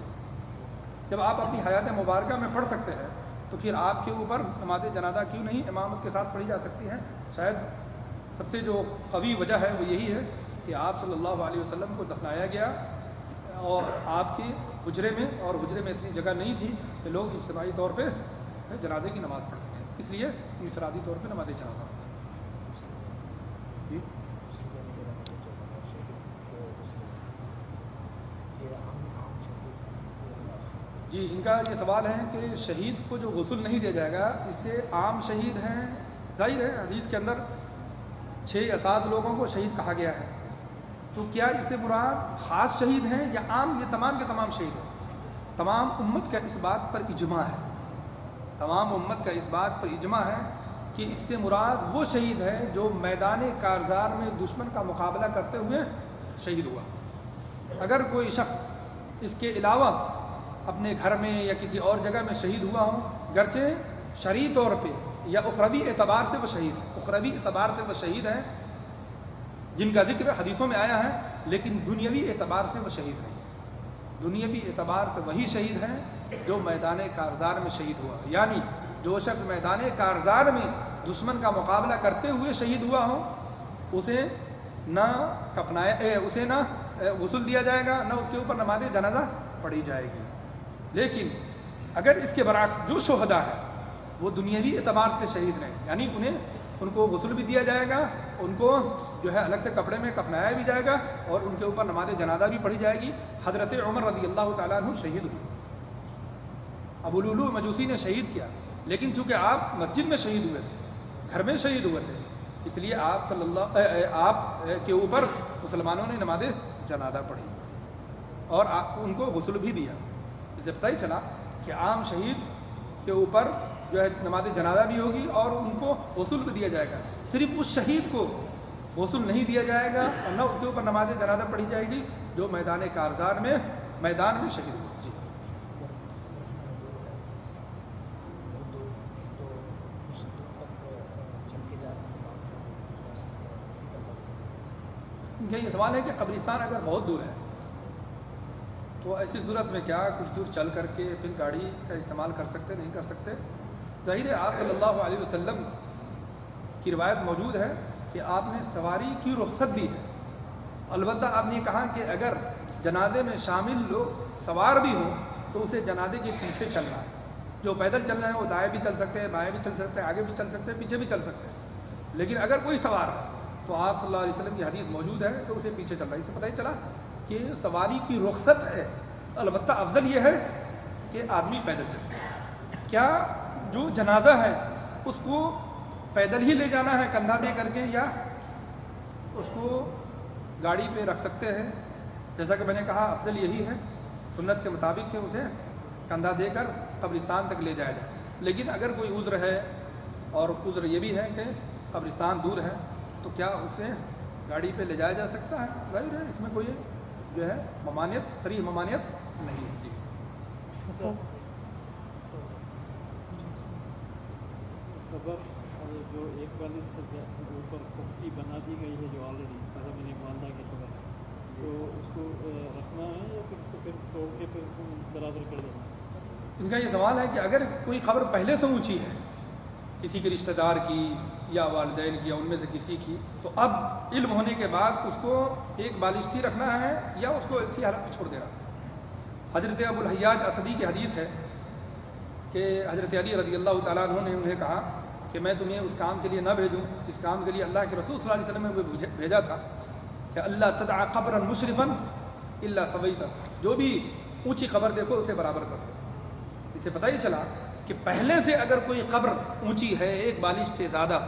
A: جب آپ اپنی حیات مبارکہ میں پڑھ سکتے ہیں تو پھر آپ کے اوپر نماز جنازہ کیوں نہیں امامت کے ساتھ پڑھی جا سکتی ہے؟ شاید سب سے جو قوی وجہ ہے وہ یہی ہے کہ آپ صلی اللہ علیہ وسلم کو دفنایا گیا اور آپ کے حجرے میں، اور حجرے میں اتنی جگہ نہیں تھی کہ لوگ اجتماعی طور پہ جنازے کی نماز پڑھ سکیں، اس لیے انفرادی طور پہ نماز جنازہ۔ جی جی، ان کا یہ سوال ہے کہ شہید کو جو غسل نہیں دیا جائے گا اس سے عام شہید ہیں؟ ظاہر ہے حدیث کے اندر 6 یا 7 لوگوں کو شہید کہا گیا ہے، تو کیا اس سے مراد خاص شہید ہیں یا عام؟ یہ تمام کے تمام شہید ہیں۔ تمام امت کا اس بات پر اجماع ہے، تمام امت کا اس بات پر اجماع ہے کہ اس سے مراد وہ شہید ہے جو میدان کارزار میں دشمن کا مقابلہ کرتے ہوئے شہید ہوا۔ اگر کوئی شخص اس کے علاوہ اپنے گھر میں یا کسی اور جگہ میں شہید ہوا ہو، گرچہ شرعی طور پہ یا اخروی اعتبار سے وہ شہید ہے، اخروی اعتبار سے وہ شہید ہیں جن کا ذکر حدیثوں میں آیا ہے، لیکن دنیاوی اعتبار سے وہ شہید ہیں، دنیاوی اعتبار سے وہی شہید ہیں جو میدان کارزار میں شہید ہوا، یعنی جو شخص میدان کارزار میں دشمن کا مقابلہ کرتے ہوئے شہید ہوا ہو اسے نہ غسل دیا جائے گا، نہ اس کے اوپر نماز جنازہ پڑھی جائے گی۔ لیکن اگر اس کے برعکس جو شہداء ہے وہ دنیاوی اعتبار سے شہید ہیں، یعنی ان کو غسل بھی دیا جائے گا، ان کو جو ہے الگ سے کپڑے میں کفنایا بھی جائے گا اور ان کے اوپر نماز جنازہ بھی پڑھی جائے گی۔ حضرت عمر رضی اللہ تعالیٰ عنہ شہید ہوئے، ابو لولو مجوسی نے شہید کیا، لیکن چونکہ آپ مسجد میں شہید ہوئے تھے، گھر میں شہید ہوئے تھے، اس لیے آپ کے اوپر مسلمانوں نے نماز جنازہ پڑھی اور ان کو غسل بھی دیا۔ اس سے پتہ ہی چلا کہ عام شہید کے اوپر جو ہے نماز جنازہ بھی ہوگی اور ان کو غسل بھی دیا جائے گا، صرف اس شہید کو غسل نہیں دیا جائے گا اور نہ اس کے اوپر نماز جنازہ پڑھی جائے گی جو میدان کارزار میں شہید ہوا۔ جی یہ سوال ہے کہ قبرستان اگر بہت دور ہے تو ایسی صورت میں کیا کچھ دور چل کر کے پھر گاڑی کا استعمال کر سکتے نہیں کر سکتے؟ ظاہر ہے آپ صلی اللہ علیہ وسلم کی روایت موجود ہے کہ آپ نے سواری کی رخصت دی ہے، البتہ آپ نے کہا کہ اگر جنازے میں شامل لوگ سوار بھی ہوں تو اسے جنازے کے پیچھے چلنا ہے. جو پیدل چل رہے ہیں وہ دائیں بھی چل سکتے ہیں، بائیں بھی چل سکتے ہیں، آگے بھی چل سکتے ہیں، پیچھے بھی چل سکتے ہیں. لیکن اگر کوئی سوار ہے تو آپ صلی اللہ علیہ وسلم کی حدیث موجود ہے تو اسے پیچھے چلنا ہے. اس سے پتہ ہی چلا کہ سواری کی رخصت ہے، البتہ افضل یہ ہے کہ آدمی پیدل چلے. کیا جو جنازہ ہے اس کو پیدل ہی لے جانا ہے کندھا دے کر کے، یا اس کو گاڑی پہ رکھ سکتے ہیں؟ جیسا کہ میں نے کہا افضل یہی ہے سنت کے مطابق کہ اسے کندھا دے کر قبرستان تک لے جایا جائے. لیکن اگر کوئی عذر ہے، اور عذر یہ بھی ہے کہ قبرستان دور ہے، تو کیا اسے گاڑی پہ لے جایا جا سکتا ہے؟ ظاہر ہے اس میں کوئی جو ہے ممانعت، صریح ممانعت نہیں ہے. جی
B: خبر جو ایک والی سے اوپر پختی بنا دی گئی ہے جو آلریڈی زمین والدہ کی خبر ہے، تو اس کو رکھنا ہے یا پھر اس کو پھر توڑ کے پھر اس کو برابر کر دینا ہے؟
A: ان کا یہ سوال ہے کہ اگر کوئی خبر پہلے سے اونچی ہے، کسی کے رشتہ دار کی یا والدین کی یا ان میں سے کسی کی، تو اب علم ہونے کے بعد اس کو ایک بالشتی رکھنا ہے یا اس کو اسی حالت میں چھوڑ دینا. حضرت ابو الحیاج اسدی کی حدیث ہے کہ حضرت علی رضی اللہ تعالیٰ عنہ نے انہیں کہا کہ میں تمہیں اس کام کے لیے نہ بھیجوں جس کام کے لیے اللہ کے رسول صلی اللہ علیہ وسلم نے بھیجا تھا کہ اللہ تدع قبرا مشرفا الا سویتہ، جو بھی اونچی قبر دیکھو اسے برابر کر دو. اس سے پتہ ہی چلا کہ پہلے سے اگر کوئی قبر اونچی ہے ایک بالش سے زیادہ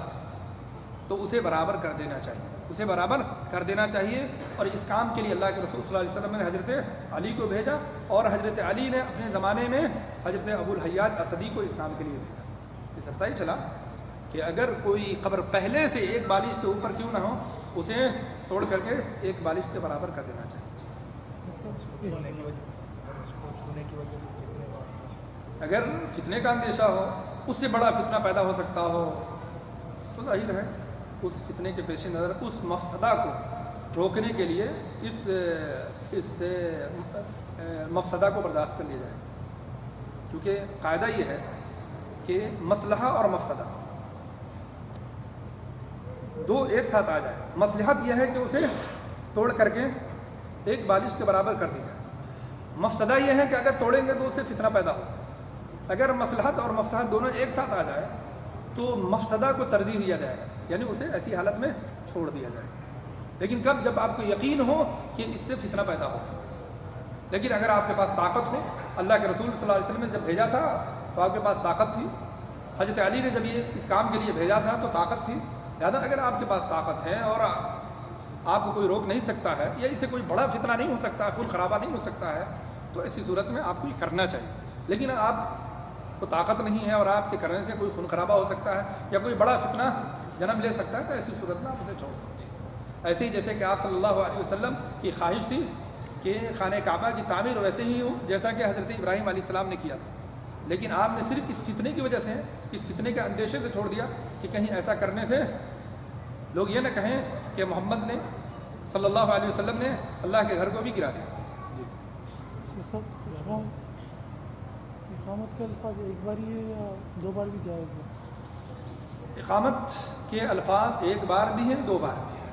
A: تو اسے برابر کر دینا چاہیے، اسے برابر کر دینا چاہیے. اور اس کام کے لیے اللہ کے رسول صلی اللہ علیہ وسلم نے حضرت علی کو بھیجا، اور حضرت علی نے اپنے زمانے میں حضرت ابو الحیاج اسدی کو اس کام کے لیے بھیجا. اس سے پتہ ہی چلا کہ اگر کوئی قبر پہلے سے ایک بالش سے اوپر کیوں نہ ہو اسے توڑ کر کے ایک بالش کے برابر کر دینا چاہیے. اگر فتنے کا اندیشہ ہو، اس سے بڑا فتنہ پیدا ہو سکتا ہو، تو ظاہر ہے اس فتنے کے پیش نظر اس مفسدہ کو روکنے کے لیے اس مفسدہ کو برداشت کر لیا جائے. کیونکہ قاعدہ یہ ہے کہ مصلحہ اور مفسدہ دو ایک ساتھ آ جائے. مصلحت یہ ہے کہ اسے توڑ کر کے ایک بالش کے برابر کر دی جائے، مفسدہ یہ ہے کہ اگر توڑیں گے تو اس سے فتنہ پیدا ہو. اگر مصلحت اور مفسدہ دونوں ایک ساتھ آ جائے تو مفسدہ کو ترجیح دیا جائے گا، یعنی اسے ایسی حالت میں چھوڑ دیا جائے. لیکن کب؟ جب آپ کو یقین ہو کہ اس سے فتنہ پیدا ہو. لیکن اگر آپ کے پاس طاقت ہو، اللہ کے رسول صلی اللہ علیہ وسلم نے جب بھیجا تھا تو آپ کے پاس طاقت تھی، حضرت علی نے جب یہ اس کام کے لیے بھیجا تھا تو طاقت تھی. لہٰذا اگر آپ کے پاس طاقت ہے اور آپ کو کوئی روک نہیں سکتا ہے یا اس سے کوئی بڑا فتنہ نہیں ہو سکتا، خون خرابہ نہیں ہو سکتا ہے، تو ایسی صورت میں آپ کو یہ کرنا چاہیے. لیکن آپ کو طاقت نہیں ہے اور آپ کے کرنے سے کوئی خون خرابہ ہو سکتا ہے یا کوئی بڑا فتنہ جنم لے سکتا ہے، تو ایسی صورت میں آپ اسے چھوڑ سکتے ہیں. ایسے ہی جیسے کہ آپ صلی اللہ علیہ وسلم کی خواہش تھی کہ خانہ کعبہ کی تعمیر ویسے ہی ہو جیسا کہ حضرت ابراہیم علیہ السلام نے کیا تھا، لیکن آپ نے صرف اس فتنے کی وجہ سے، اس فتنے کے اندیشے سے چھوڑ دیا کہ کہیں ایسا کرنے سے لوگ یہ نہ کہیں کہ محمد نے صلی اللہ علیہ وسلم نے اللہ کے گھر کو بھی گرا دیا.
C: اقامت کے الفاظ ایک بار ہی ہے یا دو بار بھی جائز ہے؟
A: اقامت کے الفاظ ایک بار بھی ہیں، دو بار بھی ہیں.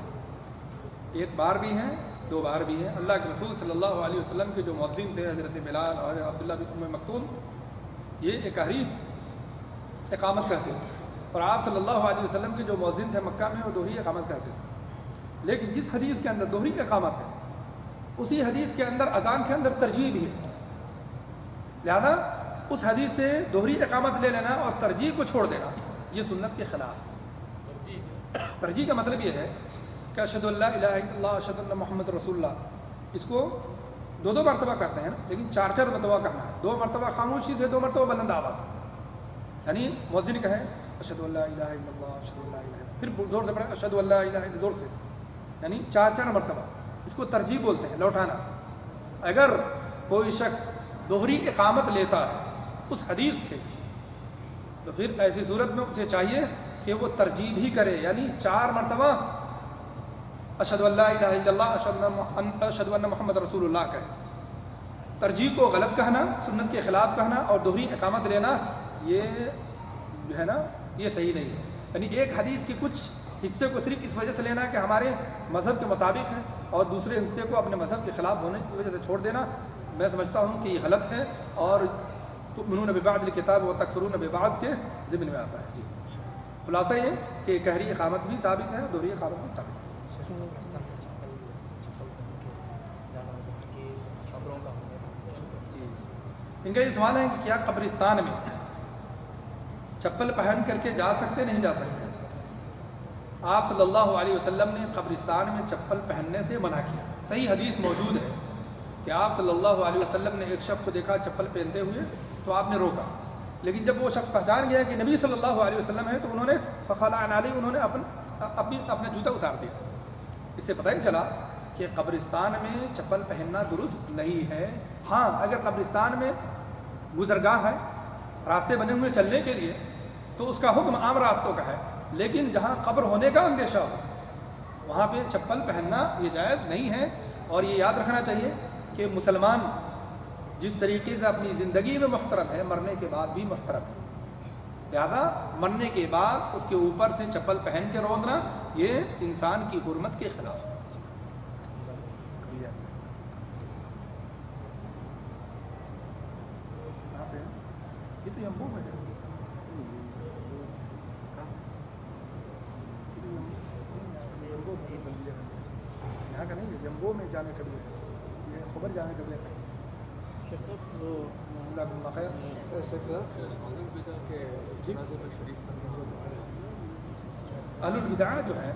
A: ایک بار بھی ہیں، دو بار بھی ہیں. اللہ کے رسول صلی اللہ علیہ وسلم کے جو مؤذن تھے حضرت بلال اور عبداللہ بن ام مکتوم، یہ اقہری اقامت کہتے تھے، اور آپ صلی اللہ علیہ وسلم کے جو مؤذن تھے مکہ میں وہ دوہری اقامت کہتے تھے. لیکن جس حدیث کے اندر دوہری اقامت ہے اسی حدیث کے اندر اذان کے اندر ترجیح بھی ہے. لہذا اس حدیث سے دوہری اقامت لے لینا اور ترجیح کو چھوڑ دینا یہ سنت کے خلاف ہے. ترجیح کا مطلب یہ ہے کہ اشہد ان لا الہ الا اللہ اشہد ان محمد رسول اللہ، اس کو دو دو مرتبہ کہتے ہیں نا، لیکن چار چار مرتبہ کہنا ہے. دو مرتبہ خاموشی سے، دو مرتبہ بلند آواز سے. یعنی مؤذن کہے اشہد ان لا الہ الا اللہ اشہد ان لا الہ الا اللہ، پھر زور سے پڑھے اشہد ان لا الہ الا، زور سے، یعنی چار چار مرتبہ. اس کو ترجیح بولتے ہیں، لوٹانا. اگر کوئی شخص دوہری اقامت لیتا ہے اس حدیث سے تو پھر ایسی صورت میں اسے چاہیے کہ وہ ترجیح بھی کرے، یعنی چار مرتبہ اشہد ان لا الہ الا اللہ اشہد ان محمد رسول اللہ کہے. ترجیح کو غلط کہنا، سنت کے خلاف کہنا اور دوہری اقامت لینا یہ جو ہے نا یہ صحیح نہیں ہے. یعنی ایک حدیث کے کچھ حصے کو صرف اس وجہ سے لینا کہ ہمارے مذہب کے مطابق ہے اور دوسرے حصے کو اپنے مذہب کے خلاف ہونے کی وجہ سے چھوڑ دینا، میں سمجھتا ہوں کہ یہ غلط ہے اور تؤمنون ببعض الکتاب وتکفرون ببعض کے ضمن میں آتا ہے. جی خلاصہ یہ کہ قہری اقامت بھی ثابت ہے، دوہری اقامت بھی ثابت ہے. ان کا یہ سوال ہے کہ کیا قبرستان میں چپل پہن کر کے جا سکتے نہیں جا سکتے؟ آپ صلی اللہ علیہ وسلم نے قبرستان میں چپل پہننے سے منع کیا. صحیح حدیث موجود ہے کہ آپ صلی اللہ علیہ وسلم نے ایک شخص کو دیکھا چپل پہنتے ہوئے تو آپ نے روکا، لیکن جب وہ شخص پہچان گیا کہ نبی صلی اللہ علیہ وسلم ہے تو انہوں نے فخلع علی، انہوں نے اپنا جوتا اتار دیا. اس سے پتہ ہی چلا کہ قبرستان میں چپل پہننا درست نہیں ہے. ہاں اگر قبرستان میں گزرگاہ ہے، راستے بنے ہوئے چلنے کے لیے، تو اس کا حکم عام راستوں کا ہے، لیکن جہاں قبر ہونے کا اندیشہ ہو وہاں پہ چپل پہننا یہ جائز نہیں ہے. اور یہ یاد رکھنا چاہیے کہ مسلمان جس طریقے سے اپنی زندگی میں محترم ہے مرنے کے بعد بھی محترم ہے، لہذا مرنے کے بعد اس کے اوپر سے چپل پہن کے روکنا یہ انسان کی حرمت کے خلاف ہے. یہ تو جمبو میں ہے، یہاں کا نہیں ہے، جمبو میں جانے کے لیے یہ خبر جانے کے لیے اہل البدع جو ہے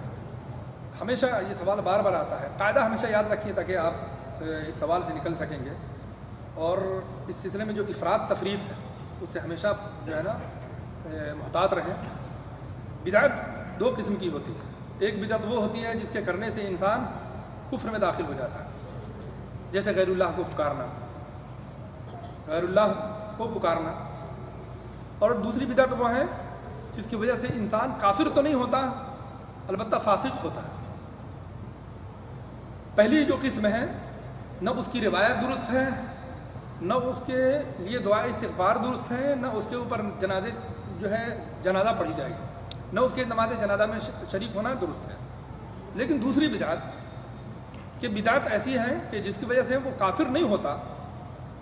A: ہمیشہ یہ سوال بار بار آتا ہے. قاعدہ ہمیشہ یاد رکھیے تاکہ آپ اس سوال سے نکل سکیں گے، اور اس سلسلے میں جو افراد تفرید ہے اس سے ہمیشہ جو ہے نا محتاط رہیں. بدعت دو قسم کی ہوتی ہے. ایک بدعت وہ ہوتی ہے جس کے کرنے سے انسان کفر میں داخل ہو جاتا ہے، جیسے غیر اللہ کو پکارنا، غیر اللہ کو پکارنا. اور دوسری بدعت وہ ہے جس کی وجہ سے انسان کافر تو نہیں ہوتا البتہ فاسق ہوتا ہے. پہلی جو قسم ہے نہ اس کی روایت درست ہے، نہ اس کے لیے دعا استغفار درست ہے، نہ اس کے اوپر جنازے جو ہے جنازہ پڑھی جائے گی، نہ اس کے نماز جنازہ میں شریک ہونا درست ہے. لیکن دوسری بدعت کہ بدعت ایسی ہے کہ جس کی وجہ سے وہ کافر نہیں ہوتا،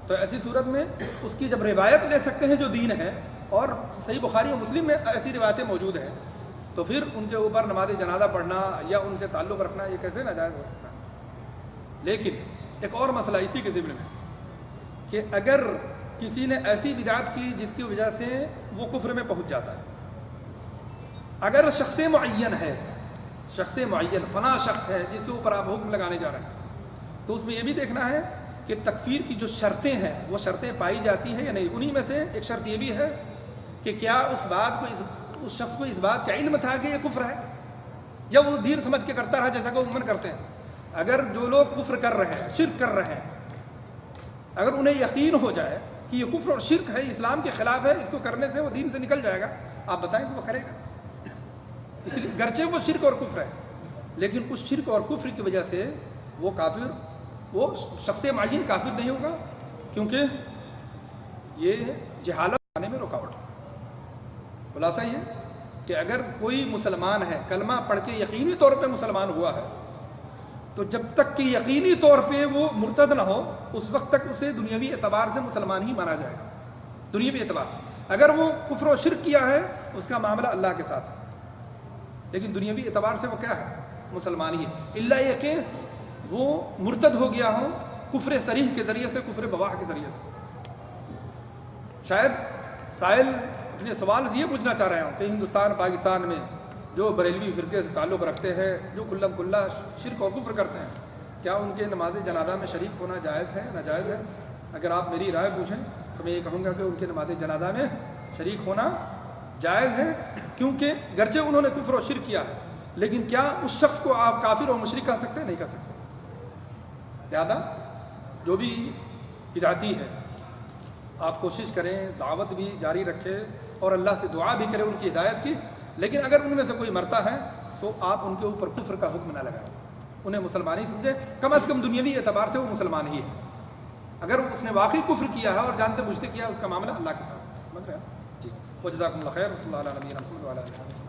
A: تو ایسی صورت میں اس کی جب روایت لے سکتے ہیں جو دین ہے، اور صحیح بخاری اور مسلم میں ایسی روایتیں موجود ہیں، تو پھر ان کے اوپر نماز جنازہ پڑھنا یا ان سے تعلق رکھنا یہ کیسے ناجائز ہو سکتا ہے. لیکن ایک اور مسئلہ اسی کے ضمن میں کہ اگر کسی نے ایسی بدعت کی جس کی وجہ سے وہ کفر میں پہنچ جاتا ہے، اگر شخص معین ہے، شخص معین فلاں شخص ہے جس کے اوپر آپ حکم لگانے جا رہے ہیں، تو اس میں یہ بھی دیکھنا ہے کہ تکفیر کی جو شرطیں ہیں وہ شرطیں پائی جاتی ہیں یا نہیں. انہی میں سے ایک شرط یہ بھی ہے کہ کیا اس شخص کو اس بات کا علم تھا کہ یہ کفر ہے، یا وہ دیر سمجھ کے کرتا رہا جیسا کہ عموماً کرتے ہیں. اگر جو لوگ کفر کر رہے ہیں، شرک کر رہے ہیں، اگر انہیں یقین ہو جائے کہ یہ کفر اور شرک ہے، اسلام کے خلاف ہے، اس کو کرنے سے وہ دین سے نکل جائے گا، آپ بتائیں کہ وہ کرے گا. اس لیے گرچہ وہ شرک اور کفر ہے، لیکن اس شرک اور کفر کی وجہ سے وہ کافر، وہ شخص معین کافر نہیں ہوگا، کیونکہ یہ جہالت آنے میں رکاوٹ ہے. خلاصہ یہ کہ اگر کوئی مسلمان ہے، کلمہ پڑھ کے یقینی طور پہ مسلمان ہوا ہے، تو جب تک کہ یقینی طور پہ وہ مرتد نہ ہو اس وقت تک اسے دنیاوی اعتبار سے مسلمان ہی مانا جائے گا. دنیاوی اعتبار سے اگر وہ کفر و شرک کیا ہے اس کا معاملہ اللہ کے ساتھ ہے، لیکن دنیاوی اعتبار سے وہ کیا ہے؟ مسلمان ہی ہے، الا یہ کہ وہ مرتد ہو گیا ہو کفر صریح کے ذریعے سے، کفر بواح کے ذریعے سے. شاید سائل اپنے سوال یہ پوچھنا چاہ رہے ہوں کہ ہندوستان پاکستان میں جو بریلوی فرقے سے تعلق رکھتے ہیں، جو کلم کلا شرک اور کفر کرتے ہیں، کیا ان کے نماز جنازہ میں شریک ہونا جائز ہے ناجائز ہے؟ اگر آپ میری رائے پوچھیں تو میں یہ کہوں گا کہ ان کے نماز جنازہ میں شریک ہونا جائز ہے، کیونکہ گرچہ انہوں نے کفر و شرک کیا ہے، لیکن کیا اس شخص کو آپ کافر اور مشرک کہہ سکتے ہیں؟ نہیں کہہ سکتے. لہذا جو بھی بدعتی ہے آپ کوشش کریں دعوت بھی جاری رکھیں اور اللہ سے دعا بھی کریں ان کی ہدایت کی، لیکن اگر ان میں سے کوئی مرتا ہے تو آپ ان کے اوپر کفر کا حکم نہ لگائیں، انہیں مسلمان ہی سمجھیں، کم از کم دنیاوی اعتبار سے وہ مسلمان ہی ہے. اگر اس نے واقعی کفر کیا ہے اور جانتے بوجھتے کیا ہے اس کا معاملہ اللہ کے ساتھ. سمجھ رہے ہیں؟ جی. وجزاکم اللہ خیر. صلی اللہ علیہ وسلم.